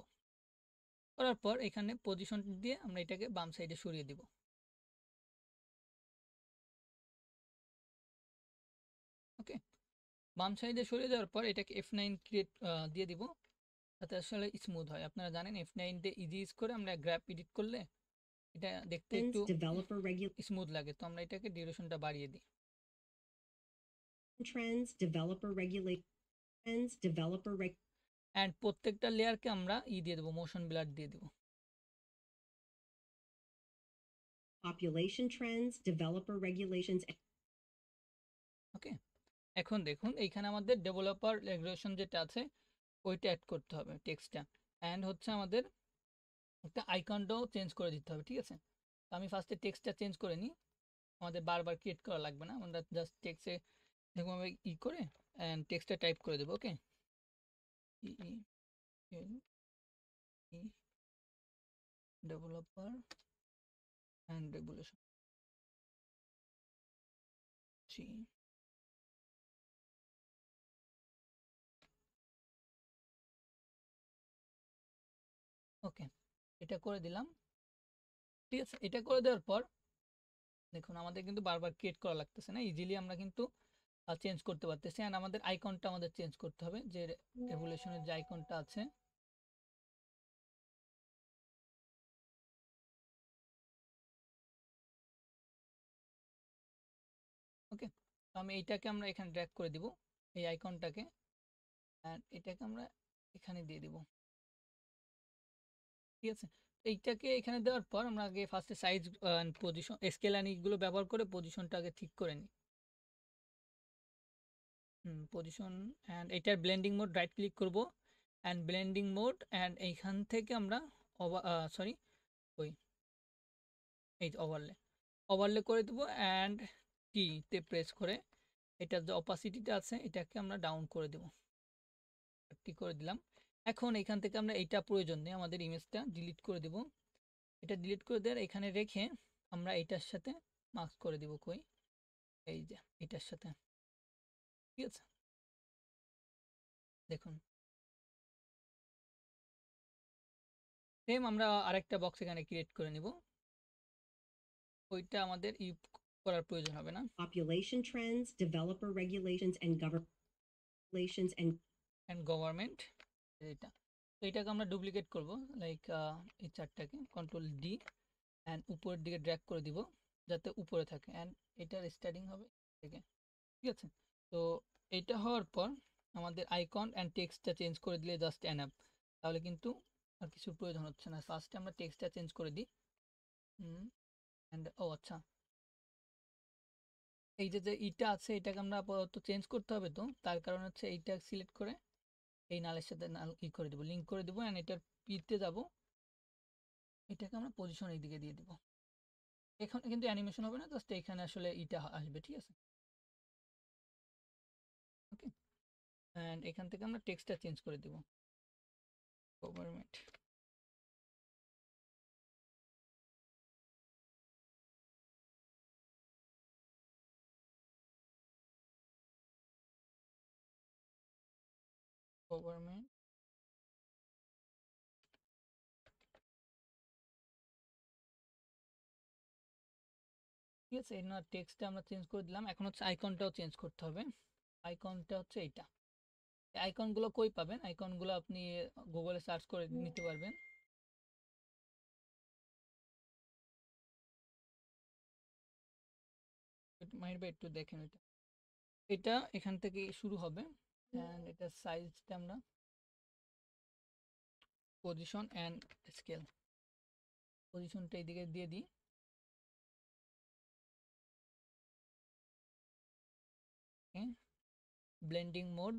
করার পর এখানে পজিশন দিয়ে আমরা এটাকে বাম সাইডে সরিয়ে দিব। ওকে, বাম সাইডে সরিয়ে দেওয়ার পর এটাকে F9 ক্রিয়েট দিয়ে দিব, যাতে আসলে স্মুথ হয়। আপনারা জানেন F9 দিয়ে ইজি ইজ করে আমরা গ্রাফ এডিট করলে এটা দেখতে একটু developer স্মুথ লাগে, তো আমরা এটাকে ডিউরেশনটা বাড়িয়ে দিই। trends, developer regulate trends, developer and প্রত্যেকটা লেয়ারকে আমরা দিয়ে দেবো, মোশন ব্লার দিয়ে দেবো। population trends, developer regulations, ওকে, এখন দেখুন এইখানে আমাদের ডেভেলপার রেগুলেশন যেটা আছে ওইটা অ্যাড করতে হবে টেক্সটটা, অ্যান্ড হচ্ছে আমাদের একটা আইকনটাও চেঞ্জ করে দিতে হবে, ঠিক আছে? তো আমি ফার্স্টে টেক্সটটা চেঞ্জ করে নিই, আমাদের বারবার ক্রিয়েট করা লাগবে না, আমরা জাস্ট টেক্সটে এরকমভাবে করে অ্যান্ড টেক্সটটা টাইপ করে দেবো। ওকে, ডেভেলপার অ্যান্ড রেগুলেশন ওকে, এটা করে দিলাম, ঠিক আছে? এটা করে দেওয়ার পর দেখুন আমাদের কিন্তু বারবার ক্রিয়েট করা লাগতেছে না, ইজিলি আমরা কিন্তু চেঞ্জ করতে পারতেছি। অ্যান্ড আমাদের আইকনটা আমাদের চেঞ্জ করতে হবে, যে রেভুলেশনের যে আইকনটা আছে ওকে, তো আমি এইটাকে আমরা এখানে ড্র্যাগ করে দিব, এই আইকনটাকে, অ্যান্ড এটাকে আমরা এখানে দিয়ে দিব, ঠিক আছে? তো এইটাকে এখানে দেওয়ার পর আমরা আগে ফার্স্টে সাইজ পজিশন স্কেল অ্যান্ড এইগুলো ব্যবহার করে পজিশনটা আগে ঠিক করে নিই। পজিশন অ্যান্ড এটার ব্লেন্ডিং মোড রাইট ক্লিক করব, অ্যান্ড ব্লেন্ডিং মোড, অ্যান্ড এইখান থেকে আমরা সরি ওই এই ওভারলে ওভারলে করে দেবো, অ্যান্ড টিতে প্রেস করে এটার যে অপাসিটিটা আছে এটাকে আমরা ডাউন করে দেবো, টি করে দিলাম। এখন এখান থেকে আমরা এইটা প্রয়োজন নেই, আমাদের ইমেজটা ডিলিট করে দেব। এটা ডিলিট করে দেওয়ার এখানে রেখে আমরা এইটার সাথে মার্কস করে দিব, কই এই যে এটার সাথে, ঠিক আছে? দেখুন সেম আমরা আরেকটা বক্স এখানে ক্রিয়েট করে নিব, ওইটা আমাদের করার প্রয়োজন হবে না। population trends, developer regulations, and government regulations and government এটা, তো এটাকে আমরা ডুপ্লিকেট করব, লাইক এই চারটাকে কন্ট্রোল ডি, অ্যান্ড উপরের দিকে ড্র্যাগ করে দিব যাতে উপরে থাকে, অ্যান্ড এটার স্টার্টিং হবে থেকে, ঠিক আছে? তো এটা হওয়ার পর আমাদের আইকন অ্যান্ড টেক্সটটা চেঞ্জ করে দিলে জাস্ট এনাফ, তাহলে কিন্তু আর কিছু প্রয়োজন হচ্ছে না। ফার্স্টে আমরা টেক্সটটা চেঞ্জ করে দিই, অ্যান্ড ও আচ্ছা, এই যে যে ইটা আছে এটাকে আমরা আপাতত চেঞ্জ করতে হবে, তো তার কারণ হচ্ছে এইটা সিলেক্ট করে এই নালের সাথে নাল করে দেবো, লিঙ্ক করে দেবো, অ্যান্ড এটার পিতে যাব, এটাকে আমরা পজিশন এই দিকে দিয়ে দিব। এখানে কিন্তু অ্যানিমেশন হবে না, জাস্ট এখানে আসলে ইটা আসবে, ঠিক আছে? ওকে, অ্যান্ড এখান থেকে আমরা টেক্সটটা চেঞ্জ করে দিব, গভর্নমেন্ট গভর্নমেন্ট ঠিক আছে, এর টেক্সটটা আমরা চেঞ্জ করে দিলাম। এখন হচ্ছে আইকনটাও চেঞ্জ করতে হবে, আইকনটা হচ্ছে এইটা। আইকনগুলো কই পাবেন? আইকনগুলো আপনি গুগলে সার্চ করে নিতে পারবেন। মাহির ভাই একটু দেখেন এটা। এটা এখান থেকে শুরু হবে অ্যান্ড এটা সাইজটা আমরা পজিশন অ্যান্ড স্কেল, পজিশনটা এইদিকে দিয়ে দিই। Blending mode,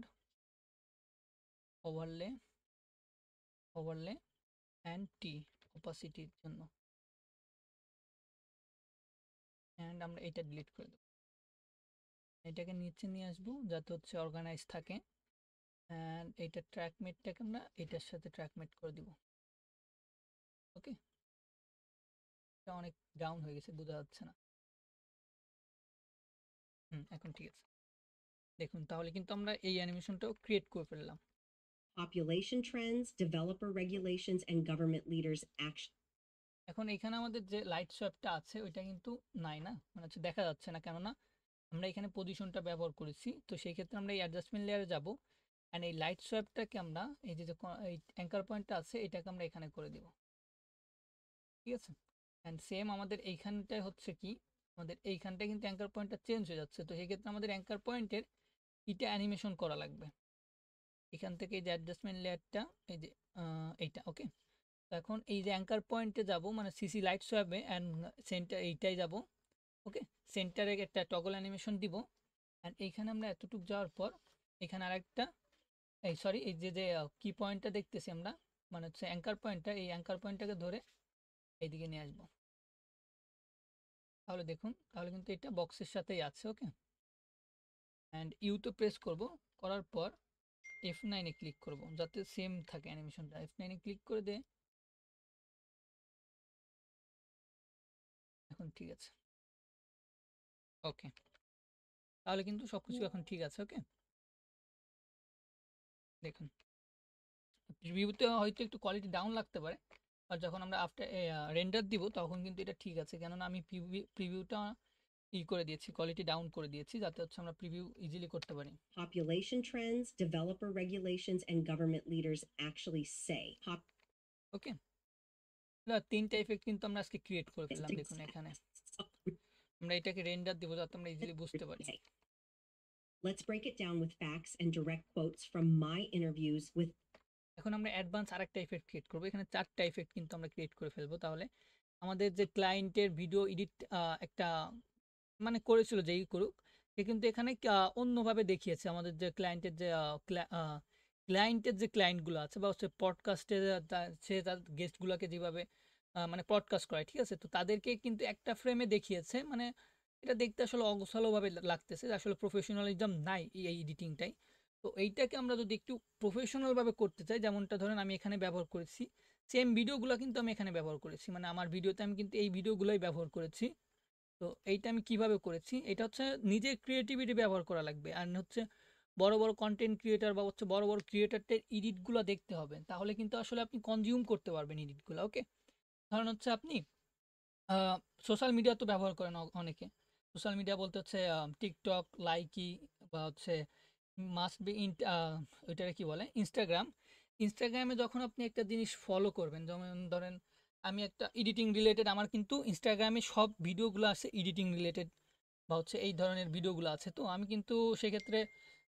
overlay, overlay and টি অপাসিটির জন্য, অ্যান্ড আমরা এটা ডিলিট করে দেবো। এটাকে নিচে নিয়ে আসবো যাতে হচ্ছে অর্গানাইজ থাকে, অ্যান্ড এইটা ট্র্যাকমেটটাকে আমরা এটার সাথে ট্র্যাকমেট করে দিব। ওকে, এটা অনেক ডাউন হয়ে গেছে, বোঝা যাচ্ছে না। এখন ঠিক আছে। দেখুন তাহলে কিন্তু আমরা এই অ্যানিমেশনটাও ক্রিয়েট করে ফেললাম। Population trends, developer regulations, and government leaders' action. এখন এখানে আমাদের যে লাইট সোয়াপটা আছে ওইটা কিন্তু নাই না, মানে হচ্ছে দেখা যাচ্ছে না, কেননা আমরা এখানে পজিশনটা ব্যবহার করেছি। তো সেই ক্ষেত্রে আমরা এই অ্যাডজাস্টমেন্ট লেয়ারে যাব, অ্যান্ড এই লাইট সোয়াপটাকে আমরা এই যে এই অ্যাঙ্কার পয়েন্টটা আছে এটাকে আমরা এখানে করে দিব, ঠিক আছে। অ্যান্ড সেম আমাদের এইখানটায় হচ্ছে কি, আমাদের এইখানটায় কিন্তু অ্যাঙ্কার পয়েন্টটা চেঞ্জ হয়ে যাচ্ছে। তো সেই ক্ষেত্রে আমাদের অ্যাঙ্কার পয়েন্টের এটা অ্যানিমেশন করা লাগবে। এখান থেকে এই যে অ্যাডজাস্টমেন্ট লেয়ারটা, এই যে এইটা, ওকে। তো এখন এই যে অ্যাঙ্কার পয়েন্টে যাব, মানে সিসি লাইট সোয়াবে অ্যান্ড সেন্টার এইটাই যাব, ওকে। সেন্টারে একটা টগল অ্যানিমেশন দিব, অ্যান্ড এইখানে আমরা এতটুকু যাওয়ার পর এখানে আরেকটা এই সরি এই যে যে কি পয়েন্টটা দেখতেছি আমরা, মানে হচ্ছে অ্যাঙ্কার পয়েন্টটা, এই অ্যাঙ্কার পয়েন্টটাকে ধরে এইদিকে নিয়ে আসবো। তাহলে দেখুন, তাহলে কিন্তু এটা বক্সের সাথেই আছে, ওকে। অ্যান্ড ইউতে প্রেস করব, করার পর F9-এ ক্লিক করব যাতে সেম থাকে অ্যানিমেশনটা। F9-এ ক্লিক করে দে, এখন ঠিক আছে, ওকে। তাহলে কিন্তু সবকিছু এখন ঠিক আছে, ওকে। দেখুন প্রিভিউতে হয়তো একটু কোয়ালিটি ডাউন লাগতে পারে, আর যখন আমরা আফটার রেন্ডার দিব তখন কিন্তু এটা ঠিক আছে, কেননা আমি প্রিভিউটা করে দিয়েছি, কোয়ালিটি ডাউন করে দিয়েছি যাতে হচ্ছে আমরা প্রিভিউ ইজিলি করতে পারি। Population trends, developer regulations, and government leaders actually say. ওকে, তিনটা ইফেক্ট কিন্তু আমরা আজকে ক্রিয়েট করে ফেললাম। দেখুন এখানে আমরা এটাকে রেন্ডার দিব যাতে আমরা ইজিলি বুঝতে পারি। Let's break it down with facts and direct quotes from my interviews with. এখন আমরা অ্যাডভান্স আরেকটা ইফেক্ট ক্রিয়েট করব, এখানে চারটা ইফেক্ট কিন্তু আমরা ক্রিয়েট করে ফেলবো। তাহলে আমাদের যে ক্লায়েন্টের ভিডিও এডিট একটা মানে করেছিল, যেই করুক সে কিন্তু এখানে অন্যভাবে দেখিয়েছে আমাদের যে ক্লায়েন্টের যে ক্লায়েন্টগুলো আছে, বা হচ্ছে পডকাস্টে সে তার গেস্টগুলোকে যেভাবে মানে পডকাস্ট করে, ঠিক আছে। তো তাদেরকে কিন্তু একটা ফ্রেমে দেখিয়েছে, মানে এটা দেখতে আসলে অগোছালোভাবে লাগতেছে, আসলে প্রফেশনালিজম নাই এই এডিটিংটাই। তো এইটাকে আমরা যদি একটু প্রফেশনালভাবে করতে চাই, যেমনটা ধরেন আমি এখানে ব্যবহার করেছি, সেম ভিডিওগুলো কিন্তু আমি এখানে ব্যবহার করেছি, মানে আমার ভিডিওতে আমি কিন্তু এই ভিডিওগুলোই ব্যবহার করেছি। তো এইটা আমি কিভাবে করেছি, এটা হচ্ছে নিজের ক্রিয়েটিভিটি ব্যবহার করা লাগবে, আর হচ্ছে বড় বড় কন্টেন্ট ক্রিয়েটার বা হচ্ছে বড় বড় ক্রিয়েটারদের এডিটগুলো দেখতে হবে, তাহলে কিন্তু আসলে আপনি কনজিউম করতে পারবেন এডিটগুলো, ওকে। কারণ হচ্ছে আপনি সোশ্যাল মিডিয়া তো ব্যবহার করেন অনেকে, সোশ্যাল মিডিয়া বলতে হচ্ছে টিকটক, লাইকি, বা হচ্ছে মাস্ট বি ওইটারে কি বলে, ইনস্টাগ্রামে যখন আপনি একটা জিনিস ফলো করবেন, যেমন ধরেন আমি একটা এডিটিং রিলেটেড, আমার কিন্তু ইনস্টাগ্রামে সব ভিডিওগুলো আছে এডিটিং রিলেটেড, বা হচ্ছে এই ধরনের ভিডিওগুলো আছে। তো আমি কিন্তু সেক্ষেত্রে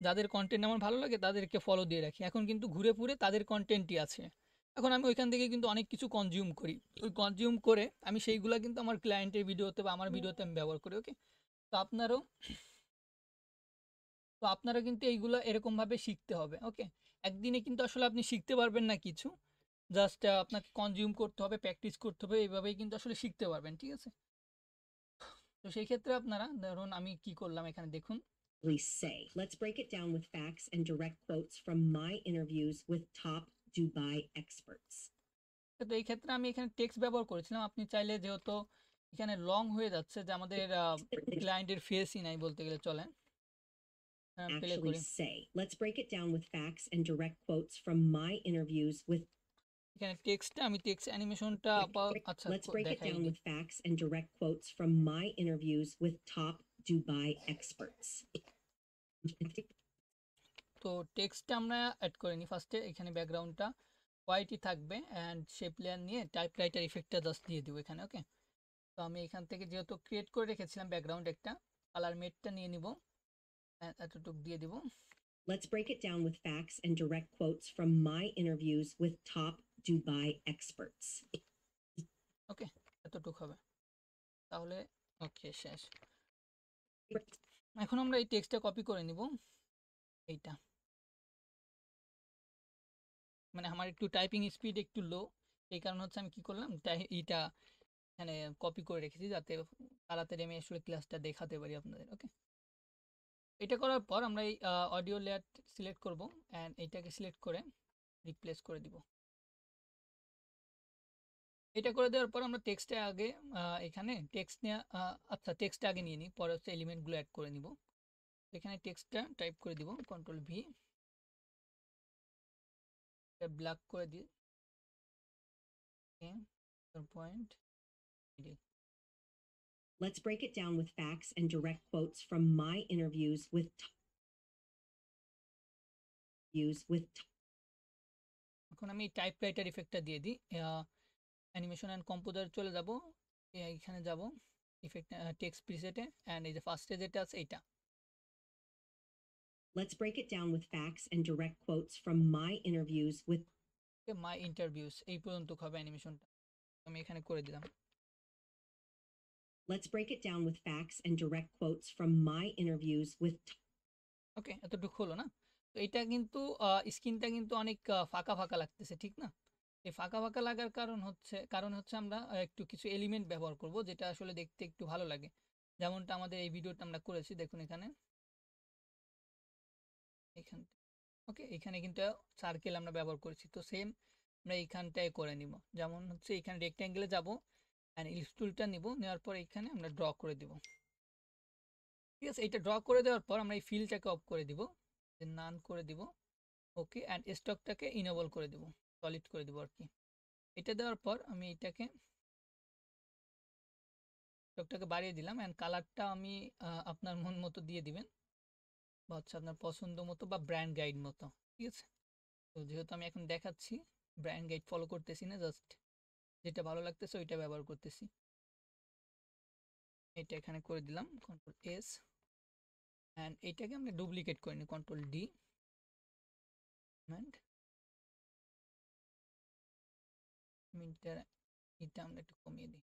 যাদের কন্টেন্ট আমার ভালো লাগে তাদেরকে ফলো দিয়ে রাখি, এখন কিন্তু ঘুরে ফুরে তাদের কন্টেন্টই আছে। এখন আমি ওইখান থেকে কিন্তু অনেক কিছু কনজিউম করি, ওই কনজিউম করে আমি সেইগুলা কিন্তু আমার ক্লায়েন্টের ভিডিওতে বা আমার ভিডিওতে আমি ব্যবহার করি, ওকে। তো আপনারও তো আপনারা কিন্তু এইগুলো এরকমভাবে শিখতে হবে, ওকে। একদিনে কিন্তু আসলে আপনি শিখতে পারবেন না কিছু, জাস্ট আপনাকে কনজিউম করতে হবে, প্র্যাকটিস করতে হবে, এইভাবেই কিন্তু আসলে শিখতে পারবেন, ঠিক আছে। তো সেই ক্ষেত্রে আপনারা ধরুন আমি কি করলাম এখানে দেখুন, Say. Let's break it down with facts and direct quotes from my interviews with top Dubai experts. তো এই ক্ষেত্রে আমি এখানে টেক্সট ব্যবহার করেছিলাম। আপনি চাইলে, যেহেতু এখানে লং হয়ে যাচ্ছে, যে আমাদের ক্লায়েন্টের ফেসই নাই বলতে গেলে চলে, প্লে Actually করি। say. Let's break it down with facts and direct quotes from my interviews with. এখানে টেক্সটটা আমি টেক্সট অ্যানিমেশনটা আচ্ছা Let's break it দেখাই down দিই। with facts and direct quotes from my interviews with top Dubai experts. তো টেক্সটটা আমরা add করে নিই ফার্স্টে, এখানে ব্যাকগ্রাউন্ডটা হোয়াইটই থাকবে, অ্যান্ড শেপ লেয়ার নিয়ে টাইপরাইটার ইফেক্টটা জাস্ট দিয়ে দিব এখানে, ওকে। তো আমি এখান থেকে যেহেতু ক্রিয়েট করে রেখেছিলাম ব্যাকগ্রাউন্ড একটা, কালার মেটটা নিয়ে নিব, এতটুক দিয়ে দিব। Let's break it down with facts and direct quotes from my interviews with top Dubai experts. ওকে, এতটুক হবে তাহলে। ওকে, শেষ। এখন আমরা এই টেক্সটটা কপি করে নিব। এইটা মানে আমার একটু টাইপিং স্পিড একটু লো, এই কারণে হচ্ছে আমি কি করলাম, এইটা এখানে কপি করে রেখেছি যাতে তাড়াতাড়ি আমি আসলে ক্লাসটা দেখাতে পারি আপনাদের। ওকে, এটা করার পর আমরা এই অডিও লেয়ার সিলেক্ট করব অ্যান্ড এইটাকে সিলেক্ট করে রিপ্লেস করে দিব। এটা করে দেওয়ার পর আমরা টেক্সটে আগে এখানে টেক্সট নিয়ে আচ্ছা টেক্সটটা আগে নিয়ে নিই, পরে হচ্ছে এলিমেন্টগুলো অ্যাড করে নিব। এখানে টেক্সটটা টাইপ করে দিব, কন্ট্রোল ভি, ব্ল্যাক করে দিই, point. Let's break it down with facts and direct quotes from my interviews with এখন আমি টাইপ রাইটার ইফেক্টটা দিয়ে দিই, অ্যানিমেশন অ্যান্ড কম্পোজার চলে যাব, এইখানে যাব ইফেক্ট টেক্সট প্রিসেটে অ্যান্ড এই যে ফার্স্টে যেটা আছে এইটা। Let's break it down with facts and direct quotes from my interviews with my interviews এই পর্যন্ত হবে অ্যানিমেশনটা, আমি এখানে করে দিলাম। Let's break it down with facts and direct quotes from my interviews with ওকে, এতটুকু হলো না? তো এটা কিন্তু স্ক্রিনটা কিন্তু অনেক ফাঁকা ফাঁকা লাগতেছে, ঠিক না? এই ফাঁকা ফাঁকা লাগার কারণ হচ্ছে আমরা একটু কিছু এলিমেন্ট ব্যবহার করব যেটা আসলে দেখতে একটু ভালো লাগে, যেমনটা আমাদের এই ভিডিওটা আমরা করেছি। দেখুন এখানে, এখান ওকে, এখানে কিন্তু সার্কেল আমরা ব্যবহার করেছি, তো সেম আমরা এইখানটায় করে নিব। যেমন হচ্ছে এখানে রেক্ট্যাঙ্গেলে যাব অ্যান্ড ইলিপস টুলটা নিব, নেওয়ার পর এখানে আমরা ড্র করে দিব। ঠিক আছে, এটা ড্র করে দেওয়ার পর আমরা এই ফিলটাকে অফ করে দিব, নান করে দিব। ওকে, অ্যান্ড স্টকটাকে ইনেবল করে দিব, সলিড করে দিব আর কি। এটা দেওয়ার পর আমি এটাকে স্টকটাকে বাড়িয়ে দিলাম অ্যান্ড কালারটা আমি আপনার মন মতো দিয়ে দিবেন, বা হচ্ছে আপনার পছন্দ মতো বা ব্র্যান্ড গাইড মতো। ঠিক আছে, তো যেহেতু আমি এখন দেখাচ্ছি, ব্র্যান্ড গাইড ফলো করতেছি না, জাস্ট যেটা ভালো লাগতেছে ওইটা ব্যবহার করতেছি। এটা এখানে করে দিলাম, কন্ট্রোল এস, অ্যান্ড এইটাকে আমরা ডুপ্লিকেট করে নিই, কন্ট্রোল ডি, অ্যান্ড মিটার এটা আমরা একটু কমিয়ে দিই।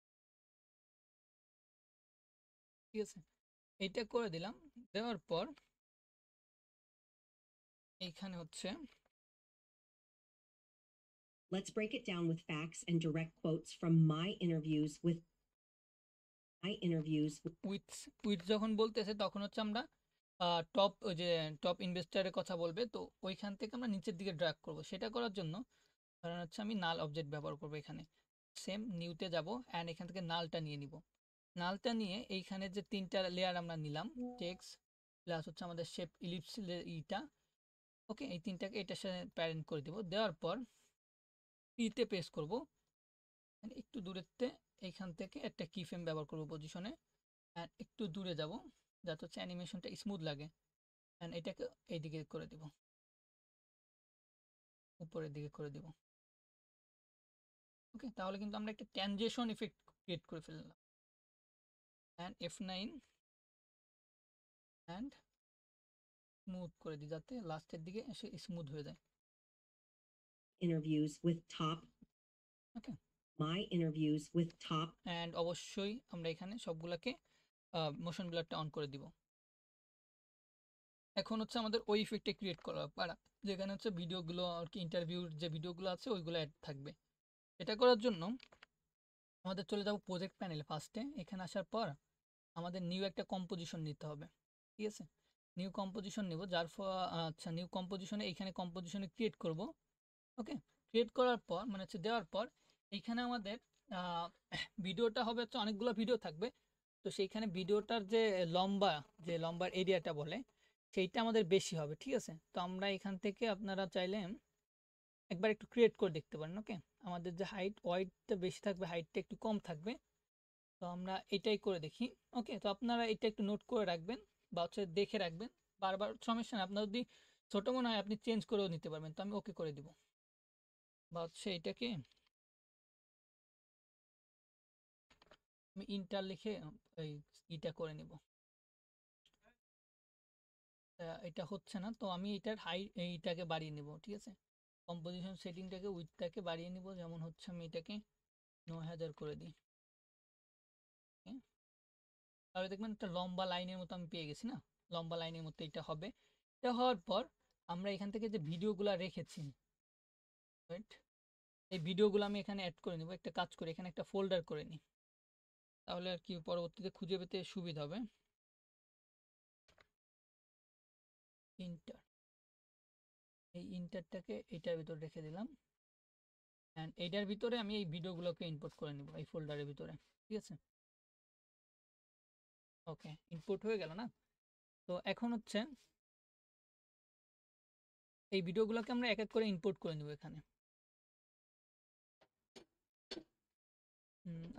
ঠিক আছে, এইটা করে দিলাম। দেওয়ার পর এইখানে হচ্ছে Let's break it down with facts and direct quotes from my interviews with with যখন বলতেছে তখন হচ্ছে আমরা টপ, ওই যে টপ ইনভেস্টারের কথা বলবে, তো ওইখান থেকে আমরা নিচের দিকে ড্র্যাগ করব। সেটা করার জন্য কারণ হচ্ছে আমি নাল অবজেক্ট ব্যবহার করব। এখানে সেম নিউতে যাব অ্যান্ড এখান থেকে নালটা নিয়ে নিব। নালটা নিয়ে এইখানে যে তিনটা লেয়ার আমরা নিলাম, টেক্সট প্লাস হচ্ছে আমাদের শেপ ইলিপস ইটা, ওকে, এই তিনটাকে এটার সাথে প্যারেন্ট করে দিব। দেওয়ার পর ইতে পেস্ট করব, একটু দূরেতে এইখান থেকে একটা কি ফ্রেম ব্যবহার করব পজিশনে, অ্যান্ড একটু দূরে যাব যাতে হচ্ছে অ্যানিমেশনটা স্মুথ লাগে, অ্যান্ড এটাকে এইদিকে করে দিব, উপরের দিকে করে দিব। ওকে, তাহলে কিন্তু আমরা একটা ট্রানজিশন ইফেক্ট ক্রিয়েট করে ফেললাম। অ্যান্ড F9 অ্যান্ড স্মুথ করে দিই যাতে লাস্টের দিকে এসে স্মুথ হয়ে যায়। interviews with top okay, my interviews with top and অবশ্যই আমরা এখানে সবগুলোকে মোশন ব্লারটা অন করে দিব। এখন হচ্ছে আমাদের ওই ইফেক্টে ক্রিয়েট করা পারা, যেখানে হচ্ছে ভিডিওগুলো আর কি, ইন্টারভিউর যে ভিডিওগুলো আছে ওইগুলো অ্যাড থাকবে। এটা করার জন্য আমাদের চলে যাব প্রজেক্ট প্যানেলে। ফার্স্টে এখানে আসার পর আমাদের নিউ একটা কম্পোজিশন নিতে হবে। ঠিক আছে, নিউ কম্পোজিশন নেব, আচ্ছা নিউ কম্পোজিশনে এইখানে কম্পোজিশনে ক্রিয়েট করব। ওকে, ক্রিয়েট করার পর মানে হচ্ছে দেওয়ার পর এইখানে আমাদের ভিডিওটা হবে হচ্ছে অনেকগুলো ভিডিও থাকবে, তো সেইখানে ভিডিওটার যে লম্বার এরিয়াটা বলে সেইটা আমাদের বেশি হবে। ঠিক আছে, তো আমরা এখান থেকে আপনারা চাইলে একবার একটু ক্রিয়েট করে দেখতে পারেন। ওকে, আমাদের যে হাইট ওয়াইডটা বেশি থাকবে, হাইটটা একটু কম থাকবে, তো আমরা এটাই করে দেখি। ওকে, তো আপনারা এটা একটু নোট করে রাখবেন বা হচ্ছে দেখে রাখবেন, বারবার সমস্যা না, আপনার যদি ছোটো মনে হয় আপনি চেঞ্জ করেও নিতে পারবেন, তো আমি ওকে করে দিব, বা হচ্ছে এটাকে আমি ইন্টার লিখে এই ইটা করে নিব। এটা হচ্ছে না, তো আমি এটার এইটাকে বাড়িয়ে নেব, ঠিক আছে। কম্পোজিশন সেটিংটাকে উইথটাকে বাড়িয়ে নিব, যেমন হচ্ছে আমি এটাকে 9000 করে দিই। হ্যাঁ, তাহলে দেখবেন একটা লম্বা লাইনের মতো আমি পেয়ে গেছি না, লম্বা লাইনের মতো এটা হবে। এটা হওয়ার পর আমরা এখান থেকে যে ভিডিওগুলো রেখেছি, রাইট, এই ভিডিওগুলো আমি এখানে অ্যাড করে নিব। একটা কাজ করি, এখানে একটা ফোল্ডার করে নিই, তাহলে আর কি পরবর্তীতে খুঁজে পেতে সুবিধা হবে। ইন্টার, এই ইন্টারটাকে এটার ভিতর রেখে দিলাম, অ্যান্ড এইটার ভিতরে আমি এই ভিডিওগুলোকে ইনপুট করে নিব এই ফোল্ডারের ভিতরে, ঠিক আছে। ওকে, ইনপুট হয়ে গেল না। তো এখন হচ্ছে এই ভিডিওগুলোকে আমরা এক এক করে ইনপুট করে নেব এখানে।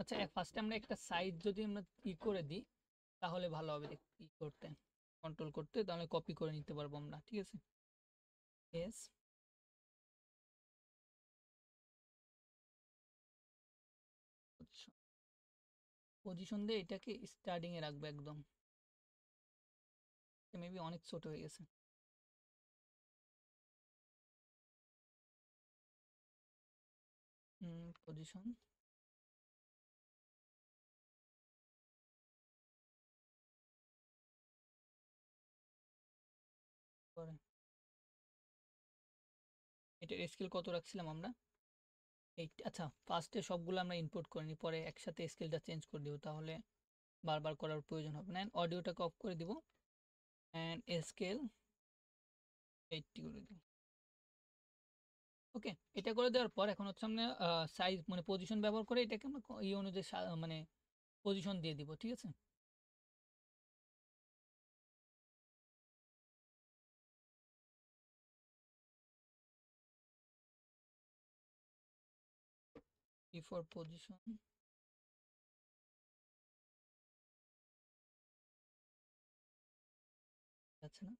আচ্ছা, ফার্স্টে আমরা একটা সাইজ যদি আমরা ই করে দিই তাহলে ভালো হবে ই করতে, কন্ট্রোল করতে, তাহলে কপি করে নিতে পারবো আমরা, ঠিক আছে। এস পজিশন দিয়ে এটাকে স্টার্টিং এ রাখবো একদম, মেবি অনেক ছোট হয়ে গেছে। পজিশন পরে এটার স্কেল কত রাখছিলাম আমরা, আচ্ছা ফার্স্টে সবগুলো আমরা ইনপুট করে নিই, পরে একসাথে স্কেলটা চেঞ্জ করে দিব, তাহলে বারবার করার প্রয়োজন হবে না। অডিওটাকে অফ করে দিব, অ্যান্ড স্কেল 80 করে দিব। ওকে, এটা করে দেওয়ার পর এখন হচ্ছে আমরা সাইজ মানে পজিশন ব্যবহার করে এটাকে আমরা এই অনুযায়ী মানে পজিশন দিয়ে দিব, ঠিক আছে। ফর পজিশন আছে না,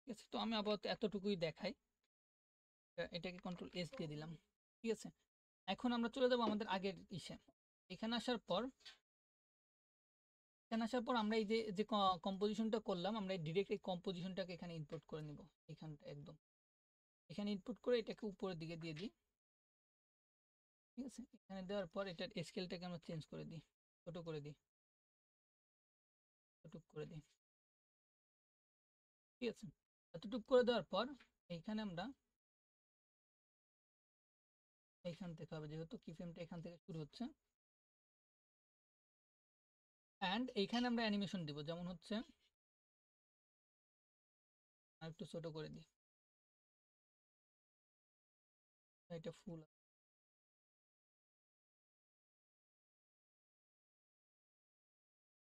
ঠিক আছে। তো আমি আপাতত এতটুকুই দেখাই, এটাকে কন্ট্রোল এস দিয়ে দিলাম, ঠিক আছে। এখন আমরা চলে যাবো আমাদের আগের ইসে। এখানে আসার পর আমরা এই যে যে কম্পোজিশনটা করলাম, আমরা ডিরেক্ট এই কম্পোজিশনটাকে এখানে ইনপুট করে নিব, এখানটা একদম এখানে ইনপুট করে এটাকে উপরের দিকে দিয়ে দিই, ঠিক আছে। এখানে দেওয়ার পর এটার স্কেলটাকে আমরা চেঞ্জ করে দিই, ছোট করে দিই, ছোট করে দিই, ঠিক আছে। এতটুকু করে দেওয়ার পর এইখানে আমরা এইখান থেকে হবে, যেহেতু কি ফ্রেমটা এখান থেকে শুরু হচ্ছে, অ্যান্ড এইখানে আমরা অ্যানিমেশন দিব, যেমন হচ্ছে আর একটু ছোট করে দিই, এটা ফুল,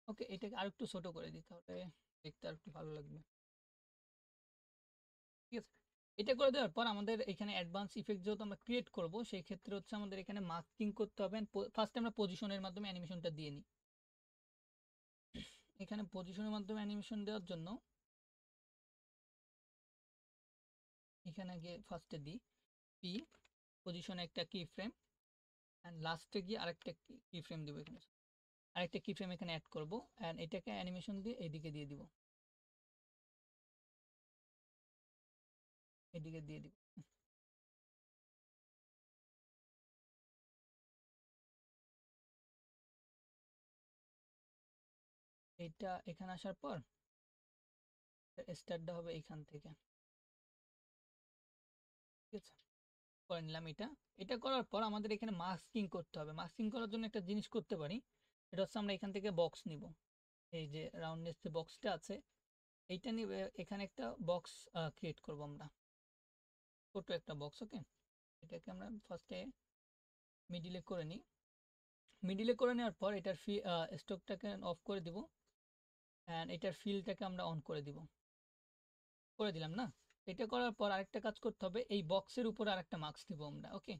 ওকে, এটাকে আর একটু ছোট করে দিই, তাহলে দেখতে আর একটু ভালো লাগবে, ঠিক আছে। এটা করে দেওয়ার পর আমাদের এখানে অ্যাডভান্স ইফেক্ট যেহেতু আমরা ক্রিয়েট করব, সেই ক্ষেত্রে হচ্ছে আমাদের এখানে মাস্কিং করতে হবে। ফার্স্টে আমরা পজিশনের মাধ্যমে অ্যানিমেশনটা দিয়ে নিই। এখানে পজিশনের মাধ্যমে অ্যানিমেশন দেওয়ার জন্য এখানে গিয়ে ফার্স্টে দিই পি, পজিশনে একটা কি ফ্রেম, অ্যান্ড লাস্টে গিয়ে আরেকটা কি ফ্রেম দেবো, এখানে আরেকটা কি ফ্রেম এখানে অ্যাড করবো, অ্যান্ড এটাকে অ্যানিমেশন দিয়ে এইদিকে দিয়ে দিব, এদিকে দিয়ে দিব। এটা এখানে আসার পর স্টার্টটা হবে এইখান থেকে, ঠিক আছে, করে নিলাম এটা। এটা করার পর আমাদের এখানে মাস্কিং করতে হবে। মাস্কিং করার জন্য একটা জিনিস করতে পারি, এটা হচ্ছে আমরা এখান থেকে বক্স নিব, এই যে রাউন্ডনেস যে বক্সটা আছে এইটা নিয়ে এখানে একটা বক্স ক্রিয়েট করব আমরা, ছোট একটা বক্স, ওকে। এটাকে আমরা ফার্স্টে মিডিলে করে নিই, মিডিলে করে নেওয়ার পর এটার স্টকটাকে অফ করে দিব, অ্যান্ড এটার ফিলটাকে আমরা অন করে দিব, করে দিলাম না। এটা করার পর আরেকটা কাজ করতে হবে, এই বক্সের উপর আরেকটা মার্কস দিব আমরা, ওকে।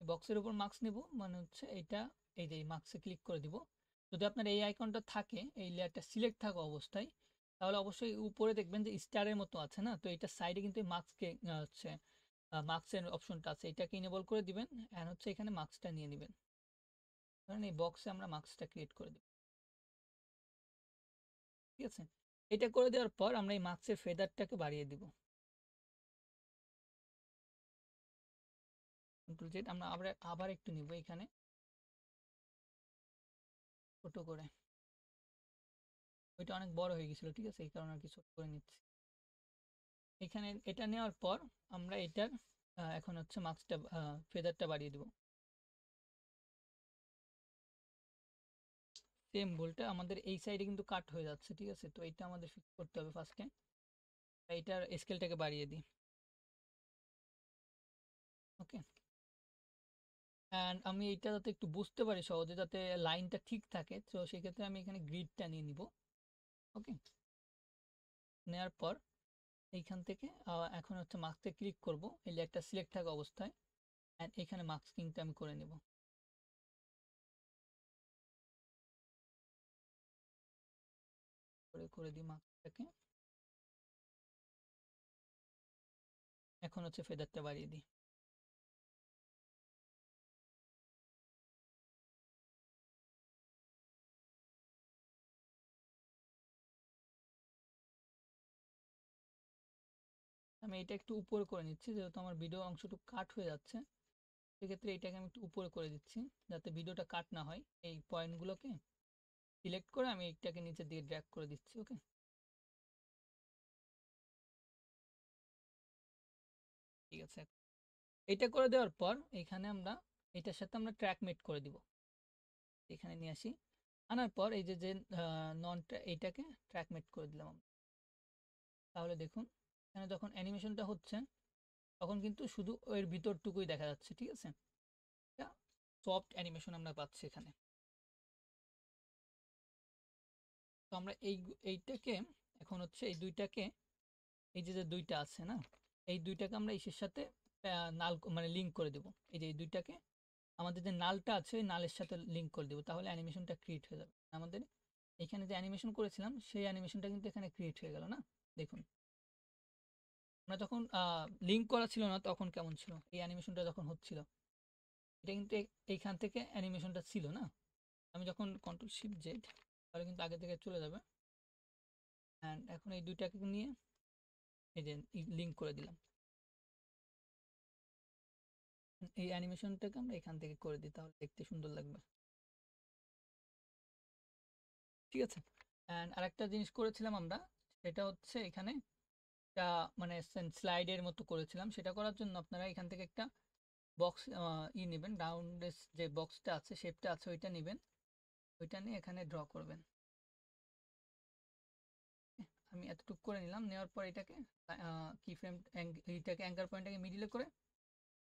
বক্সের উপর মার্কস নিব মানে হচ্ছে এইটা, এই যে মার্কসে ক্লিক করে দিব। যদি আপনার এই আইকনটা থাকে, এই লেয়ারটা সিলেক্ট থাকা অবস্থায়, তাহলে অবশ্যই উপরে দেখবেন যে স্টারের মতো আছে না, তো এটা সাইডে কিন্তু মার্কসকে হচ্ছে মার্কসের অপশনটা আছে, এটাকে ইনেবল করে দিবেন অ্যান্ড হচ্ছে এখানে মার্কসটা নিয়ে নেবেন। ধরেন এই বক্সে আমরা মার্কসটা ক্রিয়েট করে দেব, ঠিক আছে। এটা করে দেওয়ার পর আমরা এই মার্কসের ফেদারটাকে বাড়িয়ে দিব, কন্ট্রোল জেড। আমরা আবার একটু নিব এখানে ছোট করে, ওইটা অনেক বড় হয়ে গেছিল, ঠিক আছে, এই কারণে আর কি ছোট করে নিচ্ছি। এখানে এটা নেওয়ার পর আমরা এটার এখন হচ্ছে মার্কসটা ফেদারটা বাড়িয়ে দিব। সেম ভুলটা আমাদের এই সাইডে কিন্তু কাট হয়ে যাচ্ছে, ঠিক আছে, তো এটা আমাদের ফিক্স করতে হবে ফার্স্টে। এইটার স্কেলটাকে বাড়িয়ে দিই, ওকে। অ্যান্ড আমি এইটা যাতে একটু বুঝতে পারি সহজে, যাতে লাইনটা ঠিক থাকে, তো সেক্ষেত্রে আমি এখানে গ্রিডটা নিয়ে নিব, ওকে। নেওয়ার পর এইখান থেকে এখন হচ্ছে মার্কসে ক্লিক করব, এই লেয়ারটা সিলেক্ট থাকা অবস্থায়, অ্যান্ড এখানে মার্কসিংটা আমি করে নেব, করে দিই মার্কসটাকে। এখন হচ্ছে ফেদারটা বাড়িয়ে দিই। আমি এটা একটু উপরে করে নিচ্ছি, যেহেতু আমার ভিডিও অংশটুকু কাট হয়ে যাচ্ছে, সেক্ষেত্রে এটাকে আমি একটু উপরে করে দিচ্ছি যাতে ভিডিওটা কাট না হয়। এই পয়েন্টগুলোকে সিলেক্ট করে আমি এইটাকে নিচে দিয়ে ড্র্যাগ করে দিচ্ছি, ওকে। ঠিক আছে, এটা করে দেওয়ার পর এখানে আমরা এটার সাথে আমরা ট্র্যাক মেট করে দিব, এখানে নিয়ে আসি। আনার পর এই যে যে নন এইটাকে ট্র্যাক মেট করে দিলাম আমরা। তাহলে দেখুন এখানে যখন অ্যানিমেশনটা হচ্ছে তখন কিন্তু শুধু এর ভিতরটুকুই দেখা যাচ্ছে, ঠিক আছে। এটা সফট অ্যানিমেশন আমরা পাচ্ছি এখানে। তো আমরা এইটাকে এখন হচ্ছে এই দুইটাকে, এই যে যে দুইটা আছে না, এই দুইটাকে আমরা ইসের সাথে নাল মানে লিঙ্ক করে দেব। এই যে এই দুইটাকে আমাদের যে নালটা আছে ওই নালের সাথে লিঙ্ক করে দেবো, তাহলে অ্যানিমেশনটা ক্রিয়েট হয়ে যাবে। আমাদের এখানে যে অ্যানিমেশন করেছিলাম সেই অ্যানিমেশনটা কিন্তু এখানে ক্রিয়েট হয়ে গেল না, দেখুন। আমরা যখন লিঙ্ক করা ছিল না তখন কেমন ছিল, এই অ্যানিমেশনটা যখন হচ্ছিল এটা কিন্তু এইখান থেকে অ্যানিমেশনটা ছিল না। আমি যখন কন্ট্রোল শিফট জেড তাহলে কিন্তু আগে থেকে চলে যাবে। অ্যান্ড এখন এই দুইটাকে নিয়ে এই যে লিঙ্ক করে দিলাম, এই অ্যানিমেশনটাকে আমরা এখান থেকে করে দিই, তাহলে দেখতে সুন্দর লাগবে, ঠিক আছে। অ্যান্ড আরেকটা জিনিস করেছিলাম আমরা, সেটা হচ্ছে এখানে একটা মানে স্লাইডের মতো করেছিলাম। সেটা করার জন্য আপনারা এখান থেকে একটা বক্স নেবেন, রাউন্ডের যে বক্সটা আছে শেপটা আছে ওইটা নেবেন, ওইটা নিয়ে এখানে ড্র করবেন। আমি এতটুকু করে নিলাম, নেওয়ার পর এটাকে কি ফ্রেম এইটাকে অ্যাঙ্কার পয়েন্টটাকে মিডিলে করে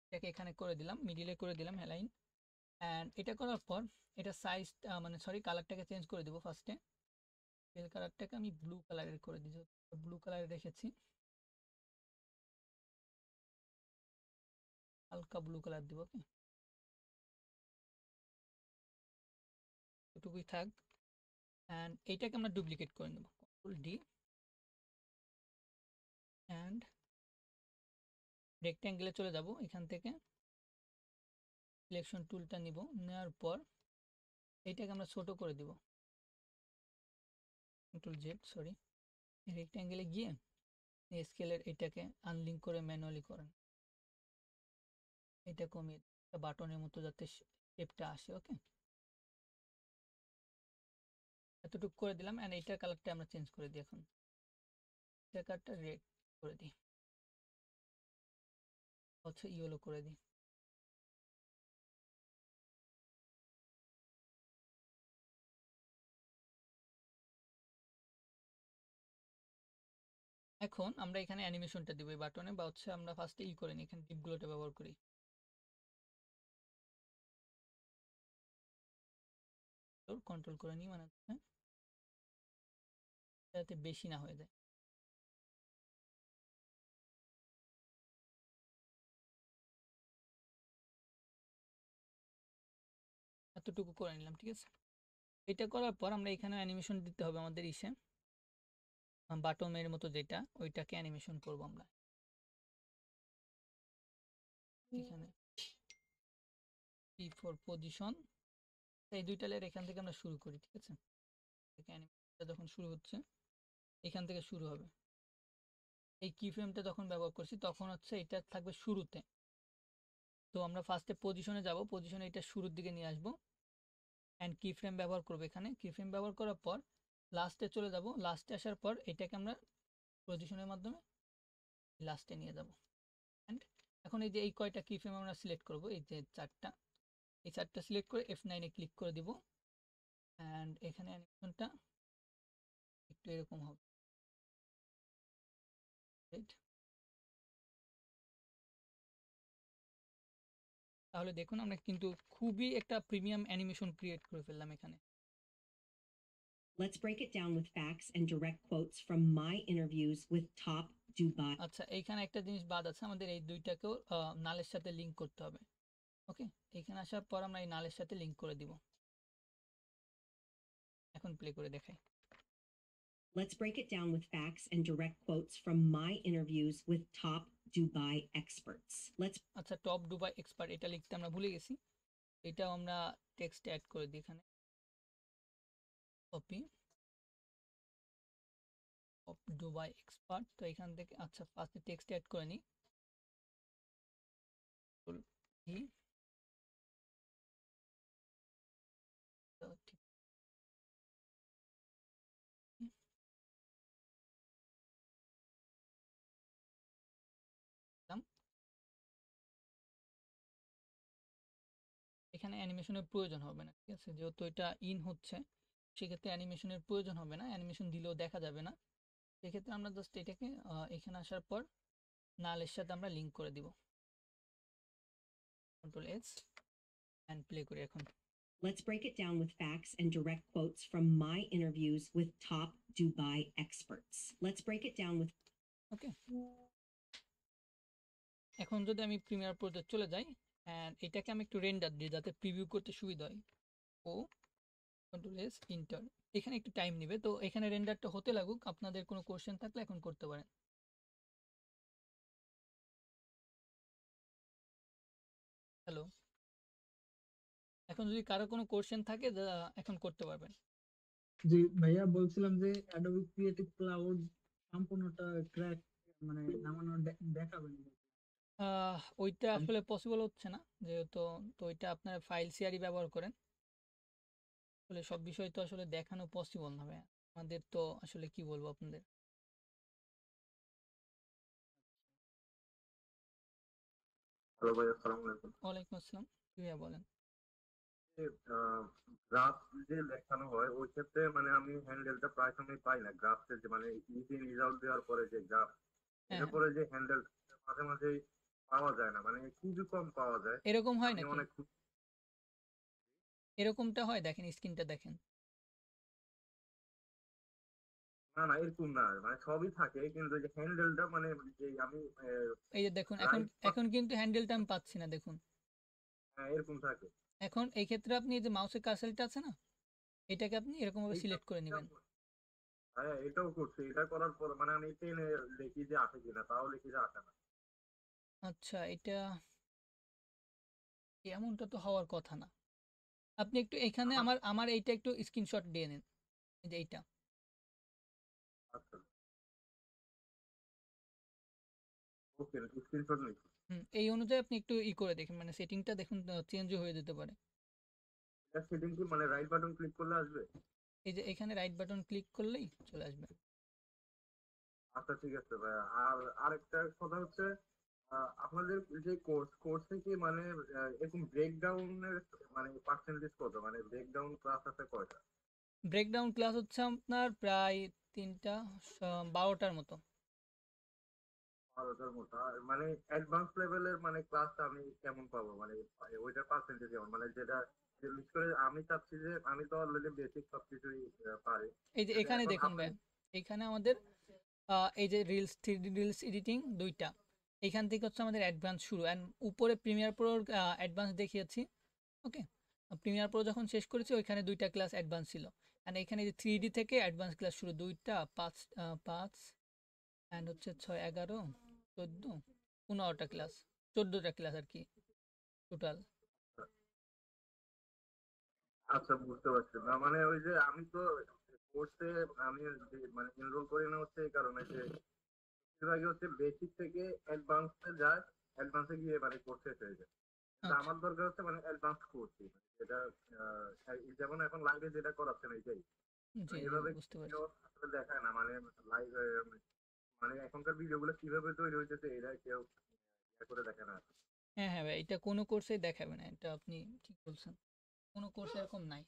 এটাকে এখানে করে দিলাম, মিডিলে করে দিলাম হ্যালাইন। অ্যান্ড এটা করার পর এটা সাইজ মানে সরি কালারটাকে চেঞ্জ করে দেবো ফার্স্টে। পেল কালারটাকে আমি ব্লু কালারের করে দিই, ব্লু কালারে রেখেছি, হালকা ব্লু কালার দিব, ওকে। এটুকুই থাক। অ্যান্ড এইটাকে আমরা ডুপ্লিকেট করে নেব, কন্ট্রোল ডি, অ্যান্ড রেক্ট্যাঙ্গেলে চলে যাব, এখান থেকে সিলেকশন টুলটা নিব, নেওয়ার পর এইটাকে আমরা ছোট করে দিব, কন্ট্রোল জেড সরি। রেক্ট্যাঙ্গেলে গিয়ে স্কেলের এটাকে আনলিঙ্ক করে ম্যানুয়ালি করেন, এটা কমিয়ে বাটনের মতো যাতে শেপটা আসে, ওকে। এতটুকু করে দিলাম। অ্যান্ড এইটার কালারটা আমরা চেঞ্জ করে দিই, এখন এটার কালারটা রেড করে দিই, হচ্ছে ইয়েলো করে দিই। এখন আমরা এখানে অ্যানিমেশনটা দিব এই বাটনে, বা হচ্ছে আমরা ফার্স্টে করে নিই, এখানে টিপগুলোটা ব্যবহার করি, কন্ট্রোল করে নিই, মানে হচ্ছে যাতে বেশি না হয়ে যায়। এতটুকু করে নিলাম, ঠিক আছে। এটা করার পর আমরা এখানে অ্যানিমেশন দিতে হবে আমাদের ইসে বাটমের মতো যেটা, ওইটাকে অ্যানিমেশন করব আমরা। এখানে P4 পজিশন, এই দুইটা লেয়ার এখান থেকে আমরা শুরু করি, ঠিক আছে? অ্যানিমেশনটা যখন শুরু হচ্ছে এখান থেকে শুরু হবে। এই কি ফ্রেমটা যখন ব্যবহার করছি তখন হচ্ছে এটা থাকবে শুরুতে। তো আমরা ফার্স্টে পজিশনে যাব, পজিশনে এটা শুরুর দিকে নিয়ে আসবো অ্যান্ড কি ফ্রেম ব্যবহার করবো। এখানে কি ফ্রেম ব্যবহার করার পর লাস্টে চলে যাব, লাস্টে আসার পর এটাকে আমরা পজিশনের মাধ্যমে লাস্টে নিয়ে যাব। অ্যান্ড এখন এই যে এই কয়টা কি ফ্রেম আমরা সিলেক্ট করব, এই যে চারটা, এই চারটা সিলেক্ট করে F9 এ ক্লিক করে দিব অ্যান্ড এখানে অ্যানিমেশনটা একটু এরকম হবে, রাইট? তাহলে দেখুন আমরা কিন্তু খুবই একটা প্রিমিয়াম অ্যানিমেশন ক্রিয়েট করে ফেললাম এখানে। Let's break it down with facts and direct quotes from my interviews with top Dubai. আচ্ছা, এইখানে একটা জিনিস বাদ আছে, আমাদের এই দুইটাকেও নালের সাথে লিংক করতে হবে। ওকে, এখানে আসার পর আমরা এই নালের সাথে লিংক করে দিব। এখন প্লে করে দেখাই। Let's break it down with facts and direct quotes from my interviews with top Dubai experts. Let's আচ্ছা, টপ দুবাই এক্সপার্ট এটা লিখতে আমরা ভুলে গেছি, এটাও আমরা টেক্সটে অ্যাড করে দিই এখানে। কপি টপ দুবাই এক্সপার্ট, তো এখান থেকে আচ্ছা ফার্স্টে টেক্সট অ্যাড করে নিই। ঠিক। এখানে অ্যানিমেশনের প্রয়োজন হবে না, ঠিক আছে? যেহেতু এটা ইন হচ্ছে সেক্ষেত্রে অ্যানিমেশনের প্রয়োজন হবে না, অ্যানিমেশন দিলেও দেখা যাবে না। সেক্ষেত্রে আমরা জাস্ট এটাকে এখানে আসার পর নালের সাথে আমরা লিংক করে দিব। Ctrl+S অ্যান্ড প্লে করি এখন। Let's break it down with facts and direct quotes from my interviews with top Dubai experts. Let's break it down with ওকে, এখন যদি আমি প্রিমিয়ার প্রোতে চলে যাই অ্যান্ড এটাকে আমি একটু রেন্ডার দিই যাতে প্রিভিউ করতে সুবিধা হয়। ও Ctrl+S ইন্টার, এখানে একটু টাইম নেবে, তো এখানে রেন্ডারটা হতে লাগুক। আপনাদের কোনো কোশ্চেন থাকলে এখন করতে পারেন। হ্যালো, এখন যদি কারো কোনো কোশ্চেন থাকে এখন করতে পারবেন। জি ভাইয়া, বলছিলাম যে অ্যাডোবি ক্রিয়েটিভ ক্লাউড সম্পূর্ণটা ক্র্যাক মানে নামানো দেখাবেন? ওইটা আসলে পসিবল হচ্ছে না যেহেতু, তো ওইটা আপনারা ফাইল শেয়ারই ব্যবহার করেন। আসলে সব বিষয় তো আসলে দেখানো পসিবল না ভাই, আমাদের তো আসলে কি বলবো আপনাদের। হ্যালো ভাই, আসসালামু আলাইকুম। ওয়ালাইকুম আসসালাম, কি ভাইয়া বলেন। গ্রাফ যে দেখানো হয় ওই ক্ষেত্রে মানে আমি হ্যান্ডেলটা প্রায় সময় পাই না। গ্রাফের যে মানে ইজি রেজাল্ট দেওয়ার পরে যে গ্রাফ, হ্যাঁ, এটার পরে যে হ্যান্ডেল মাঝে মাঝেই পাওয়া যায় না, মানে খুবই কম পাওয়া যায়। এরকম হয় আমি নাকি? অনেক এরকমটা হয়, দেখেন স্ক্রিনটা দেখেন। না না এরকম না, মানে সবই থাকে কিন্তু যে হ্যান্ডেলটা মানে যে আমি এই যে দেখুন, এখন রাইট এখন কিন্তু হ্যান্ডেলটা আমি পাচ্ছি না, দেখুন। এরকম থাকে। এখন এই ক্ষেত্রে আপনি এই যে মাউসের কার্সরটা আছে না, এটাকে আপনি এরকম ভাবে এইটা সিলেক্ট করে নেবেন। হ্যাঁ এটাও করছি, এটা করার পর মানে আমি টেনে দেখি যে আসে কিনা, তাও দেখি যে আসে না। আচ্ছা, এটা এমনটা তো হওয়ার কথা না। আপনি একটু এখানে আমার আমার আমার এইটা একটু স্ক্রিনশট দিয়ে নিন, এই যে এইটা। আচ্ছা, ওকে, স্ক্রিনশট নিচ্ছি। এই অনুযায়ী আপনি একটু করে দেখেন, মানে সেটিংটা দেখুন চেঞ্জ হয়ে যেতে পারে। এটা সেটিং কি মানে রাইট বাটন ক্লিক করলে আসবে? এই যে এখানে রাইট বাটন ক্লিক করলেই চলে আসবে। আচ্ছা ঠিক আছে ভাইয়া। আর আরেকটা কথা হচ্ছে আপনাদের যে কোর্সে কি মানে এরকম ব্রেকডাউনের মানে পার্সেন্টেজ কত, মানে ব্রেকডাউন ক্লাস আছে কয়টা? ব্রেকডাউন ক্লাস হচ্ছে আপনার প্রায় 3টা 12টার মতো। 12টার মতো? আর মানে অ্যাডভান্স লেভেলের মানে ক্লাসটা আমি কেমন পাবো, মানে ওইটার পার্সেন্টেজ কেমন, মানে যেটা বিশেষ করে আমি চাচ্ছি যে আমি তো অলরেডি বেসিক সবকিছুই পারি, এই যে কিন্তু এখানে এখন দেখুন আপনি ভাই, এখানে আমাদের এই যে রিলস 3D রিলস এডিটিং দুইটা, এখান থেকে হচ্ছে আমাদের অ্যাডভান্স শুরু অ্যান্ড উপরে প্রিমিয়ার প্রোর অ্যাডভান্স দেখিয়েছি। ওকে, প্রিমিয়ার প্রো যখন শেষ করেছি ওইখানে 2টা ক্লাস অ্যাডভান্স ছিল অ্যান্ড এখানে যে 3D থেকে অ্যাডভান্স ক্লাস শুরু 2টা 5 অ্যান্ড হচ্ছে 6 11 14 15টা ক্লাস, 14টা ক্লাস আর কি টোটাল। আচ্ছা, বুঝতে পারছি। না মানে ওই যে আমি তো কোর্সে আমি মানে এনরোল করি না হচ্ছে এই কারণে যে বেশিরভাগই হচ্ছে বেসিক থেকে অ্যাডভান্সে যায়, অ্যাডভান্সে গিয়ে মানে কোর্স শেষ হয়ে যায়। কিন্তু আচ্ছা, আমার দরকার হচ্ছে মানে অ্যাডভান্স কোর্স, যেটা যেমন এখন লাইভে যেটা করাচ্ছেন এইটাই, জি মানে জি এভাবে বুঝতে কেউ পারছি। আসলে দেখায় না, মানে লাইভ মানে এখনকার ভিডিওগুলো কিভাবে তৈরি হইতেছে এটা কেউ করে দেখে না। হ্যাঁ হ্যাঁ ভাই, এটা কোনো কোর্সেই দেখাবে না, এটা আপনি ঠিক বলছেন, কোনো কোর্সে এরকম নাই।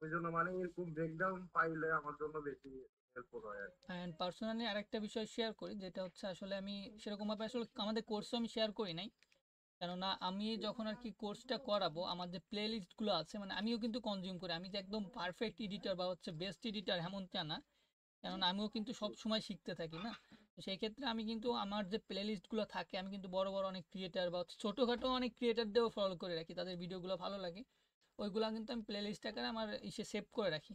ওই জন্য মানে এরকম ব্রেকডাউন পাইলে আমার জন্য বেশি হেল্পফুল হয় আর কি। অ্যান্ড পার্সোনালি আরেকটা বিষয় শেয়ার করি, যেটা হচ্ছে আসলে আমি সেরকমভাবে আসলে আমাদের কোর্সও আমি শেয়ার করি নাই, কেননা আমি যখন আর কি কোর্সটা করাবো আমার যে প্লে লিস্টগুলো আছে মানে আমিও কিন্তু কনজিউম করি, আমি যে একদম পারফেক্ট এডিটর বা হচ্ছে বেস্ট এডিটর এমনটা না, কেননা আমিও কিন্তু সব সময় শিখতে থাকি না। তো সেই ক্ষেত্রে আমি কিন্তু আমার যে প্লে লিস্টগুলো থাকে আমি কিন্তু বড় বড় অনেক ক্রিয়েটার বা হচ্ছে ছোটোখাটো অনেক ক্রিয়েটারদেরও ফলো করে রাখি, তাদের ভিডিওগুলো ভালো লাগে, ওইগুলো কিন্তু আমি প্লে লিস্ট আকারে আমার ইসে সেভ করে রাখি।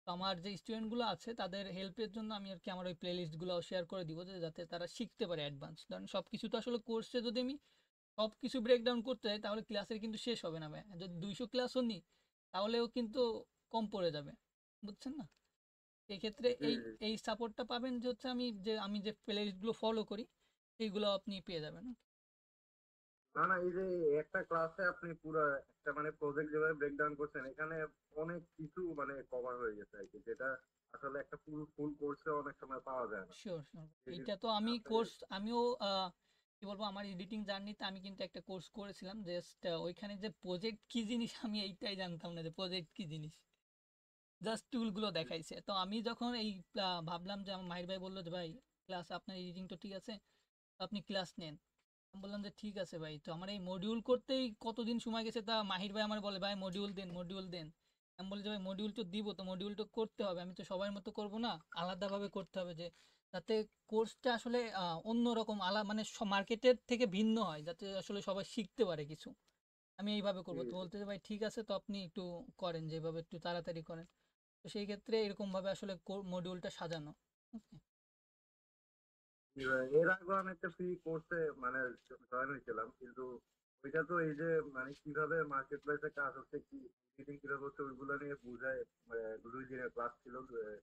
তো আমার যে স্টুডেন্টগুলো আছে তাদের হেল্পের জন্য আমি আর কি আমার ওই প্লে লিস্টগুলো শেয়ার করে দিব, যে যাতে তারা শিখতে পারে অ্যাডভান্স, কারণ সব কিছু তো আসলে কোর্সে যদি আমি সব কিছু ব্রেকডাউন করতে যাই তাহলে ক্লাসের কিন্তু শেষ হবে না ভাই, যদি 200 ক্লাসও নিই তাহলেও কিন্তু কম পড়ে যাবে, বুঝছেন না? এক্ষেত্রে জি এই জি। এই সাপোর্টটা পাবেন যে হচ্ছে আমি যে প্লে লিস্টগুলো ফলো করি এইগুলো আপনি পেয়ে যাবেন। না না, এই যে একটা ক্লাসে আপনি পুরো একটা মানে প্রজেক্ট যেভাবে ব্রেকডাউন করছেন, এখানে অনেক কিছু মানে কভার হয়ে গেছে আর কি, যেটা আসলে একটা ফুল ফুল কোর্সে অনেক সময় পাওয়া যায় না। শিওর শিওর, এই এইটা জিনিস তো আমি আপনি কোর্স আমিও কি বলবো, আমার এডিটিং জার্নিতে আমি কিন্তু একটা কোর্স করেছিলাম, জাস্ট ওইখানে যে প্রজেক্ট কি জিনিস আমি এইটাই জানতাম না যে প্রজেক্ট কি জিনিস, জাস্ট টুলগুলো দেখাইছে। তো আমি যখন এই ভাবলাম যে আমার মাহির ভাই বললো যে ভাই ক্লাস আপনার এডিটিং তো ঠিক আছে, তো আপনি ক্লাস নেন। আমি বললাম যে ঠিক আছে ভাই, তো আমার এই মডিউল করতেই কতদিন সময় গেছে, তা মাহির ভাই আমার বলে ভাই মডিউল দেন মডিউল দেন। আমি বলি যে ভাই মডিউল তো দিব, তো মডিউল তো করতে হবে, আমি তো সবার মতো করব না, আলাদাভাবে করতে হবে, যে যাতে কোর্সটা আসলে অন্যরকম মানে মার্কেটের থেকে ভিন্ন হয়, যাতে আসলে সবাই শিখতে পারে কিছু, আমি এইভাবে করবো। তো বলতে যে ভাই ঠিক আছে, তো আপনি একটু করেন যেভাবে একটু তাড়াতাড়ি করেন। তো সেই ক্ষেত্রে এরকম ভাবে আসলে মডিউলটা সাজানো। Okay? এর আগে আমি একটা ফ্রি কোর্সে মানে জয়েন হয়েছিলাম, কিন্তু ওইটা তো এই যে মানে কিভাবে মার্কেট প্লেসে কাজ হচ্ছে, কি এডিটিং কিভাবে হচ্ছে ওইগুলো নিয়ে বুঝায়, 2 দিনের ক্লাস ছিল,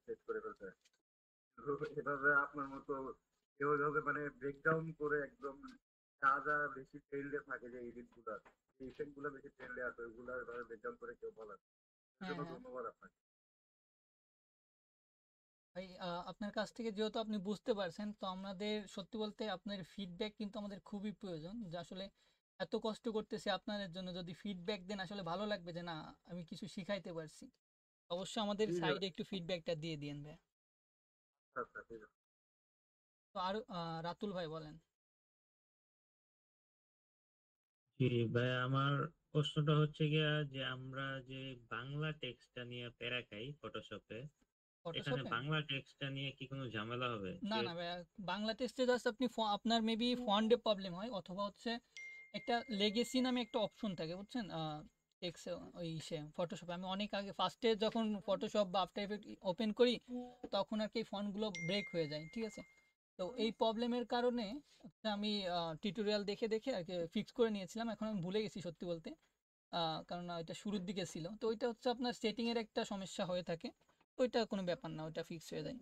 শেষ করে ফেলতে। তো এভাবে আপনার মতো কেউ এভাবে মানে ব্রেকডাউন করে একদম যা যা বেশি ট্রেন্ডে থাকে যে এডিট গুলা, এই ইফেক্ট গুলো বেশি ট্রেন্ডে আছে, ওইগুলো এভাবে ব্রেকডাউন করে কেউ বলে না। এর হ্যাঁ জন্য হ্যাঁ ধন্যবাদ আপনাকে। ভাই, আপনার কাছ থেকে যেহেতু আপনি বুঝতে পারছেন, তো আমাদের সত্যি বলতে আপনার ফিডব্যাক কিন্তু আমাদের খুবই প্রয়োজন, যে আসলে এত কষ্ট করতেছি আপনাদের জন্য, যদি ফিডব্যাক দেন আসলে ভালো লাগবে যে না আমি কিছু শিখাইতে পারছি। অবশ্যই আমাদের জি জি। সাইডে একটু ফিডব্যাকটা দিয়ে দিন ভাই। আচ্ছা আচ্ছা, ঠিক আছে। তো আর রাতুল ভাই বলেন। জি ভাই, আমার প্রশ্নটা হচ্ছে গিয়া যে আমরা যে বাংলা টেক্সটটা নিয়ে প্যারা খাই ফটোশপে, এখানে ফটোশপে বাংলা টেক্সটটা নিয়ে কি কোনো ঝামেলা হবে? না না ভাই, বাংলা টেস্টে জাস্ট আপনি আপনার মেবি ফন্টে প্রবলেম হয়, অথবা হচ্ছে একটা লেগেসি নামে একটা অপশন থাকে বুঝছেন, টেক্সট ওই সে ফটোশপে আমি অনেক আগে ফার্স্টে যখন ফটোশপ বা আফটার এফেক্ট ওপেন করি তখন আর কি ফন্টগুলো ব্রেক হয়ে যায়, ঠিক আছে? তো এই প্রবলেমের কারণে একটা আমি টিউটোরিয়াল দেখে দেখে আর কি ফিক্স করে নিয়েছিলাম, এখন আমি ভুলে গেছি সত্যি বলতে, কারণ এটা শুরুর দিকে ছিল, তো ওইটা হচ্ছে আপনার সেটিং এর একটা সমস্যা হয়ে থাকে, তো ওইটা কোনো ব্যাপার না, ওইটা ফিক্স হয়ে যায়।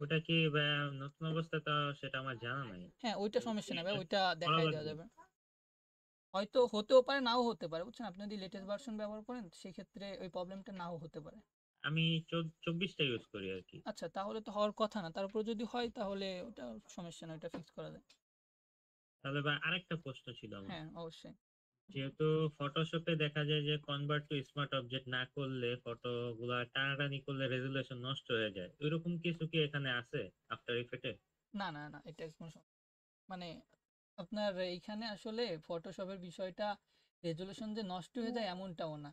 ওটা কি ভাই নতুন অবস্থা, তো সেটা আমার জানা নাই। হ্যাঁ ওইটা তো কি সমস্যা নেই ভাই, এটা ওইটা করা দেখাই দেওয়া লাগবে? যাবে, হয়তো হতেও পারে নাও হতে পারে বুঝছেন, আপনি যদি লেটেস্ট ভার্সন ব্যবহার করেন সেক্ষেত্রে ওই প্রবলেমটা নাও হতে পারে। আমি 24টা ইউজ করি আর কি। আচ্ছা তাহলে তো হওয়ার কথা না, তারপর যদি হয় তাহলে ওটা সমস্যা না, ওটা ফিক্স করা যায়। তাহলে ভাই আরেকটা প্রশ্ন ছিল আমার। হ্যাঁ অবশ্যই। যেহেতু ফটোশপে দেখা যায় যে কনভার্ট টু স্মার্ট অবজেক্ট না করলে ফটো গুলা টানাটানি করলে রেজুলেশন নষ্ট হয়ে যায়, ওইরকম কিছু কি এখানে আছে আফটার ইফেক্টে? না না না, এটা কোনো মানে আপনার এইখানে আসলে ফটোশপের বিষয়টা রেজলিউশন যে নষ্ট হয়ে যায় এমনটাও না।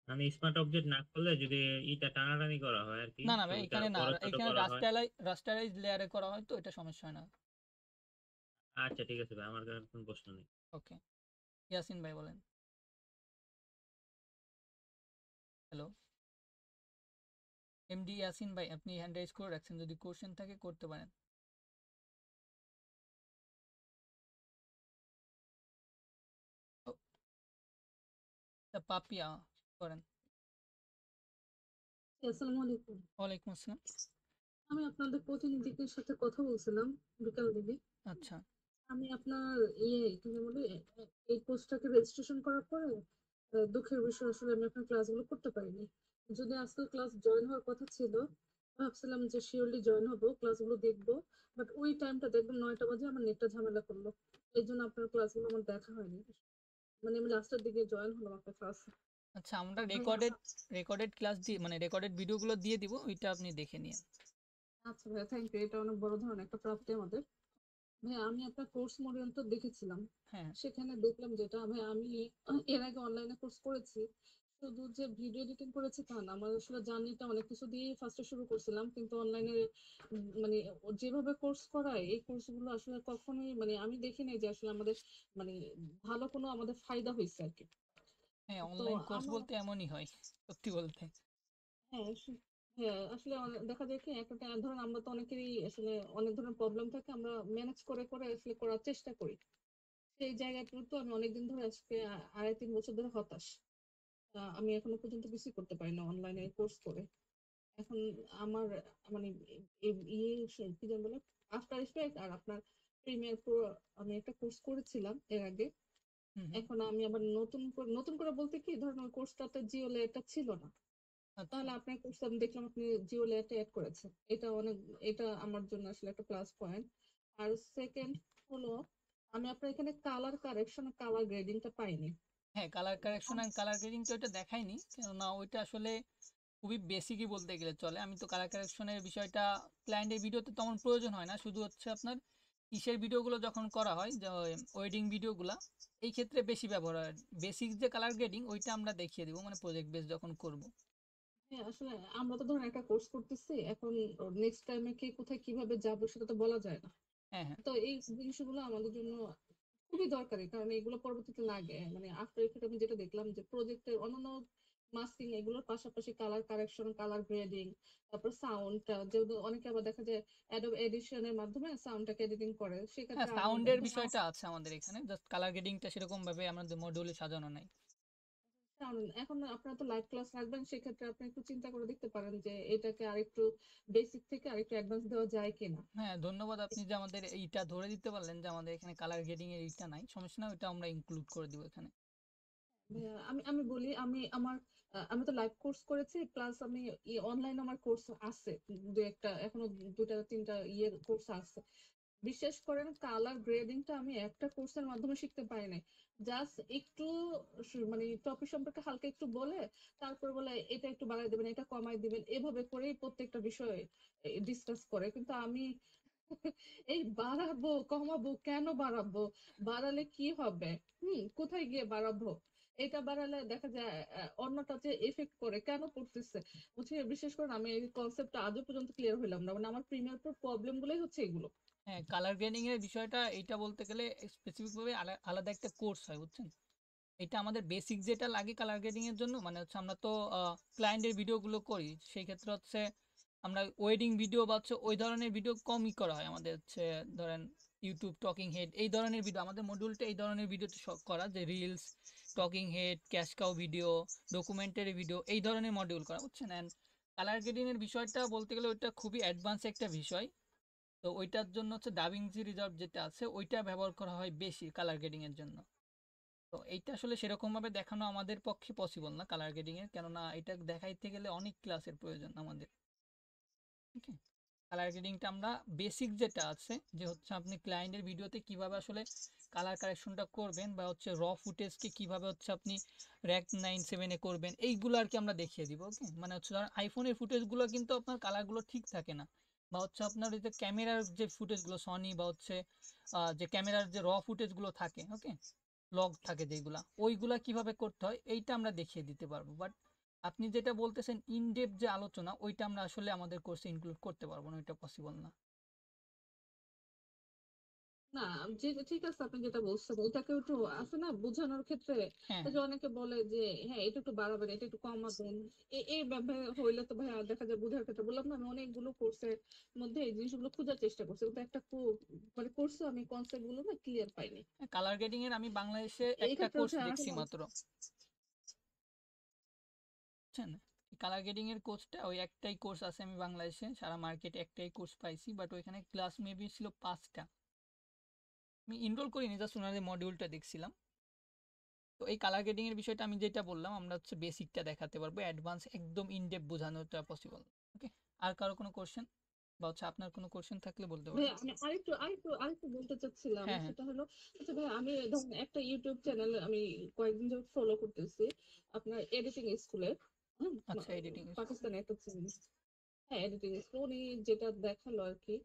মানে স্মার্ট অবজেক্ট না করলে যদি ইটা টানাটানি করা হয় আর কি, না না ভাই, ছবিটা এখানে না, বড় ছোট এখানে করা হয়। রাস্টারাইজ লেয়ারে করা হয়, তো এটা সমস্যা হয় না। আচ্ছা ঠিক আছে ভাই, আমার কাছে কোনো প্রশ্ন নেই। ওকে, ইয়াসিন ভাই বলেন। হ্যালো এমডি ইয়াসিন ভাই, আপনি হ্যান্ড রাইজ করে রাখছেন, যদি কোশ্চেন থাকে করতে পারেন। পাপিয়া করেন। আসসালামু আলাইকুম। ওয়ালাইকুম আসসালাম। আমি আপনাদের প্রতিনিধিদের সাথে কথা বলছিলাম বিকাল দিকে। আচ্ছা আমি আপনার কি যেন বলে এই কোর্সটাকে রেজিস্ট্রেশন করার পরে দুঃখের বিষয় আসলে আমি আপনার ক্লাসগুলো করতে পারিনি। যদি আজকে ক্লাস জয়েন হওয়ার কথা ছিল, ভাবছিলাম যে শিওরলি জয়েন হবো, ক্লাসগুলো দেখবো। বাট ওই টাইমটা দেখবেন 9টা বাজে আমার নেটটা ঝামেলা করলো। এই জন্য আপনার ক্লাসগুলো আমার দেখা হয়নি। মানে আমি লাস্টের দিকে জয়েন হলাম আপনার ক্লাসে। আচ্ছা, আমরা ভাইয়া রেকর্ডেড ক্লাস দিয়ে মানে রেকর্ডেড ভিডিওগুলো দিয়ে দিব, ওইটা আপনি দেখে নিন। আচ্ছা ভাইয়া, থ্যাংক ইউ। এটা অনেক বড় ধরনের একটা প্রাপ্তি আমাদের। ভাই আমি আপনার কোর্স মডিউল তো দেখেছিলাম। হ্যাঁ সেখানে দেখলাম যেটা ভাই আমি এর আগে অনলাইনে কোর্স করেছি। শুধু যে ভিডিও এডিটিং করেছি তা না, আমার আসলে জার্নিটা অনেক কিছু দিয়ে ফার্স্টে শুরু করছিলাম, কিন্তু অনলাইনে মানে যেভাবে কোর্স করায় এই কোর্সগুলো আসলে কখনোই মানে আমি দেখি নাই যে আসলে আমাদের মানে ভালো কোনো আমাদের ফায়দা হয়েছে আর কি। হ্যাঁ, তো অনলাইন কোর্স আমার বলতে এমনই হয় সত্যি বলতে। হ্যাঁ হ্যাঁ আসলে দেখা যায় কি একটা ধরেন আমরা তো অনেকেরই আসলে অনেক ধরনের প্রবলেম থাকে, আমরা ম্যানেজ করে করে আসলে করার চেষ্টা করি। সেই জায়গাটা তো আমি অনেকদিন ধরে আজকে 2.5-3 বছর ধরে হতাশ। আমি এখনো পর্যন্ত কিছুই করতে পারি না অনলাইনে কোর্স করে। এখন আমার মানে কি যেন বলে আফটার ইফেক্ট আর আপনার প্রিমিয়ার প্রো আমি একটা কোর্স করেছিলাম এর আগে। হুম হুম। এখন আমি আবার নতুন করে বলতে কি ধরেন ওই কোর্সটাতে জিও লেয়ারটা ছিল না। আচ্ছা তাহলে আপনার কোর্স আমি দেখলাম আপনি জিও লেয়ারটা অ্যাড করেছেন। এটা আমার জন্য আসলে একটা প্লাস পয়েন্ট। আর সেকেন্ড হলো আমি আপনার এখানে কালার কারেকশন কালার গ্রেডিংটা পাইনি। হ্যাঁ, কালার কারেকশন আর কালার গ্রেডিং তো ওইটা দেখাইনি, কেননা ওইটা আসলে খুবই বেসিকই বলতে গেলে চলে। আমি তো কালার কারেকশনের বিষয়টা ক্লায়েন্টের ভিডিওতে তেমন প্রয়োজন হয় না, শুধু হচ্ছে আপনার ইসের ভিডিওগুলো যখন করা হয় যে ওয়েডিং ভিডিওগুলা, এই ক্ষেত্রে বেশি ব্যবহার হয়। বেসিক যে কালার গ্রেডিং ওইটা আমরা দেখিয়ে দিব মানে প্রজেক্ট বেস যখন করব। হ্যাঁ আসলে আমরা তো ধরুন একটা কোর্স করতেছি, এখন নেক্সট টাইমে কে কোথায় কিভাবে যাবো সেটা তো বলা যায় না। হ্যাঁ হ্যাঁ তো এই জিনিসগুলো আমাদের জন্য খুবই দরকারি, কারণ এগুলো পরবর্তীতে লাগে। মানে আফটার ইফেক্ট আমি যেটা দেখলাম যে প্রজেক্টের অন্যান্য মাস্কিং এগুলোর পাশাপাশি কালার কারেকশন কালার গ্রেডিং, তারপর সাউন্ডটা যেহেতু অনেকে আবার দেখা যায় অ্যাডোব এডিশনের মাধ্যমে সাউন্ডটাকে এডিটিং করে, হ্যাঁ, সেক্ষেত্রে সাউন্ডের বিষয়টা আছে আমাদের এখানে, জাস্ট কালার গ্রেডিংটা সেরকম ভাবে আমাদের মডিউলে সাজানো নাই। এখন আপনারা তো লাইভ ক্লাস রাখবেন, সেক্ষেত্রে আপনি একটু চিন্তা করে দেখতে পারেন যে এটাকে আরেকটু বেসিক থেকে আরেকটু অ্যাডভান্স দেওয়া যায় কিনা। হ্যাঁ, ধন্যবাদ, আপনি যে আমাদের এইটা ধরে দিতে পারলেন যে আমাদের এখানে কালার গ্রেডিং এর এইটা নাই, সমস্যা না, ওইটা আমরা ইনক্লুড করে দিব এখানে। আমি আমি বলি আমি তো লাইভ কোর্স করেছি, প্লাস আমি অনলাইন আমার কোর্স আছে দু একটা, এখনো 2-3টা কোর্স আছে। বিশেষ করেন কালার গ্রেডিংটা আমি একটা কোর্সের মাধ্যমে শিখতে পারি নাই। জাস্ট একটু মানে টপিক সম্পর্কে হালকা একটু বলে তারপর বলে এটা একটু বাড়াই দিবেন এটা কমাই দিবেন, এভাবে করেই প্রত্যেকটা বিষয় ডিসকাস করে। কিন্তু আমি এই বাড়াবো কমাবো কেন বাড়াবো, বাড়ালে কি হবে, কোথায় গিয়ে বাড়াবো, এটা বাড়ালে দেখা যায় অন্যটাতে এফেক্ট করে কেন করতেছে। বুঝছি, বিশেষ করে আমি এই কনসেপ্টটা আজও পর্যন্ত ক্লিয়ার হইলাম না। মানে আমার প্রিমিয়ার প্রবলেম গুলোই হচ্ছে এগুলো। হ্যাঁ, কালার গ্রেডিং এর বিষয়টা এইটা বলতে গেলে স্পেসিফিক ভাবে আলাদা একটা কোর্স হয়, বুঝছেন। এটা আমাদের বেসিক যেটা লাগে কালার গ্রেডিং এর জন্য, মানে হচ্ছে আমরা তো ক্লায়েন্টের ভিডিওগুলো করি, সেই ক্ষেত্রে হচ্ছে আমরা ওয়েডিং ভিডিও বা হচ্ছে ওই ধরনের ভিডিও কমই করা হয় আমাদের হচ্ছে। ধরেন ইউটিউব টকিং হেড এই ধরনের ভিডিও, আমাদের মডিউলটা এই ধরনের ভিডিওতে করা, যে reels, talking head, cash cow video, documentary video, এই ধরনের মডিউল করা, বুঝছেন। অ্যান্ড কালার গ্রেডিং এর বিষয়টা বলতে গেলে ওইটা খুবই অ্যাডভান্স একটা বিষয়। তো ওইটার জন্য হচ্ছে ডাভিঞ্চি রিজলভ যেটা আছে ওইটা ব্যবহার করা হয় বেশি কালার গ্রেডিং এর জন্য। তো এইটা আসলে সেরকম ভাবে দেখানো আমাদের পক্ষে পসিবল না কালার গ্রেডিং এর, কেননা এটা দেখাইতে গেলে অনেক ক্লাসের প্রয়োজন আমাদের। ওকে, কালার গ্রেডিংটা আমরা বেসিক যেটা আছে যে হচ্ছে আপনি ক্লায়েন্টের ভিডিওতে কিভাবে আসলে কালার কারেকশনটা করবেন, বা হচ্ছে র ফুটেজকে কিভাবে হচ্ছে আপনি র্যাক 9/7 করবেন, এইগুলো আর কি আমরা দেখিয়ে দিব। ওকে, মানে হচ্ছে ধর আইফোনের ফুটেজগুলো কিন্তু আপনার কালারগুলো ঠিক থাকে না, বা হচ্ছে আপনার ওই যে ক্যামেরার যে ফুটেজগুলো সনি বা হচ্ছে যে ক্যামেরার যে র ফুটেজগুলো থাকে, ওকে, লগ থাকে যেগুলা, ওইগুলা কিভাবে করতে হয় এইটা আমরা দেখিয়ে দিতে পারবো। বাট আপনি যেটা বলতেছেন ইনডেপথ যে আলোচনা, ওইটা আমরা আসলে আমাদের কোর্সে ইনক্লুড করতে পারবো না, ওইটা পসিবল না। না, যে ঠিক আছে আপনি যেটা বলছেন এটাকে একটু আছে না বোঝানোর ক্ষেত্রে। হ্যাঁ এই হ্যাঁ যে অনেকে বলে যে হ্যাঁ এটা একটু বাড়াবেন এটা একটু কমাবেন, এইভাবে হইলে তো ভাই দেখা যায় বোঝার ক্ষেত্রে বললাম না আমি অনেকগুলো কোর্সের মধ্যে এই জিনিসগুলো খোঁজার চেষ্টা করছি, কিন্তু একটা মানে কোর্সে আমি কনসেপ্ট গুলো না ক্লিয়ার পাইনি। কালার গ্রেডিং এর আমি বাংলাদেশে এই একটা ক্ষেত্রে কোর্স হচ্ছে দেখছি মাত্র। বুঝছেন? কালার গ্রেডিং এর কোর্সটা ওই একটাই কোর্স আছে আমি বাংলাদেশে সারা মার্কেটে একটাই কোর্স পাইছি, বাট ওইখানে ক্লাস মেবি ছিল 5টা। আমি এনরোল করিনি, জাস্ট ওনাদের মডিউলটা দেখছিলাম। তো এই কালার গ্রেডিং এর বিষয়টা আমি যেটা বললাম, আমরা হচ্ছে বেসিকটা দেখাতে পারবো, অ্যাডভান্স একদম ইনডেপথ বোঝানোটা পসিবল। ওকে, আর কারো কোনো কোশ্চেন বা হচ্ছে আপনার কোনো কোশ্চেন থাকলে বলতে ভাই পারেন। আমি আরেকটু বলতে চাচ্ছিলাম, হ্যাঁ, হ্যাঁ। সেটা হলো আচ্ছা ভাই, আমি ধরেন একটা ইউটিউব চ্যানেল আমি কয়েকদিন ধরে ফলো করতেছি, আপনার এডিটিং স্কুলের, আচ্ছা, এডিটিং। পাকিস্তানে একটা চ্যানেল, হ্যাঁ এডিটিং স্কুল, উনি যেটা দেখালো আর কি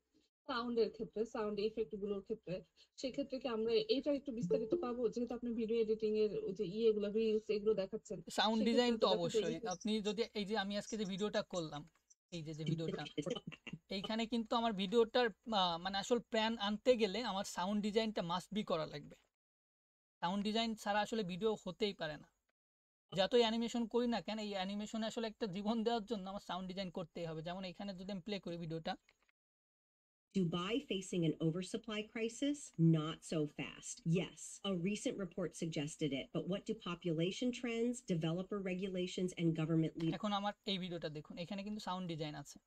সাউন্ডের ক্ষেত্রে, সাউন্ড ইফেক্ট গুলোর ক্ষেত্রে, সেক্ষেত্রে কি আমরা এটা একটু বিস্তারিত পাবো, যেহেতু আপনি ভিডিও এডিটিং এর ওই যে ইয়েগুলো রিলস এগুলো দেখাচ্ছেন, সাউন্ড সেক্ষেত্রে ডিজাইন তো যতটা অবশ্যই আপনি যদি এই যে আমি আজকে যে ভিডিওটা করলাম, এই যে ভিডিওটা, এইখানে কিন্তু আমার ভিডিওটার মানে আসল প্ল্যান আনতে গেলে আমার সাউন্ড ডিজাইনটা মাস্ট বি করা লাগবে। সাউন্ড ডিজাইন ছাড়া আসলে ভিডিও হতেই পারে না। যতই অ্যানিমেশন করি না কেন, এই অ্যানিমেশনে আসলে একটা জীবন দেওয়ার জন্য আমার সাউন্ড ডিজাইন করতেই হবে। যেমন এখানে যদি আমি প্লে করি ভিডিওটা, Dubai facing an oversupply crisis? Not so fast. Yes, a recent report suggested it, but what do population trends, developer regulations, and government leaders? এখন আমার এই ভিডিওটা দেখুন, এখানে কিন্তু সাউন্ড ডিজাইন আছে।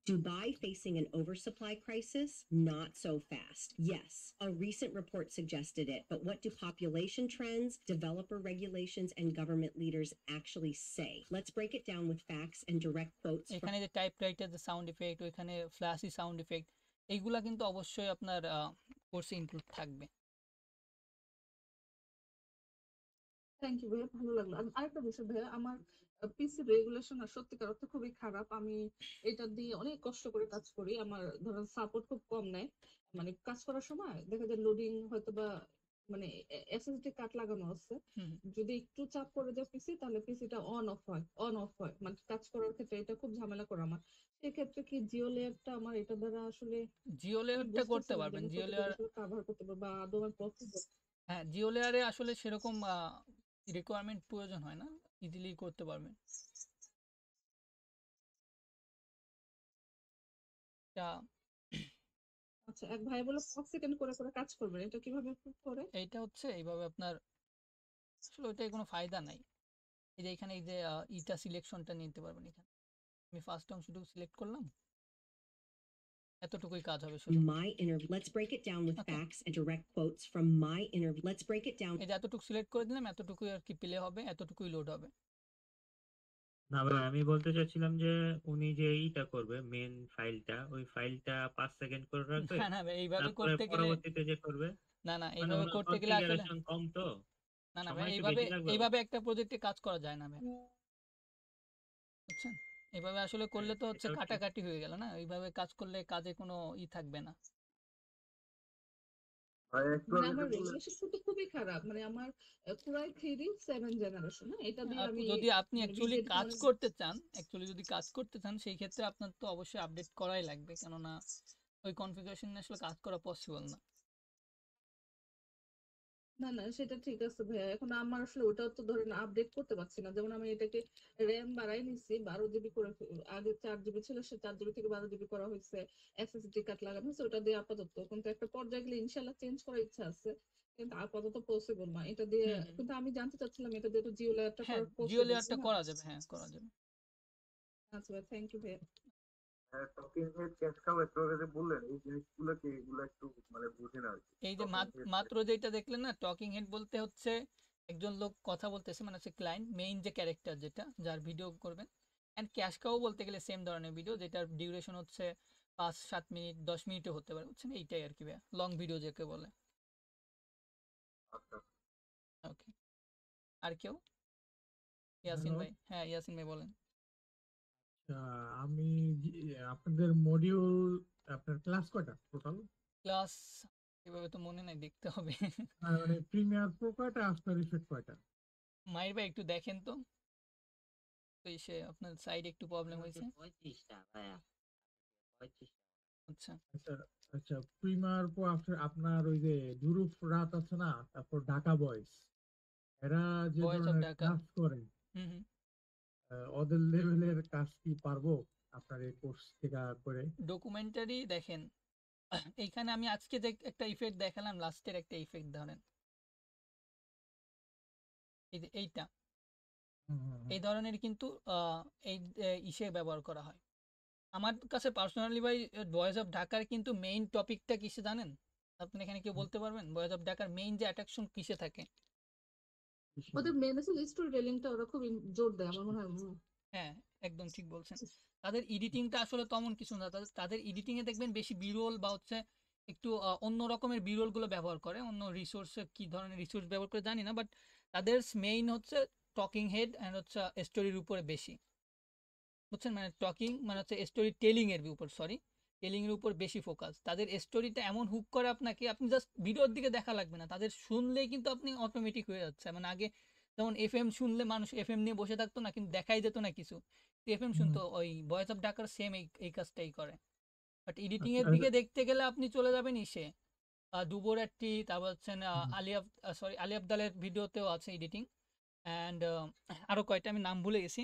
Dubai facing an oversupply crisis? Not so fast. Yes, a recent report suggested it, but what do population trends, developer regulations, and government leaders actually say? Let's break it down with facts and direct quotes from এখানে যে typewriter যে sound effect, ওইখানে flashy sound effect, এইগুলা কিন্তু অবশ্যই আপনার কোর্সে include থাকবে। থ্যাংক ইউ ভাইয়া, ভালো লাগলো। আরেকটা বিষয় ভাইয়া, আমার পিসি রেগুলেশন আর সত্যিকার অর্থে খুবই খারাপ। আমি এটা দিয়ে অনেক কষ্ট করে কাজ করি, আমার ধরেন সাপোর্ট খুব কম নেয়, মানে কাজ করার সময় দেখা যায় লোডিং হয়তো বা মানে এসএসডি কার্ড লাগানো আছে, হুম। যদি একটু চাপ পড়ে যায় পিসি, তাহলে পিসিটা অন অফ হয়, মানে কাজ করার ক্ষেত্রে এটা খুব ঝামেলা করে আমার। সেক্ষেত্রে কি জিও লেয়ারটা আমার এটা দ্বারা আসলে জিও আমি লেয়ারটা করতে বুঝতেছিলাম যে পারবেন, আমি জিও কতটুকু লেয়ার। আসলে কাভার করতে পারবো বা আদৌ আমার পসিবল। হ্যাঁ, জিও লেয়ারে আসলে সেরকম রিকোয়ারমেন্ট প্রয়োজন হয় না, ইজিলি করতে পারবেন। এটা আচ্ছা, এক ভাই বলে 5 সেকেন্ড করে করে কাজ করবেন, এটা কিভাবে করে? এইটা হচ্ছে এইভাবে আপনার আসলে ওইটাই কোনো ফায়দা নাই। এই যে এখানে এই যে ইটা সিলেকশনটা নিতে পারবেন, এখানে আমি ফার্স্ট অংশটুকু সিলেক্ট করলাম, এতটুকুই কাজ হবে শুধু। my interview. Let's break it down with Okay. facts and direct quotes from my interview. Let's break it down. এই যে এতটুকু সিলেক্ট করে দিলাম, এতটুকুই আর কি প্লে হবে, এতটুকুই লোড হবে। না ভাই, আমি বলতে চাচ্ছিলাম যে উনি যে এইটা করবে মেন ফাইলটা, ওই ফাইলটা 5 সেকেন্ড করে রাখবে, না না ভাই, এইভাবে তারপরে করতে গেলে, পরবর্তীতে যে করবে, না না মানে এইভাবে ওনার করতে গেলে আসলে, কনফিগারেশন কম তো, না না ভাই, সময় একটু এইভাবে বেশি লাগবে। এইভাবে একটা প্রজেক্টে কাজ করা যায় না ভাই, বুঝছেন? এইভাবে আসলে করলে তো হচ্ছে এটাও ঠিক। কাটাকাটি হয়ে গেল না, এইভাবে কাজ করলে কাজে কোনো থাকবে না। ভাই একটু মানে আগে আমার যে বললেন রেগুলেশন কিন্তু খুবই খারাপ, মানে আমার পুরাই 3D 7 জেনারেশন, এটা দিয়ে আপনি আমি যদি আপনি মানে অ্যাকচুয়ালি ভিডিও এডিটিং কাজ অনেক। করতে চান, যদি কাজ করতে চান, সেই ক্ষেত্রে আপনার তো অবশ্যই আপডেট করাই লাগবে, কেননা ওই কনফিগারেশন আসলে কাজ করা পসিবল না। না না, সেটা ঠিক আছে ভাইয়া, এখন আমার আসলে ওটাও তো ধরেন আপডেট করতে পারছি না। যেমন আমি এটাকে র্যাম বাড়াই নিছি 12 জিবি করে, আগে 4 জিবি ছিল, সে 4 জিবি থেকে 12 জিবি করা হয়েছে, এসএসডি কার্ড লাগানো হয়েছে ওটা দিয়ে আপাতত, কিন্তু একটা পর্যায়ে গেলে ইনশাল্লাহ চেঞ্জ করার ইচ্ছা আছে, কিন্তু আপাতত পসিবল না এটা দিয়ে। হুম, হুম। কিন্তু আমি জানতে চাচ্ছিলাম এটা দিয়ে তো জিও লেয়ারটা হ্যাঁ, করা জিও পসিবল লেয়ারটা না? করা যাবে, হ্যাঁ করা যাবে। আচ্ছা ভাই, থ্যাংক ইউ ভাইয়া। টকিং হেড ক্যাশ কাউ একটু আগে যে বললেন এই জিনিসগুলো কি, এগুলো একটু মানে বুঝি না আর কি। এই যে টকিং হেড মাত্র যেটা দেখলেন না, টকিং হেড বলতে হচ্ছে একজন লোক কথা বলতেছে, মানে হচ্ছে ক্লায়েন্ট, মেইন যে ক্যারেক্টার যেটা যার ভিডিও করবেন। অ্যান্ড ক্যাশ কাউ বলতে গেলে সেম ধরনের ভিডিও, যেটার ডিউরেশন হচ্ছে 5-7 মিনিট 10 মিনিটও হতে পারে, বুঝছেন? এইটাই আর কি ভাইয়া, লং ভিডিও যাকে বলে। আচ্ছা। ওকে, আর কেউ? ইয়াসিন হ্যালো, ভাই, হ্যাঁ ইয়াসিন ভাই বলেন। আমি আপনাদের মডিউল, আপনার ক্লাস কয়টা টোটাল? ক্লাস এভাবে তো মনে নাই, দেখতে হবে। মানে প্রিমিয়ার প্রো কয়টা, আফটার ইফেক্ট কয়টা? মাইর ভাই একটু দেখেন তো, তো সে আপনার সাইডে একটু প্রবলেম হয়েছে। 35টা ভাইয়া, 35টা। আচ্ছা, আচ্ছা আচ্ছা, প্রিমিয়ার প্রো আপনার ওই যে জুরুফ রাত আছে না, তারপর ঢাকা বয়েস, এরা যে ভয়েস অফ ধরনের ঢাকা। কাজ করে, হুম হুম। ওদের লেভেলের কাজ কি পারবো আপনার এই কোর্স থেকে করে? ডকুমেন্টারি দেখেন, এইখানে আমি আজকে যে একটা ইফেক্ট দেখালাম, লাস্টের একটা ইফেক্ট ধরেন, এই যে এইটা, হুম, হুম, হুম। এই ধরনের কিন্তু এই ইসে ব্যবহার করা হয়। আমার কাছে পার্সোনালি ভাই ভয়েস অফ ঢাকার কিন্তু মেইন টপিকটা কিসে জানেন? আপনি এখানে কেউ বলতে পারবেন ভয়েস অফ ঢাকার মেইন যে অ্যাট্রাকশন কিসে থাকে? ওদের মেন হচ্ছে স্টোরি টেলিংটা ওরা খুব জোর দেয় আমার মনে হয়। হ্যাঁ, একদম ঠিক বলছেন। তাদের এডিটিংটা আসলে তেমন কিছু না। তাদের এডিটিং এ দেখবেন বেশি বিরল বা হচ্ছে একটু অন্য রকমের বিরল গুলো ব্যবহার করে। অন্য রিসোর্সে কি ধরনের রিসোর্স ব্যবহার করে জানি না। বাট তাদের মেইন হচ্ছে টকিং হেড অ্যান্ড হচ্ছে স্টোরির উপরে বেশি। বুঝছেন? মানে টকিং মানে হচ্ছে স্টোরি টেলিং এর উপর সরি। টেলিং এর উপর বেশি ফোকাস। তাদের স্টোরিটা এমন হুক করে আপনাকে আপনি জাস্ট ভিডিওর দিকে দেখা লাগবে না। তাদের শুনলেই কিন্তু আপনি অটোমেটিক হয়ে যাচ্ছে। মানে আগে যেমন এফএম শুনলে মানুষ এফএম নিয়ে বসে থাকতো না কিন্তু দেখাই যেত না কিছু। এফএম হুম। শুনতো ওই ভয়েস অফ ঢাকার সেম এই কাজটাই করে। বাট এডিটিং আচ্ছা, এর দিকে দেখতে গেলে আপনি চলে যাবেন ইসে দুবোরাট্টি তারপর হচ্ছেন হুম। আলী আফদালের ভিডিওতেও আছে এডিটিং অ্যান্ড আরো কয়টা আমি নাম ভুলে গেছি।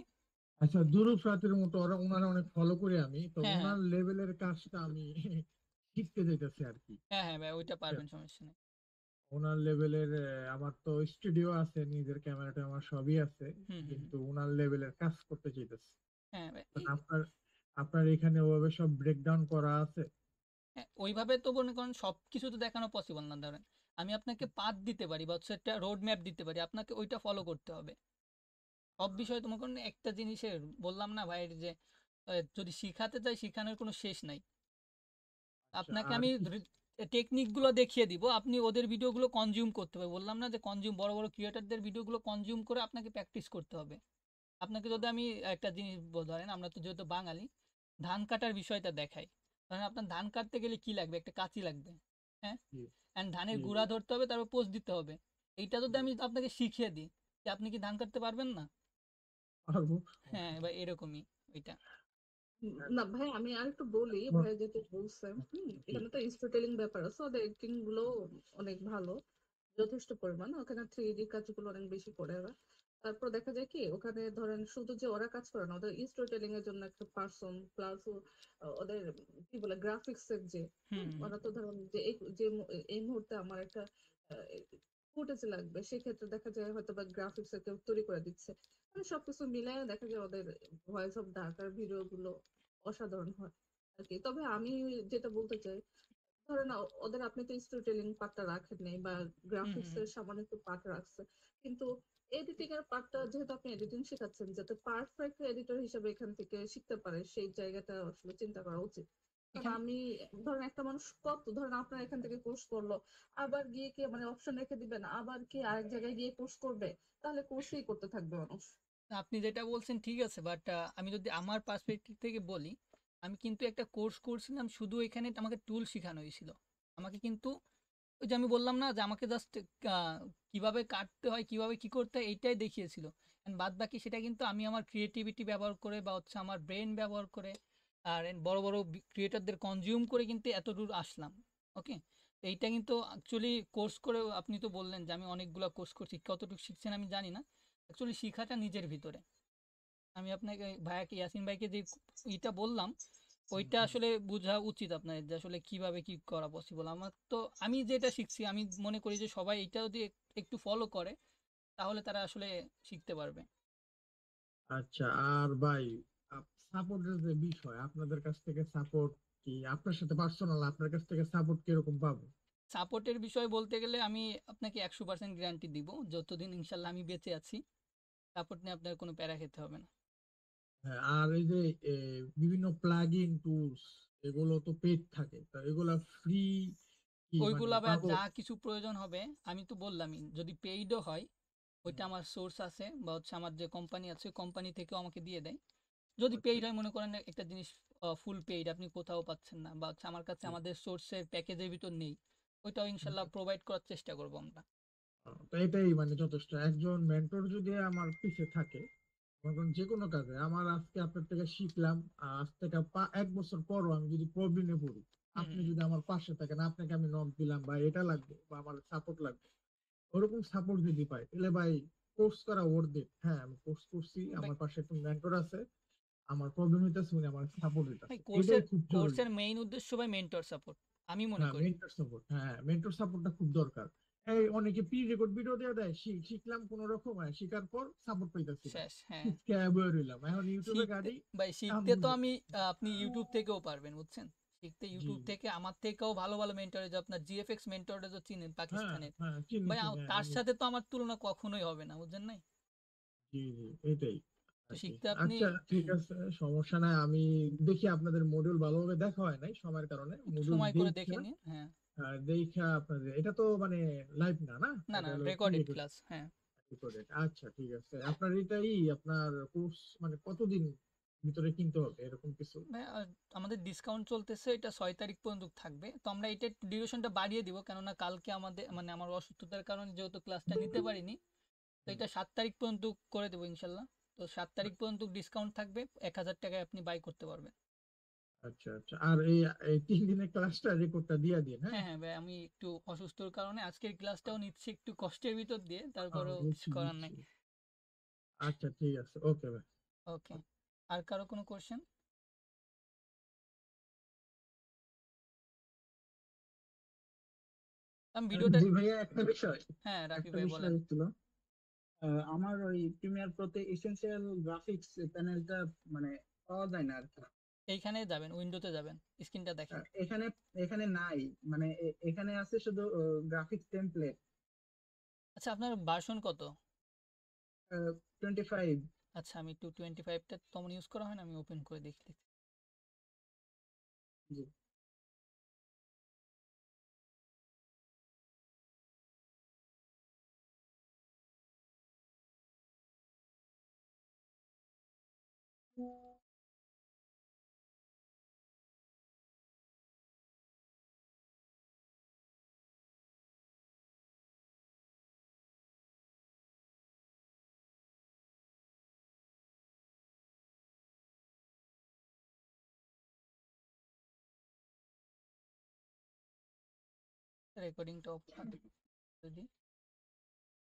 আচ্ছা, দুরূপ রাতের মতো ওনারা অনেক ফলো করি আমি, তো হ্যাঁ, হ্যাঁ। ওনার লেভেলের কাজটা আমি শিখতে যেতেছি আর কি। হ্যাঁ, হ্যাঁ ভাই ওইটা পারবেন সমস্যা নেই। ওনার লেভেলের আমার তো স্টুডিও আছে, নিজের ক্যামেরাটা আমার সবই আছে, হুম, হুম, হুম। কিন্তু ওনার লেভেলের কাজ করতে চাইতেছি। হ্যাঁ ভাই কারণ আপনার এখানে ওভাবে সব ব্রেকডাউন করা আছে। হ্যাঁ, ওইভাবে তো মনে করেন সবকিছু তো দেখানো পসিবল না ধরেন আমি আপনাকে পাথ দিতে পারি বা হচ্ছে একটা রোড ম্যাপ দিতে পারি আপনাকে ওইটা ফলো করতে হবে সব বিষয়ে তো মনে করেন একটা জিনিসের বললাম না ভাই যে যদি শিখাতে চাই শিখানোর কোনো শেষ নাই আচ্ছা, আপনাকে আর আমি টেকনিক গুলো দেখিয়ে দিব আপনি ওদের ভিডিওগুলো কনজিউম করতে হবে বললাম না যে কনজিউম বড় বড় ক্রিয়েটারদের ভিডিওগুলো কনজিউম করে আপনাকে প্র্যাকটিস করতে হবে আপনাকে যদি আমি একটা জিনিস ধরেন আমরা তো যেহেতু বাঙালি ধান কাটার বিষয়টা দেখাই ধরেন আপনার ধান কাটতে গেলে কি লাগবে একটা কাঁচি লাগবে হ্যাঁ জি, অ্যান্ড ধানের জি, গুঁড়া ধরতে হবে তারপর পোস্ট দিতে হবে এইটা যদি জি, আমি আপনাকে শিখিয়ে দিই যে আপনি কি ধান কাটতে পারবেন না পারবো। হ্যাঁ এবার এরকমই ওইটা না ভাই আমি আর একটু বলি ভাই যেহেতু বলছে জি, এখানে তো স্টোরি টেলিং ব্যাপার আছে ওদের এডিটিং গুলো অনেক ভালো যথেষ্ট পরিমাণ ওখানে 3D কাজগুলো অনেক বেশি করে ওরা তারপর দেখা যায় কি ওখানে ধরেন শুধু যে ওরা কাজ করে না ওদের স্টোরি টেলিং এর জন্য একটা পার্সন প্লাস ওদের কি বলে গ্রাফিক্স এর যে হুম হুম ওরা তো ধরেন যে এই মুহূর্তে আমার একটা ফুটেজ লাগবে সেক্ষেত্রে দেখা যায় হয়তো বা গ্রাফিক্স এর কেউ তৈরি করে দিচ্ছে মানে সবকিছু মিলায় দেখা যায় ওদের ভয়েস অফ ঢাকার ভিডিও গুলো অসাধারণ হয় আর কি তবে আমি যেটা বলতে চাই ধরেন ওদের আপনি তো স্টোরি টেলিং পার্টটা রাখেন নাই বা হুম গ্রাফিক্স হুম এর সামান্য একটু পার্ট রাখছে কিন্তু এডিটিং এর পার্টটা যেহেতু আপনি এডিটিং শেখাচ্ছেন যাতে পারফেক্ট এডিটর হিসেবে এখান থেকে শিখতে পারে সেই জায়গাটা আসলে চিন্তা করা উচিত কারণ এখানে আমি ধরেন একটা মানুষ কত ধরেন আপনার এখান থেকে কোর্স করলো আবার গিয়ে কি মানে অপশন রেখে দিবেন আবার কি আরেক জায়গায় গিয়ে কোর্স করবে তাহলে কোর্সই করতে থাকবে মানুষ আপনি যেটা বলছেন ঠিক আছে বাট আমি যদি আমার পার্সপেক্টিভ থেকে বলি আমি কিন্তু একটা কোর্স করছিলাম শুধু এখানে আমাকে টুল শেখানো হয়েছিল আমাকে কিন্তু ওই যে আমি বললাম না যে আমাকে জাস্ট কিভাবে কাটতে হয় কিভাবে কি করতে হয় এইটাই দেখিয়েছিল বাদ বাকি সেটা কিন্তু আমি আমার ক্রিয়েটিভিটি ব্যবহার করে বা হচ্ছে আমার ব্রেন ব্যবহার করে আর বড় বড় ক্রিয়েটারদের কনজিউম করে কিন্তু এত দূর আসলাম ওকে এইটা কিন্তু অ্যাকচুয়ালি কোর্স করে আপনি তো বললেন যে আমি অনেকগুলো কোর্স করছি কতটুকু শিখছেন আমি জানি না অ্যাকচুয়ালি শিখাটা নিজের ভিতরে আমি আপনাকে ভাইয়াকে ইয়াসিন ভাইকে যে ইটা বললাম ওইটা আসলে বোঝা উচিত আপনার যে আসলে কিভাবে কি করা পসিবল আমার তো আমি যেটা শিখছি আমি মনে করি যে সবাই এটা যদি একটু ফলো করে তাহলে তারা আসলে শিখতে পারবে আচ্ছা, আর ভাই সাপোর্টের যে বিষয়, আপনাদের কাছ থেকে সাপোর্ট কি, আপনার সাথে পার্সোনাল আপনার কাছ থেকে সাপোর্ট কিরকম পাবো? সাপোর্টের বিষয় বলতে গেলে আমি আপনাকে 100% গ্যারান্টি দিব যতদিন ইনশাল্লাহ আমি বেঁচে আছি সাপোর্ট নিয়ে আপনার কোনো প্যারা খেতে হবে না হ্যাঁ, আর এই যে বিভিন্ন প্লাগইন টুলস, এগুলো তো পেড থাকে, তো এগুলা ফ্রি কি মানে ওইগুলা বা পাবো? যা কিছু প্রয়োজন হবে আমি তো বললামই যদি পেইডও হয় ওইটা আমার সোর্স আছে বা হচ্ছে আমার যে কোম্পানি আছে কোম্পানি থেকেও আমাকে দিয়ে দেয় যদি আচ্ছা, পেইড হয় মনে করেন একটা জিনিস ফুল পেইড আপনি কোথাও পাচ্ছেন না বা হচ্ছে আমার কাছে আমাদের সোর্সের প্যাকেজের ভিতর নেই ওইটাও ইনশাল্লাহ প্রোভাইড করার চেষ্টা করবো আমরা তো এটাই মানে যথেষ্ট। একজন মেন্টর যদি আমার পিছে থাকে, মনে করেন যে কোনো কাজে, আমার আজকে আপনার থেকে শিখলাম, আজ থেকে 1 বছর পরও আমি যদি প্রবলেমে পড়ি, হুম আপনি হুম যদি আমার পাশে থাকেন, আপনাকে আমি নক দিলাম বা এটা লাগবে বা আমার সাপোর্ট লাগবে, ওরকম সাপোর্ট যদি পাই তাহলে ভাই কোর্স করা ওর্থ ইট। হ্যাঁ, আমি কোর্স করছি, ভাই আমার পাশে একটা মেন্টর আছে, আমার প্রবলেম হইতেছে, উনি আমার সাপোর্ট ভাই দিতেছে, এটাই কোর্সের খুব জরুরি। কোর্সের মেইন উদ্দেশ্য ভাই মেন্টর সাপোর্ট আমি মনে হ্যাঁ, করি মেন্টর সাপোর্ট, হ্যাঁ মেন্টর সাপোর্টটা খুব দরকার। এই অনেকে প্রি রেকর্ড ভিডিও দিয়ে দেয়, শিখলাম কোন রকম, শিখার পর সাপোর্ট পাইতেছি না, শেষ, হ্যাঁ। রইলাম এখন ইউটিউবে শিখতে গাড়ি। ভাই, শিখতে তো আমি আপনি ইউটিউব থেকেও পারবেন, বুঝছেন? শিখতে জি ইউটিউব থেকে আমার থেকেও ভালো ভালো মেন্টর, যে আপনার জিএফএক্স মেন্টরটা তো চিনেন, হ্যাঁ পাকিস্তানের। হ্যাঁ চিনি ভাই চিনি, তার আমি সাথে তো আমার তুলনা কখনোই হবে না, বুঝছেন নাই? জি জি এটাই তো আর কি। শিখতে আপনি আচ্ছা ঠিক আছে, সমস্যা নাই, আমি দেখি আপনাদের মডিউল ভালোভাবে দেখা হয় নাই সময়ের কারণে, একটু মডিউল সময় করে দেখে দেখা নিন, হ্যাঁ। দেখা আপনাদের, এটা তো মানে লাইভ না, না না এটা না, হলো প্রি রেকর্ডেড রেকর্ড। ক্লাস, হ্যাঁ। আচ্ছা ঠিক আছে, আপনার এটাই আপনার কোর্স মানে কতদিন ভিতরে কিনতে হবে এরকম কিছু? ভাই আমাদের ডিসকাউন্ট চলতেছে, এটা 6 তারিখ পর্যন্ত থাকবে। তো আমরা এটা ডিউরেশনটা বাড়িয়ে দিব, কেননা কালকে আমাদের মানে আমার অসুস্থতার কারণে যেহেতু ক্লাসটা নিতে পারিনি, তো এটা 7 তারিখ পর্যন্ত করে দেবো ইনশাল্লাহ। তো 7 তারিখ পর্যন্ত ডিসকাউন্ট থাকবে, 1000 টাকায় আপনি বাই করতে পারবেন। আচ্ছা আচ্ছা, আর এই এই 3 দিনের ক্লাসটা রেকর্ডটা দিয়ে দিন, হ্যাঁ। হ্যাঁ হ্যাঁ ভাই, আমি একটু অসুস্থর কারণে আজকের ক্লাসটাও নিচ্ছি একটু কষ্টের ভিতর দিয়ে, তারপরেও কিছু বুঝছি করার নাই। বুঝছি। আচ্ছা ঠিক আছে, ওকে ভাই। ওকে, আর কারো কোনো কোশ্চেন? আমি ভিডিওটা, জি ভাইয়া, একটা বিষয়, হ্যাঁ রাফি একটা ভাই বিষয় বলেন। ছিল, আমার ওই প্রিমিয়ার প্রোতে এসেনশিয়াল গ্রাফিক্স প্যানেলটা মানে পাওয়া যায় না আর কি। এইখানে যাবেন, উইন্ডোতে যাবেন, স্ক্রিনটা দেখেন। এখানে এখানে নাই, মানে এখানে আছে শুধু গ্রাফিক্স টেমপ্লেট আচ্ছা, আপনার ভার্সন কত? 25। আচ্ছা, আমি 225টা তেমন ইউজ করা হয় না, আমি ওপেন করে দেখি। জি। রেকর্ডিংটা অফ যদি